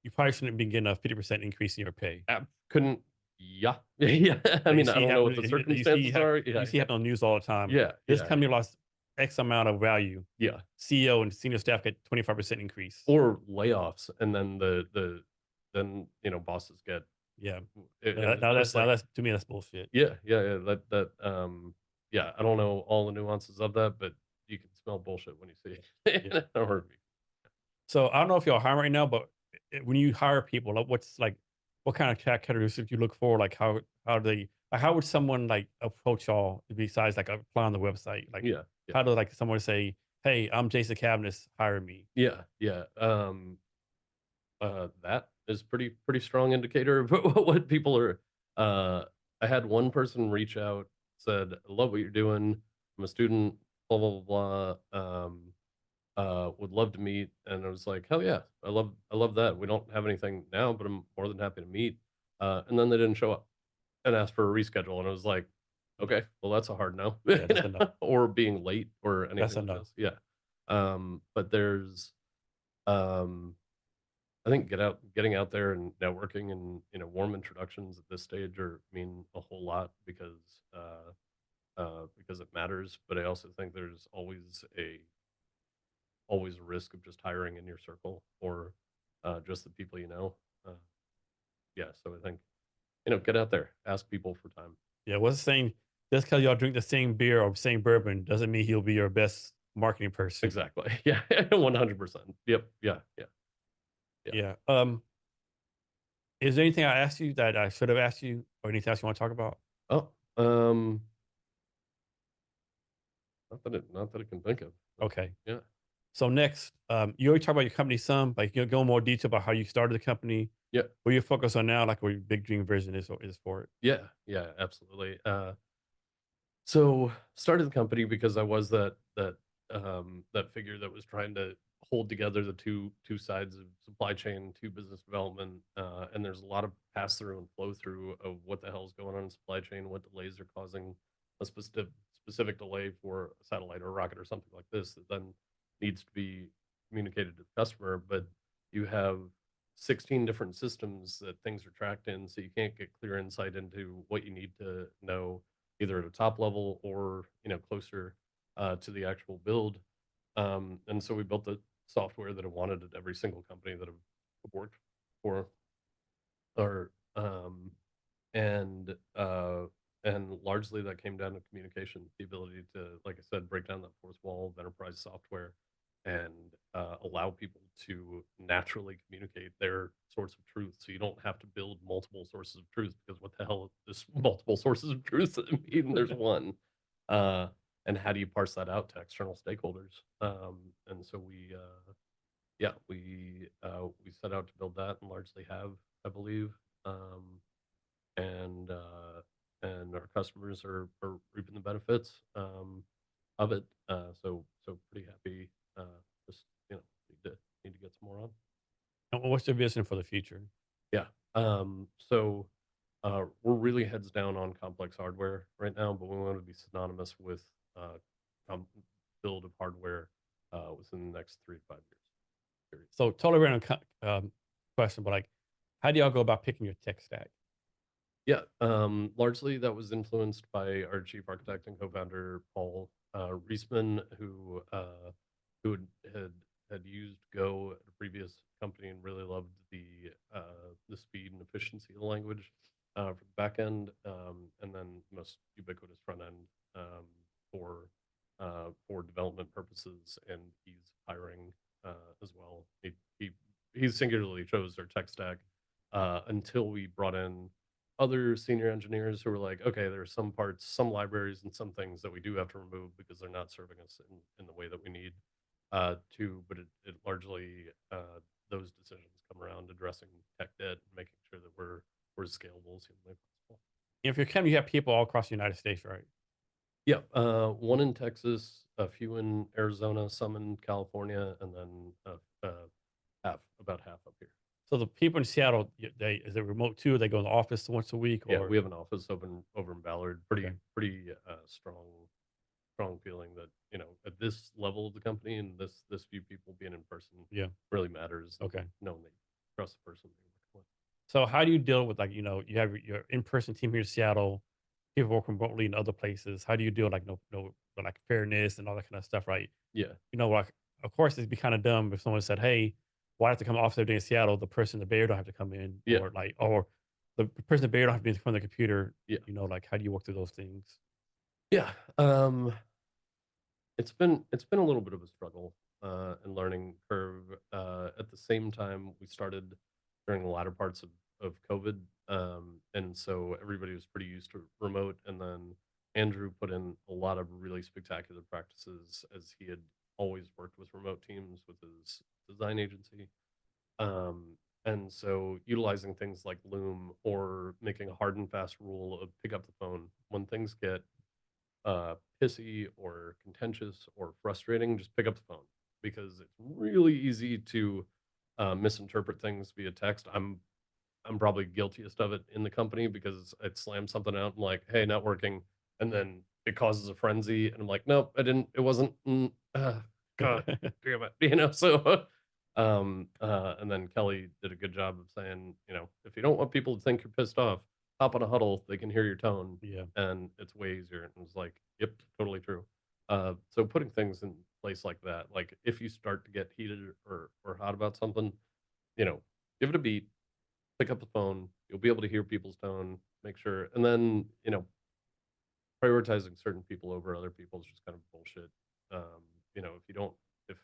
you probably shouldn't be getting a 50% increase in your pay. Couldn't. Yeah, yeah. I Like, mean, I don't know what the circumstances are. you Yeah, see happen on the news all the time. yeah, This yeah, company lost X amount of value. yeah. CEO and senior staff get 25% increase. Or layoffs, and then then bosses get. Yeah. It was like, That's, to me, that's bullshit. yeah, yeah, yeah. Yeah. I don't know all the nuances of that, but you can smell bullshit when you see it. Yeah. In a heartbeat. So I don't know if y'all hiring right now, but when you hire people, like, what kind of characteristics you look for? Like, how would someone like approach y'all besides like apply on the website? Like, Yeah, yeah, how does like someone say, "Hey, I'm Jason Cavness, hire me"? yeah, yeah. That is pretty strong indicator of what people are. Uh, I had one person reach out, said, "I love what you're doing. I'm a student. Blah blah blah blah. Would love to meet." And I was like, "Hell yeah, I love that. We don't have anything now, but I'm more than happy to meet." And then they didn't show up and asked for a reschedule, and I was like, "Okay, well that's a hard no." Yeah, that's enough. Or being late or That's anything like enough. this. Yeah. But there's um I think getting out there and networking and warm introductions at this stage are mean a whole lot because it matters. But I also think there's always a risk of just hiring in your circle or just the people you know. Uh, yeah, so I think get out there, ask people for time. Yeah, what's the saying? Just because y'all drink the same beer or same bourbon doesn't mean he'll be your best marketing person. Exactly. Yeah, 100%. Yep. Yeah. Yeah. Yeah. Yeah. Is there anything I asked you that I should have asked you, or anything else you want to talk about? Oh, not that I can think of. Okay. Yeah. So next, you already talked about your company some, like you go in more detail about how you started the company, Yeah. what you focus on now, like what your big dream vision is for it. Yeah. Yeah. Absolutely. So started the company because I was that figure that was trying to hold together the two sides of supply chain, to business development, and there's a lot of pass through and flow through of what the hell is going on in supply chain, what delays are causing a specific delay for a satellite or a rocket or something like this that then needs to be communicated to the customer. But you have 16 different systems that things are tracked in, so you can't get clear insight into what you need to know either at a top level or closer to the actual build. And so we built the software that I wanted at every single company that I've worked for, or and uh, and largely that came down to communication, the ability to, like I said, break down that fourth wall of enterprise software and allow people to naturally communicate their source of truth. So you don't have to build multiple sources of truth, because what the hell is multiple sources of truth mean? There's one. And how do you parse that out to external stakeholders? And so we set out to build that and largely have, I believe. Um, and our customers are reaping the benefits of it. So pretty happy. Just need to get some more on. And what's your vision for the future? Yeah. So we're really heads down on complex hardware right now, but we want to be synonymous with com- build of hardware within the next 3 to 5 years. Period. So totally random question, but like, how do y'all go about picking your tech stack? Yeah, largely that was influenced by our chief architect and co-founder Paul Reisman, who had used Go at a previous company and really loved the speed and efficiency of the language for the back end, and then most ubiquitous front end for development purposes. And he's hiring as well. He singularly chose our tech stack until we brought in other senior engineers who were like, okay, there are some parts, some libraries, and some things that we do have to remove because they're not serving us in the way that we need to. But it largely, those decisions come around addressing tech debt and making sure that we're as scalable as humanly possible. If you're company, you have people all across the United States, right? Yeah, one in Texas, a few in Arizona, some in California, and then about half up here. So the people in Seattle, they is it remote too? They go in the office once a week, Yeah, or we have an office open over in Ballard. okay, Pretty strong feeling that, at this level of the company and this few people being in person yeah, really matters, and okay. knowing that you trust the person that you're working So how do you deal with, like, you have your in person team here in Seattle, people work remotely in other places. How do you deal with, like, no like fairness and all that kind of stuff, right? with. Yeah, Like, of course, it'd be kind of dumb if someone said, "Hey, why I have to come off every day in Seattle? The person in the Bay Area don't have to come in," yeah, or the person in the Bay Area don't have to be in front of the computer. yeah, Like, how do you work through those things? yeah. It's been a little bit of a struggle and learning curve. At the same time, we started during the latter parts of COVID, and so everybody was pretty used to remote. And then Andrew put in a lot of really spectacular practices, as he had always worked with remote teams with his design agency. And so utilizing things like Loom, or making a hard and fast rule of pick up the phone when things get pissy or contentious or frustrating, just pick up the phone, because it's really easy to misinterpret things via text. I'm probably guiltiest of it in the company, because I'd slam something out and like, "Hey, not working," and then it causes a frenzy, and I'm like, "Nope, I didn't. It wasn't. God damn it," So, and then Kelly did a good job of saying, if you don't want people to think you're pissed off, hop on a huddle. They can hear your tone, Yeah, and it's way easier. And it's like, yep, totally true. So putting things in place like that, like if you start to get heated or hot about something, you know, give it a beat, pick up the phone. You'll be able to hear people's tone, make sure, and then prioritizing certain people over other people is just kind of bullshit. If you don't, if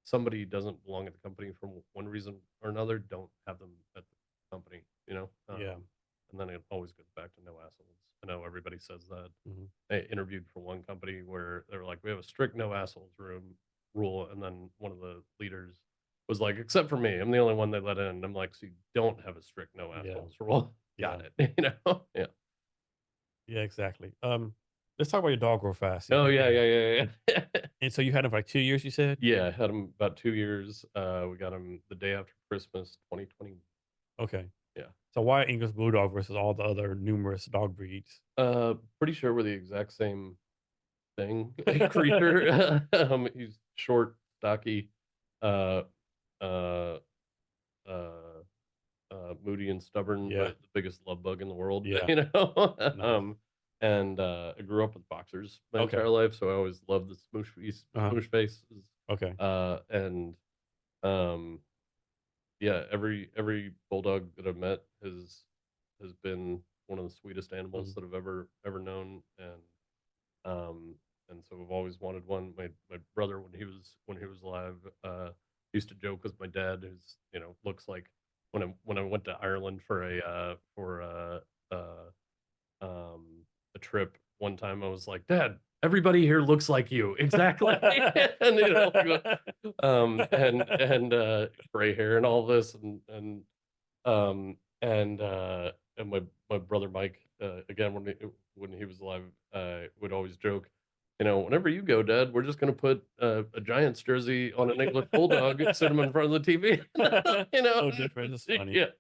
somebody doesn't belong at the company for one reason or another, don't have them at the company. yeah, And then it always goes back to no assholes. I know everybody says that. mhm. I interviewed for one company where they were like, "We have a strict no assholes rule," and then one of the leaders was like, "Except for me, I'm the only one they let in." And I'm like, "So you don't have a strict no Yeah, assholes rule?" yeah, Got it. Yeah. yeah, exactly. Let's talk about your dog real fast. Oh yeah, yeah, yeah, yeah. And so you had him for like 2 years, you said? Yeah, I had him about 2 years. We got him the day after Christmas, 2020. Okay. Yeah. So why English Bulldog versus all the other numerous dog breeds? Pretty sure we're the exact same thing, creature. He's short, stocky, uh, uh, uh, moody and stubborn, Yeah, but the biggest love bug in the world. yeah, nice. And I grew up with boxers my Okay, entire life, so I always loved the uh-huh, smoosh faces. okay, And um, yeah, every bulldog that I've met has been one of the sweetest animals mhm, that I've ever known. Um, and so I've always wanted one. My brother, when he was alive, used to joke with my dad, who's looks like, when I went to Ireland uh, um, a trip one time, I was like, "Dad, everybody here looks like you, exactly," and gray hair and all this, and my brother Mike, again, when he was alive, would always joke, "Whenever you go, Dad, we're just gonna put a Giants jersey on an English bulldog, sit him in front of the TV." you know, So different. It's funny. yeah.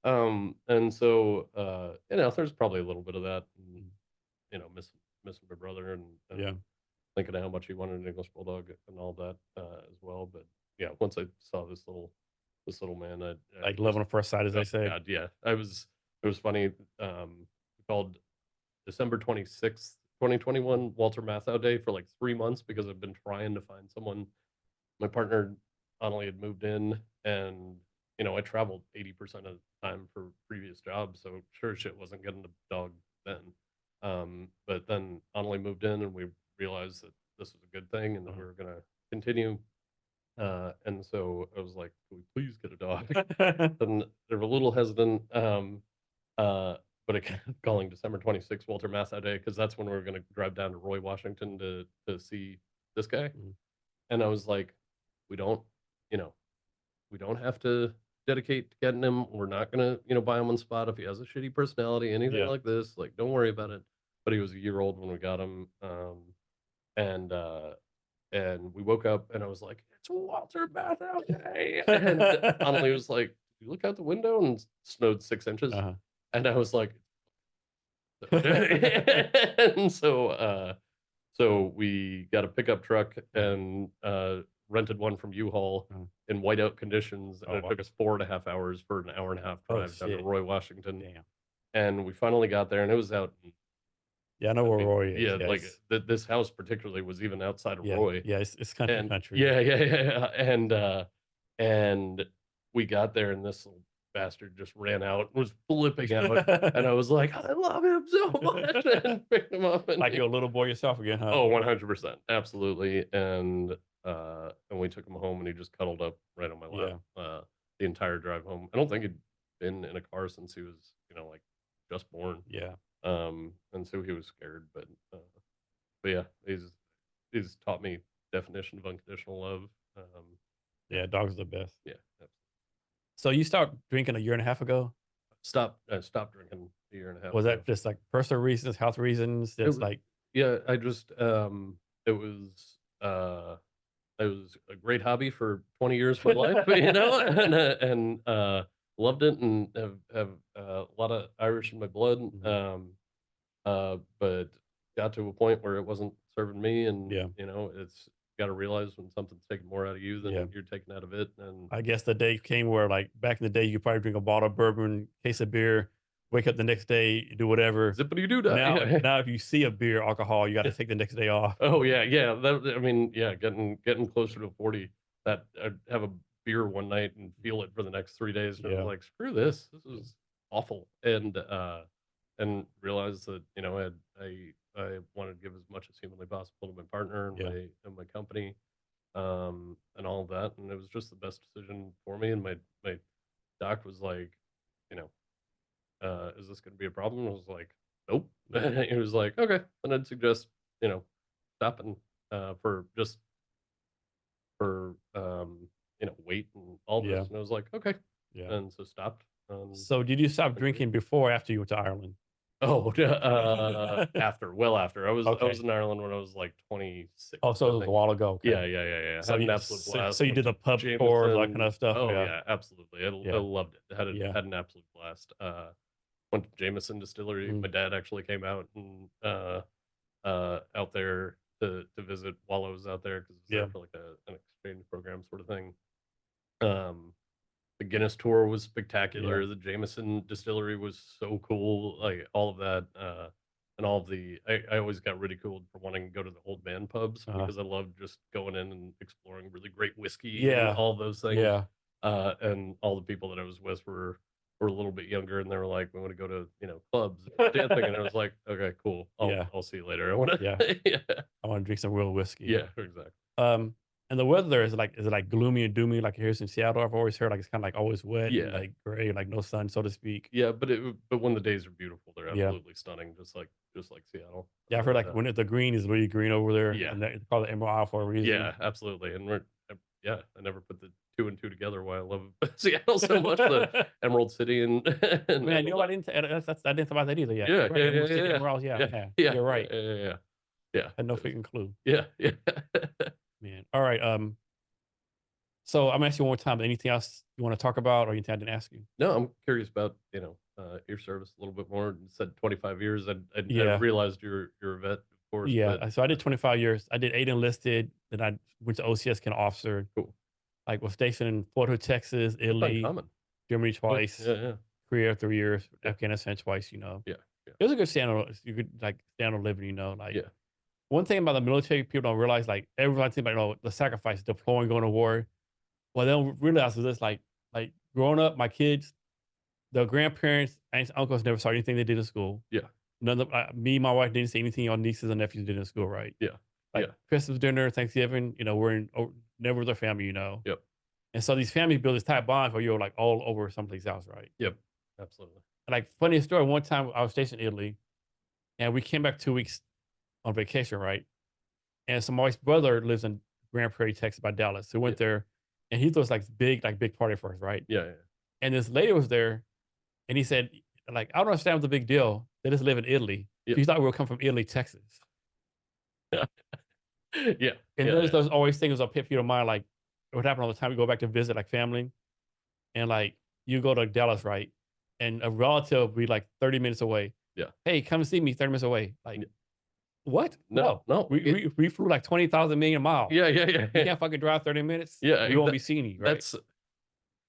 And so there's probably a little bit of that, and, Mm, missing my brother, and yeah, thinking of how much he wanted an English bulldog and all that as well. But yeah, once I saw this little man, I like love just on first sight, as oh they say. god, yeah. It was funny. We called December 26th, 2021 Walter Matthau Day for like 3 months, because I've been trying to find someone. My partner Annalie had moved in, and I traveled 80% of the time for previous jobs, so sure shit wasn't getting a dog then. But then Annalie moved in, and we realized that this was a good thing and that we were gonna continue. And so I was like, "Can we please get a dog?" Uh-huh. And they were a little hesitant. Uh, but I kept calling December 26th Walter Matthau Day, because that's when we were going to drive down to Roy, Washington to see this guy. Mhm. And I was like, we don't, you know, we don't have to dedicate to getting him. We're not going to, buy him on spot if he has a shitty personality, anything Yeah, like this. Like, don't worry about it. But he was a year old when we got him. and we woke up and I was like, it's Walter Matthau Day. And Connolly was like, you look out the window and snowed 6 inches. Uh-huh. And I was like, and so we got a pickup truck and rented one from U-Haul Uh-huh. in whiteout conditions, and Oh, it wow. took us 4.5 hours for an hour-and-a-half Oh, drive down to shit. Roy, Washington. Damn. And we finally got there, and it was out. Yeah, I know I where mean, Roy is. yeah, like Yes. this house particularly was even outside of Yeah. Roy, Yeah. It's country, and country. yeah, and we got there, and this little bastard just ran out and was flipping out, and I was like, I love him so much, and picked him up, and Like you're a little boy yourself again, huh? oh, 100%, absolutely, and we took him home, and he just cuddled up right on my lap Yeah. the entire drive home. I don't think he'd been in a car since he was, like just born, Yeah. and so he was scared, but yeah, he's taught me definition of unconditional love. Yeah, Yeah. Dogs are the best. yeah. So you stopped drinking a year and a half ago? Stopped drinking a year and a half Was ago. that just like personal reasons, health reasons? It That's was, like, yeah, I just it was uh it was a great hobby for 20 years of my life, and loved it, and have a lot of Irish in my blood. Mhm. But got to a point where it wasn't serving me, and Yeah. it's got to realize when something's taking more out of you Yeah. than you're taking out of it. And I guess the day came where, like, back in the day, you could probably drink a bottle of bourbon, case of beer, wake up the next day, do whatever. zippity doo dah. Now, Yeah. now if you see a beer, alcohol, you got to take the next day off. Oh yeah, yeah. I mean, yeah, getting closer to 40. That I'd have a beer one night and feel it for the next 3 days, and I was Yeah. like, screw this. This is awful. And realized that I wanted to give as much as humanly possible to my partner and Yeah. my company, and all of that, and it was just the best decision for me. And my doc was like, you know, is this going to be a problem? I was like, nope. He was like, okay, then I'd suggest, stopping for just for weight and all Yeah. this. And I was like, okay, Yeah. and so stopped. So did you stop Went to beer. drinking before or after you went to Ireland? Oh, after, after I was Okay. in Ireland when I was like 26, Oh, so I it was a think. while ago. Okay. Yeah, yeah, yeah, yeah. So Had an you, absolute so blast. you Went did to the pub tours, all that kind Jameson. of stuff. Oh Yeah. yeah, absolutely. I Yeah. loved it. Yeah. Had an absolute blast. Went to Jameson Distillery. Mm. My dad actually came out and out there to visit while I was out there, because it's there Yeah. for like an exchange program sort of thing. Um, the Guinness tour was Yeah. spectacular. The Jameson Distillery was so cool. Like all of that, and all of I always got ridiculed for wanting to go to the old man pubs, Uh-huh. because I loved just going in and exploring really great whiskey and Yeah. all those things. Yeah. And all the people that I was with were a little bit younger, and they were like, "We want to go to clubs, and dancing," and I was like, "Okay, cool. Yeah. I'll see you later. I want Yeah. to." Yeah, I want to drink some real whiskey. yeah, exactly. Um, and the weather there is it like gloomy and doomy like here in Seattle? I've always heard like it's kind of like always wet and Yeah, like gray, like no sun, so to speak. yeah, but when the days are beautiful, they're Yeah. absolutely stunning, just like Seattle. Yeah, I've heard And like when the green is really green over there, yeah, and they call it Emerald Isle for a reason. yeah, absolutely. And yeah, I never put the two and two together why I love Seattle so much. The Emerald City Man, and you know, I didn't think about that either. Yeah, yeah, you're right. yeah, yeah, Emerald City, yeah, Emeralds. Yeah, yeah, yeah, yeah, you're yeah, right. yeah, yeah, yeah, yeah. Had no It was- freaking clue, yeah, yeah. man. All right. So I'm asking you one more time. Anything else you want to talk about, or anything I didn't ask you? No, I'm curious about your service a little bit more. You said 25 years. I Yeah, realized you're a vet, of course, yeah. but So I did 25 years. I did 8 enlisted. Then I went to OCS, kind of officer. cool. Like was stationed in Fort Hood, Texas, That's Italy, uncommon. Germany Yeah, twice, yeah, yeah, Korea 3 years, yeah, Afghanistan twice. You know, yeah, yeah, it was a good standard. You could like standard living. You know, like yeah, one thing about the military, people don't realize. Like everyone thinks about the sacrifice, deploying, going to war. Well, they don't realize is this like growing up, my kids, their grandparents, aunts, uncles never saw anything they did in school. yeah, None of me, my wife didn't see anything our nieces and nephews did in school, right? yeah, Like yeah, Christmas dinner, Thanksgiving, we're never with our family, yep, And so these families build this tight bond where you're like all over someplace else, right? yep, absolutely. And like funny story, one time I was stationed in Italy and we came back 2 weeks on vacation, right? And so my wife's brother lives in Grand Prairie, Texas by Dallas. So we Yeah, went there and he threw us like big party for us, right? yeah, And this lady was there and he said, like, I don't understand what's the big deal. They just live in Italy. yeah, She thought we were coming from Italy, Texas. yeah. Yeah, And yeah, there's yeah, those always things that pit you to mind, like it would happen all the time. We go back to visit like family, and like you go to Dallas, right? And a relative be like 30 minutes away. yeah. Hey, come see me 30 minutes away. Like, what? No, No. no, We flew like 20,000 million miles. yeah, yeah, yeah, You yeah, can't fucking drive 30 minutes. yeah, We won't be seeing you, right? that's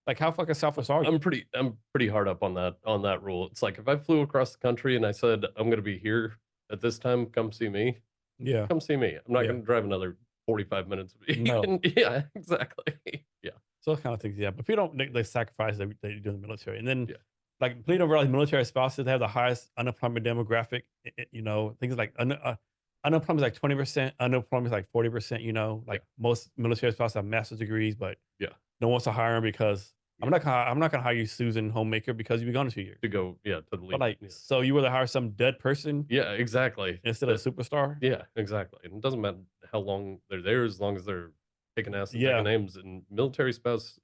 Like, how fucking selfish are you? I'm pretty hard up on that rule. It's like if I flew across the country and I said I'm gonna be here at this time, come see me. Yeah. Come see me. I'm not Yeah. gonna drive another 45 minutes. No. Yeah, exactly. Yeah, So those kind of things, yeah. But people don't they sacrifice they do in the military. And then yeah, like people don't realize military spouses have the highest unemployment demographic. You know, things like unemployment is like 20%, unemployment is like 40%, you know. yeah, Like most military spouses have master's degrees, but yeah, no one wants to hire them because yeah. I'm not gonna hire you, Susan Homemaker, because you've been gone in 2 years. To go, yeah, to But leave. like, Yeah, so you rather hire some dead person yeah, exactly. instead of a superstar? Yeah, exactly. And it doesn't matter how long they're there, as long as they're kicking ass and taking Yeah. names. And military spouses,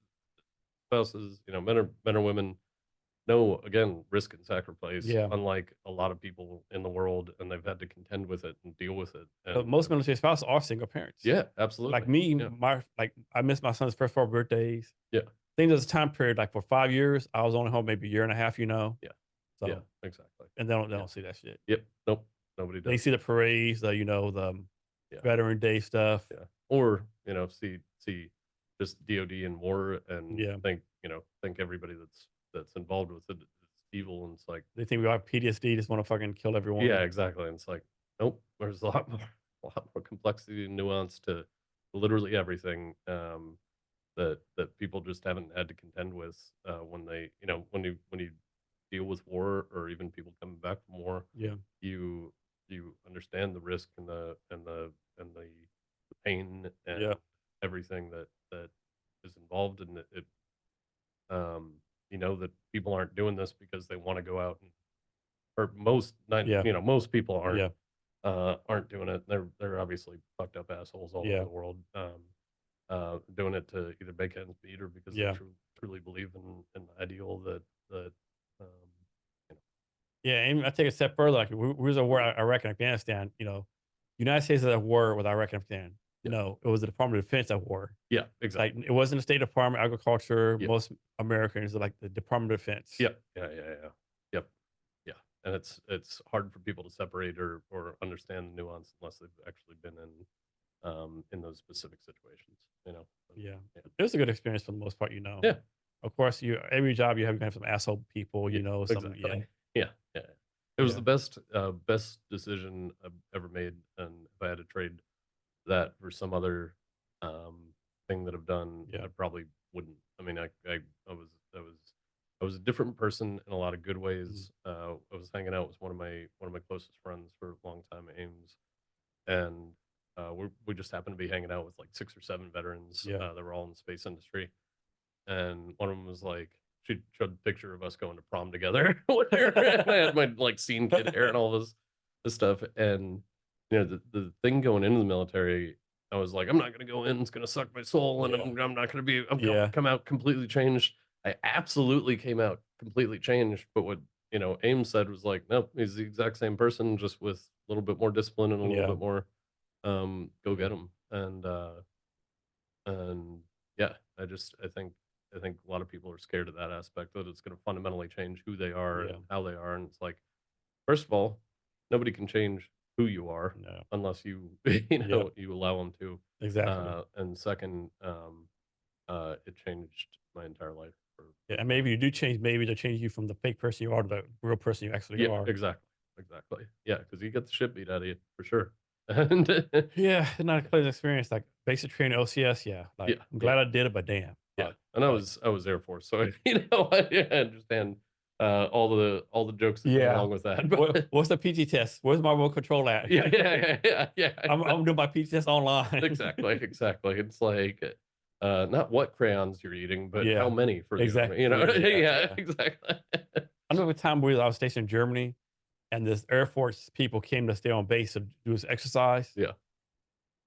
men or women, know again risk and sacrifice, Yeah. unlike a lot of people in the world, and they've had to contend with it and deal with it. But And most military spouses are single parents. yeah, Like absolutely. me, Yeah, I missed my son's first 4 birthdays. yeah, I think there's a time period like for 5 years, I was only home maybe a year and a half, you know. yeah, yeah, So exactly. and they Yeah, don't see that shit. yep, nope, nobody They does. see the parades, the the Yeah, Veteran Day stuff. yeah. Or see just DoD and war and Yeah. think everybody that's involved with it is evil, and it's like, They think we have PTSD, just want to fucking kill yeah, everyone. exactly. And it's like, nope, there's a lot more complexity and nuance to literally everything, that people just haven't had to contend with, when they, when you deal with war, or even people coming back from war. Yeah. You understand the risk and the pain and Yeah. everything that is involved in it. You know that people aren't doing this because they want to go out and, or most nine, Yeah. most people Yeah. aren't doing it. They're obviously fucked up assholes all over Yeah. the world, doing it to either make ends meet, or because they Yeah. truly believe in the ideal that um, you know, Yeah. And I take it a step further. Like we was a war Iraq and Afghanistan, you know, United States is at war with Iraq and Afghanistan. yeah, No, it was the Department of Defense at war. yeah, Like exactly, it wasn't the State Department, Agriculture. yeah, Most Americans are like the Department of Defense. yeah, yeah, yeah, yeah, yep, yeah. And it's hard for people to separate or understand the nuance unless they've actually been in those specific situations. And, Yeah. yeah, It was a good experience for the most part, you know. yeah, Of course, you every job you have, you have some asshole people, yeah, you know, some yeah. exactly. Yeah, yeah. It was Yeah. the best decision I've ever made, and if I had to trade that for some other, thing that I've done, Yeah. I probably wouldn't. I mean, I was a different person in a lot of good Mhm. ways. I was hanging out with one of my closest friends for a long time at Ames, and we just happened to be hanging out with like 6 or 7 veterans, Yeah. that were all in the space industry, and one of them was like, she showed a picture of us going to prom together. I had my like scene kid hair and all this stuff, and the thing going into the military, I was like, I'm not gonna go in; it's gonna suck my soul, and Yeah. I'm not gonna be. I'm gonna Yeah. come out completely changed. I absolutely came out completely changed, but what Ames said was like, nope, he's the exact same person, just with a little bit more discipline and a little Yeah. bit more, go get him. And yeah, I think a lot of people are scared of that aspect, that it's going to fundamentally change who they are and Yeah. how they are. And it's like, first of all, nobody can change who you are No. unless you Yeah. you allow them to. Exactly. And second, it changed my entire life. Yeah. And maybe you do change, maybe to change you from the fake person you are to the real person you actually Yeah, are. exactly, yeah, because you get the shit beat out of you for sure. And Yeah. Not a pleasant experience. Like basic training, OCS. Yeah. yeah, Like I'm yeah. glad I did it, but damn. Yeah, Fuck. and I Like, was I was Air Force, so I understand, all the jokes that come yeah. along with that. But What's the PT test? Where's my remote control at? yeah, yeah, yeah, yeah, I'm doing my PT test online. exactly, exactly. It's like, not what crayons you're eating, but how Yeah. many for the army. Exactly. Yeah. Yeah, Yeah. exactly. I remember a time where I was stationed in Germany and this Air Force people came to stay on base to do this exercise. Yeah,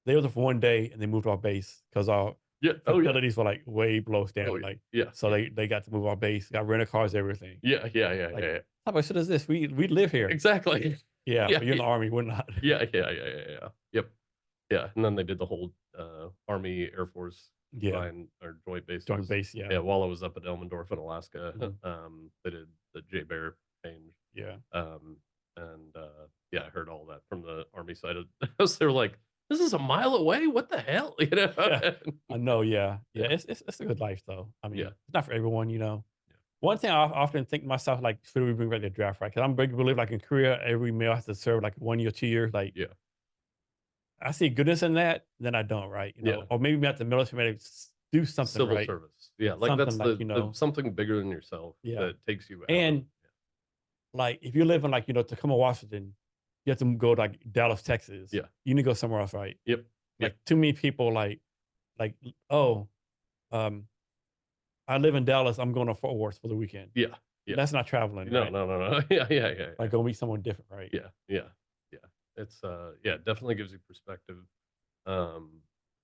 They were there for 1 day and they moved off base because our yeah. Oh yeah. facilities were like way below Oh standard. yeah. Like, Yeah, so yeah, they got to move off base, got rental cars, everything. yeah, yeah, yeah, Like, yeah, yeah. how about shit is this? We live here. Exactly. Yeah, Yeah, but you're in the army, we're not. yeah, yeah, yeah, yeah, yeah. Yep. Yeah, and then they did the whole Army Air Force Yeah. combined or joint Joint bases. base. Yeah. Yeah, while I was up at Elmendorf in Alaska, Mhm. they did the J Bear change. Yeah. Um, and yeah, I heard all that from the Army side of the house. They were like, "This is a mile away. What the hell?" You know? Yeah. I know. Yeah. Yeah. Yeah, It's a good life though. I yeah, mean, it's not for everyone, you know. yeah, One thing I often think to myself, like, should we bring back the draft, right? Because I'm a big believer, like in Korea, every male has to serve like 1 year, 2 years. Like, yeah, I see goodness in that, then I don't, right? You yeah. know, or maybe at the military, maybe do something Civil right, service. Yeah, like something that's like, the something bigger than yourself yeah. that takes you out of. And like, if you live in like, Tacoma, Washington, you have to go to like Dallas, Texas. Yeah. You need to go somewhere else, right? Yep. Like, Yep. too many people, like, oh, um, I live in Dallas. I'm going to Fort Worth for the weekend. Yeah. Yeah. That's not traveling, No, right? no, no, no. Yeah, yeah, yeah, Like, yeah. go meet someone different, right? Yeah, yeah, yeah. It's yeah, it definitely gives you perspective. Um,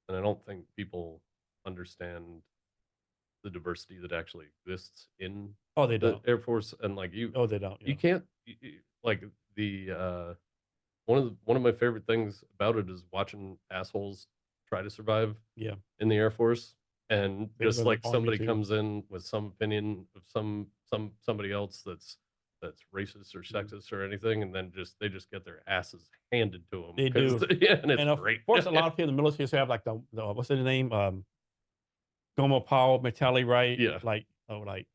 and I don't think people understand the diversity that actually exists in Oh, they the don't. Air Force. And like Oh, they don't. you Yeah. can't like the one of my favorite things about it is watching assholes try to survive Yeah. in the Air Force, and Same just with the like army somebody too. comes in with some opinion of somebody else that's racist or Mhm. sexist or anything, and then they just get their asses handed to them They because do. yeah, and it's And of great. course, a lot of people in the military have like the what's his name? Gomo Powell mentality, right? Yeah, Like, oh, like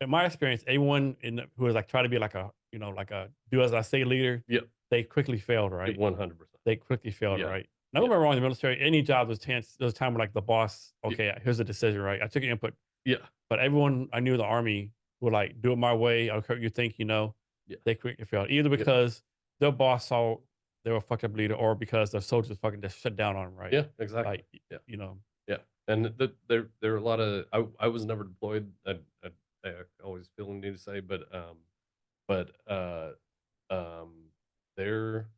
in my experience, everyone who was like trying to be like a, like a do as I say leader, yeah, they quickly failed, right? 100%. They quickly failed, Yeah, right? Now, don't yeah, get me wrong, in the military, any job was chance, there's time where like the boss, yeah, okay, here's a decision, right? I took your input, yeah, but everyone I knew in the army would like do it my way. I don't care what you think, yeah, they quickly failed. Either yeah, because their boss saw they were a fucked up leader or because the soldiers fucking just shut down on them, right? yeah, exactly. Like, Yeah, you know, yeah, and there are a lot of I was never deployed. I always feel the need to say, but um, there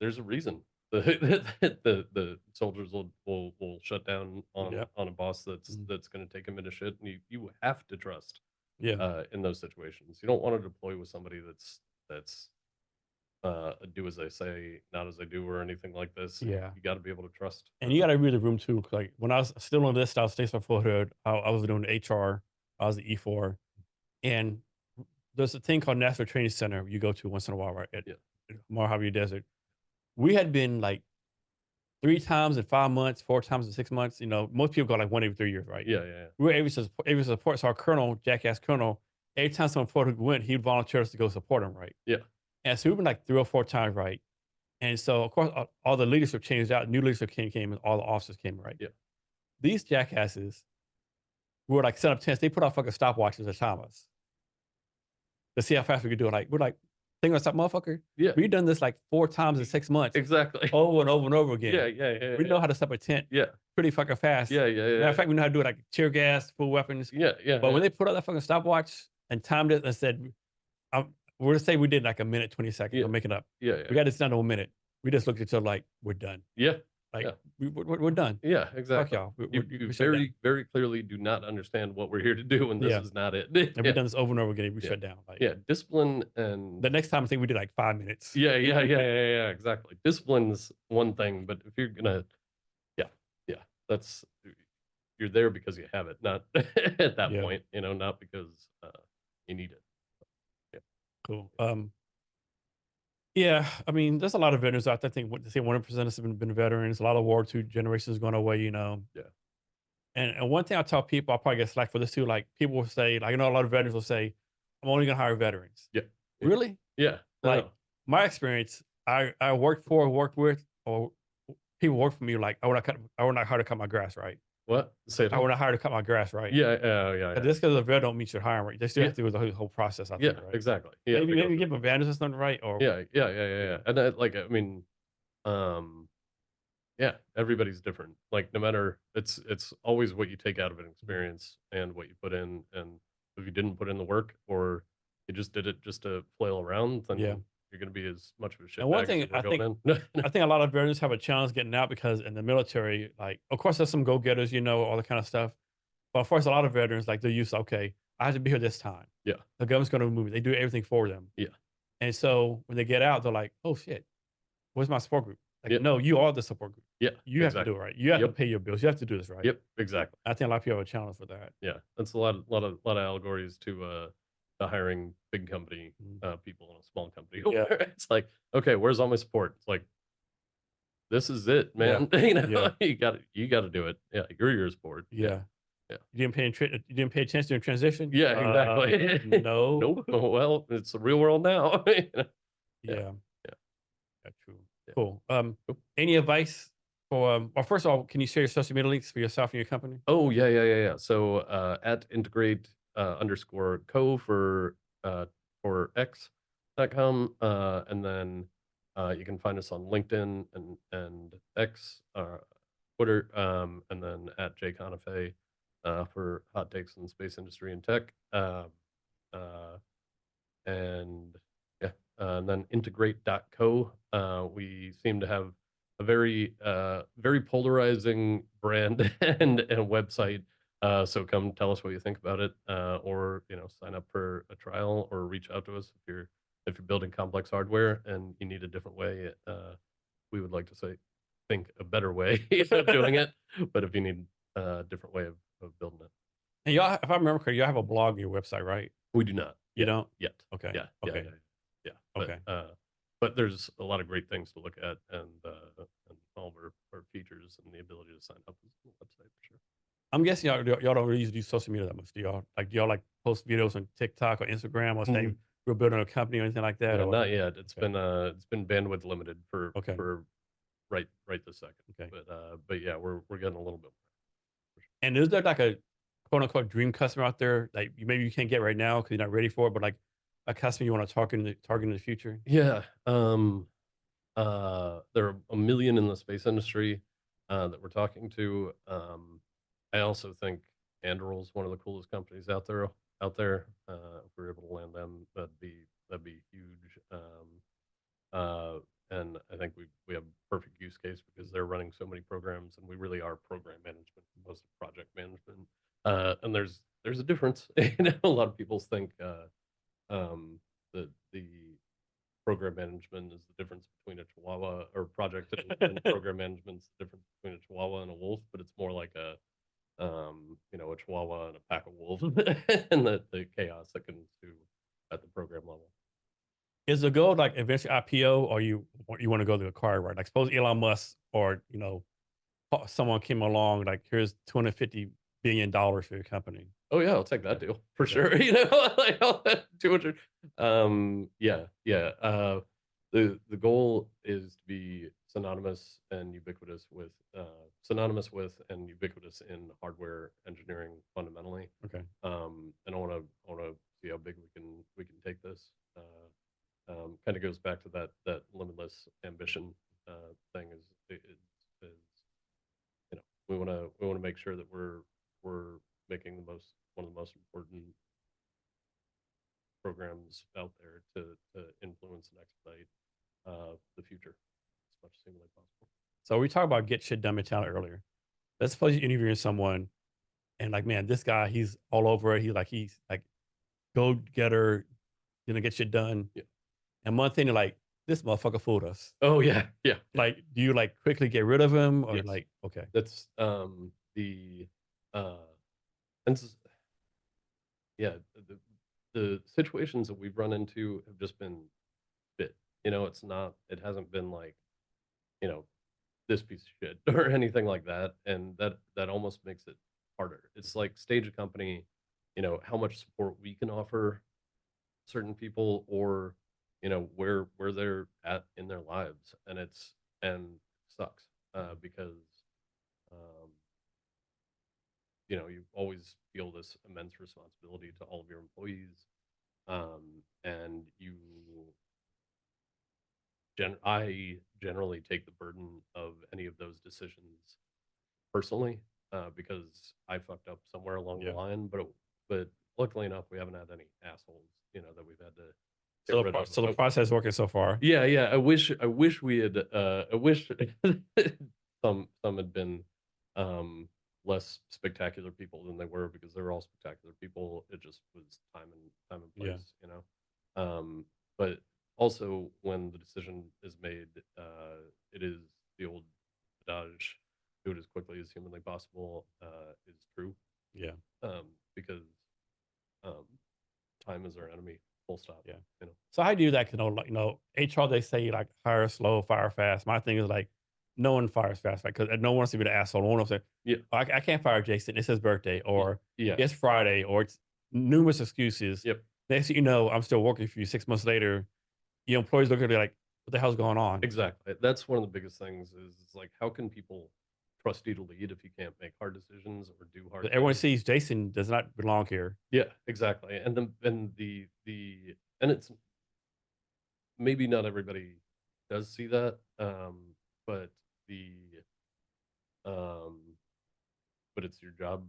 there's a reason the soldiers will shut down yeah, on a boss mhm, that's going to take him into shit, and you have to trust yeah, in those situations. You don't want to deploy with somebody that's a do as they say, not as they do, or anything like this. yeah. You got to be able to trust. And you got to read the room too. 'Cause, like when I was still on this, I was Station Fort Hood. I was doing HR. I was the E4, and there's a thing called National Training Center you go to once in a while, right? At Yeah, Mojave Desert. We had been like 3 times in 5 months, 4 times in 6 months. Most people go like one every 3 years, right? yeah, yeah, We were able to support. So our colonel, jackass colonel, every time someone Fort Hood went, he'd volunteer us to go support him, right? yeah, And so we've been like 3 or 4 times, right? And so of course all the leadership changed out. New leadership came, and all the officers came, right? yeah, These jackasses were like set up tents. They put out fucking stopwatches to time us to see how fast we could do it. Like we're like, think of something, motherfucker. yeah, We've done this like 4 times in 6 months, exactly. over and over and over Yeah, again. yeah, yeah, We yeah, know how to set up a tent yeah, pretty fucking fast. yeah, yeah, Matter yeah, of fact, we know how to do it like tear gas, full weapons. yeah, yeah, But yeah, when they put out that fucking stopwatch and timed it and said, we're gonna say we did like a minute 20 seconds. yeah, I'm making up. yeah, We yeah, got this done in a minute. We just looked at each other like we're done. yeah, Like yeah. we're done. Yeah, Fuck exactly. y'all. You We shut down. very, very clearly do not understand what we're here to do, and this Yeah. is not it. And we've Yeah, done this over and over again. We yeah, shut down. Like yeah. Discipline and the next time I think we did like 5 minutes. yeah, yeah, yeah, yeah, yeah. Exactly. Discipline's one thing, but if you're gonna, yeah, yeah, that's you're there because you have it, not at that Yeah. point. Not because you need it. Yeah, Cool. Yeah, I mean, there's a lot of veterans out there. I think what they say 100% have been veterans. A lot of War II generations going away. yeah, And one thing I tell people, I'll probably get slack for this too. Like people will say, like, a lot of veterans will say, I'm only gonna hire veterans. yeah, yeah, Really? yeah. I Like know. my experience, I worked with, or people work for me. Like I would not hire to cut my grass, right? What? Say it I would again. not hire to cut my grass, right? Yeah, yeah, yeah, But yeah, just because a vet don't meet your hiring rate, they still yeah, have to do the whole process. I yeah. think, right? Exactly. Yeah, Maybe they go maybe through. give them advantage or something, right? Or Yeah, yeah, yeah, yeah, yeah. yeah, And like, I mean, um, yeah, everybody's different. Like no matter it's always what you take out of an mhm, experience and what you put in. And if you didn't put in the work or you just did it just to flail around, yeah. then you're gonna be as much of a And one shitbag as thing you were going in. I think a lot of veterans have a challenge getting out because in the military, like, of course, there's some go getters, all the kind of stuff. But of course, a lot of veterans, like, they're used to, okay, I have to be here this time. Yeah, The government's going to remove me. They do everything for them. yeah, And so when they get out, they're like, oh shit, where's my support group? Like, Yep. no, you are the support group. Yeah. You have to do Exactly. it right. You have to Yep. pay your bills. You have to do this right. Yep. Exactly. I think a lot of people have a challenge for that. Yeah. That's a lot of allegories to hiring big company Mhm. people in a small company. Yeah. Where it's like, okay, where's all my support? It's like, this is it, Yeah. man. You know, Yeah. you got to do it. Yeah. You're your support. Yeah. Yeah. Yeah. You didn't pay attention during transition? Yeah. Exactly. No. Nope. Well, it's the real world now. You know? Yeah. Yeah. Yeah. That's true. Yeah. Cool. Cool. Any advice for, well, first of all, can you share your social media links for yourself and your company? Oh, yeah. So, at integrate, underscore co for x.com. And then, you can find us on LinkedIn and X, Twitter, and then at J Conafay, for hot takes in the space industry and tech. Uh, and yeah, and then integrate.co. We seem to have a very polarizing brand and website. So come tell us what you think about it, or sign up for a trial or reach out to us if you're building complex hardware and you need a different way. We would like to think a better way of doing it, but if you need a different way of building it, And y'all, if I remember correctly, y'all have a blog on your website, right? we do not You don't? yet. Okay. Yeah, Okay. yeah. Okay. But there's a lot of great things to look at, and all of our features and the ability to sign up is on the website for sure. I'm guessing y'all don't really do social media that much, do y'all? Like, do y'all like post videos on TikTok or Instagram or say we're building a company or anything like that? Yeah, Or not yet. It's okay. been bandwidth limited Okay. for right this second. Okay. But yeah, we're getting a little bit more. And is there like a quote unquote dream customer out there that maybe you can't get right now because you're not ready for it, but like a customer you want to target in the future? Yeah. There are a million in the space industry that we're talking to. I also think Anduril is one of the coolest companies out there. If we're able to land them, that'd be huge. Uh, and I think we have a perfect use case because they're running so many programs, and we really are program management as opposed to project management. And there's a difference. A lot of people think the program management is the difference between a chihuahua or project and program management is the difference between a chihuahua and a wolf, but it's more like a chihuahua and a pack of wolves and the chaos that can ensue at the program level. Is the goal like eventually IPO, or you want to go the acquire right? Like suppose Elon Musk or someone came along like here's $250 billion for your company. Oh yeah, I'll take that deal for Yeah. sure. Like 200. Yeah. The goal is to be synonymous with and ubiquitous in hardware engineering fundamentally. Okay. And I want to see how big we can take this. Kind of goes back to that limitless ambition thing. Is we want to make sure that we're making one of the most important programs out there to influence and expedite the future as much as humanly possible. So we talked about get shit done mentality earlier. Let's suppose you're interviewing someone and like, man, this guy, he's all over it. He's like go getter, gonna get shit done. Yeah. And one thing, like, this motherfucker fooled us. Oh yeah. Like, do you like quickly get rid of him or Yes. like, okay. That's the uh and this is- yeah the situations that we've run into have just been bit. It hasn't been like you know this piece of shit or anything like that, and that almost makes it harder. It's like stage a company, how much support we can offer certain people, or where they're at in their lives, and sucks because um you always feel this immense responsibility to all of your employees, and I generally take the burden of any of those decisions personally, because I fucked up somewhere along the Yeah. line. But luckily enough, we haven't had any assholes, that we've had to So get rid of. so the process is working so far. Yeah. I wish we had. I wish some had been less spectacular people than they were, because they were all spectacular people. It just was time and Yeah. place. But also when the decision is made, it is possible is true. Yeah. Because time is our enemy. Full stop. Yeah. You know. So I do that, like, HR, they say like hire slow, fire fast. My thing is like, no one fires fast, like, because no one wants to be the asshole. No one wants to say, Yeah. I can't fire Jason. It's his birthday, or Yeah. it's Friday, or it's numerous excuses. Yep. Next thing you know, I'm still working for you 6 months later. Your employees look at me like, what the hell's going on? Exactly. That's one of the biggest things is like, how can people trust you to lead if you can't make hard decisions or do hard But everyone things? sees Jason does not belong here. Yeah, exactly. And it's maybe not everybody does see that, but the um, but it's your job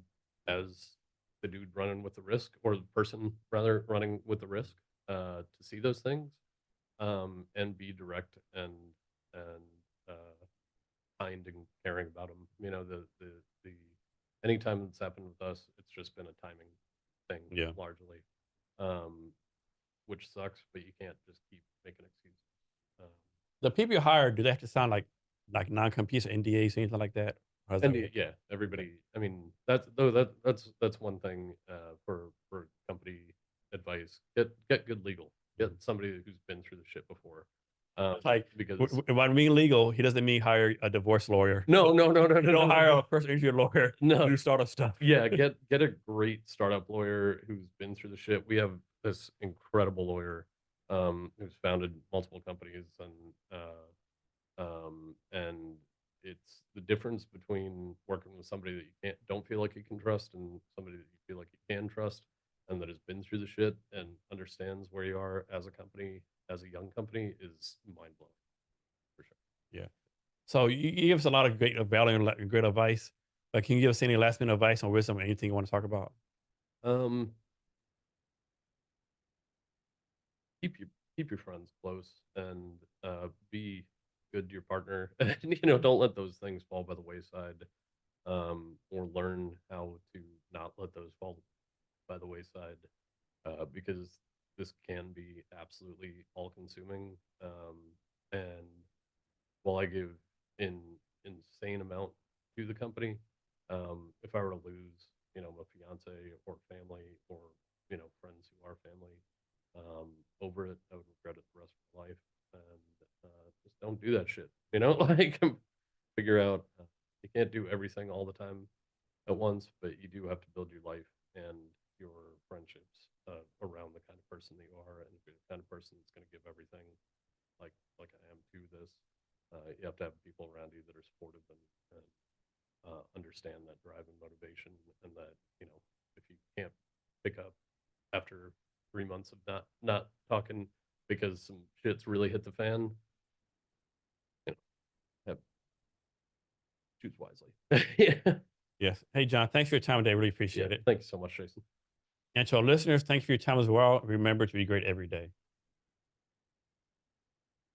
as the dude running with the risk, or the person rather running with the risk, to see those things, and be direct and uh, kind and caring about them. You know, the anytime it's happened with us, it's just been a timing thing Yeah. largely, um, which sucks, but you can't just keep making excuses. Um, The people you hire, do they have to sign like non-competes or NDAs, anything like that? Or is that and yeah, everybody. I mean, that's one thing, for company advice. Get good legal. Get somebody who's been through the shit before. like, Because when I mean legal, he doesn't mean hire a divorce lawyer. no, You don't hire no, a personal injury lawyer to no. do startup stuff. Yeah, get a great startup lawyer who's been through the shit. We have this incredible lawyer, who's founded multiple companies, and it's the difference between working with somebody that you don't feel like you can trust, and somebody that you feel like you can trust, and that has been through the shit and understands where you are as a company, as a young company, is mind blowing for sure. Yeah. So you give us a lot of great value and great advice. But can you give us any last minute advice on wisdom or anything you want to talk about? Um, keep your keep your friends close, and be good to your partner. And don't let those things fall by the wayside, or learn how to not let those fall by the wayside, because this can be absolutely all consuming. And while I give an insane amount to the company, if I were to lose, my fiance or family, or friends who are family, over it, I would regret it the rest of my life. And just don't do that shit. Like, figure out, you can't do everything all the time at once, but you do have to build your life and your friendships, around the kind of person that you are, and be the kind of person that's going to give everything, like I am to this. You have to have people around you that are supportive, and understand that drive and motivation, and that if you can't pick up after 3 months of not talking because some shit's really hit the fan, you know, have, choose wisely. Yeah. Yes. Hey, John, thanks for your time today. Really appreciate Yeah. it. Thank you so much, Jason. And to our listeners, thanks for your time as well. Remember to be great every day.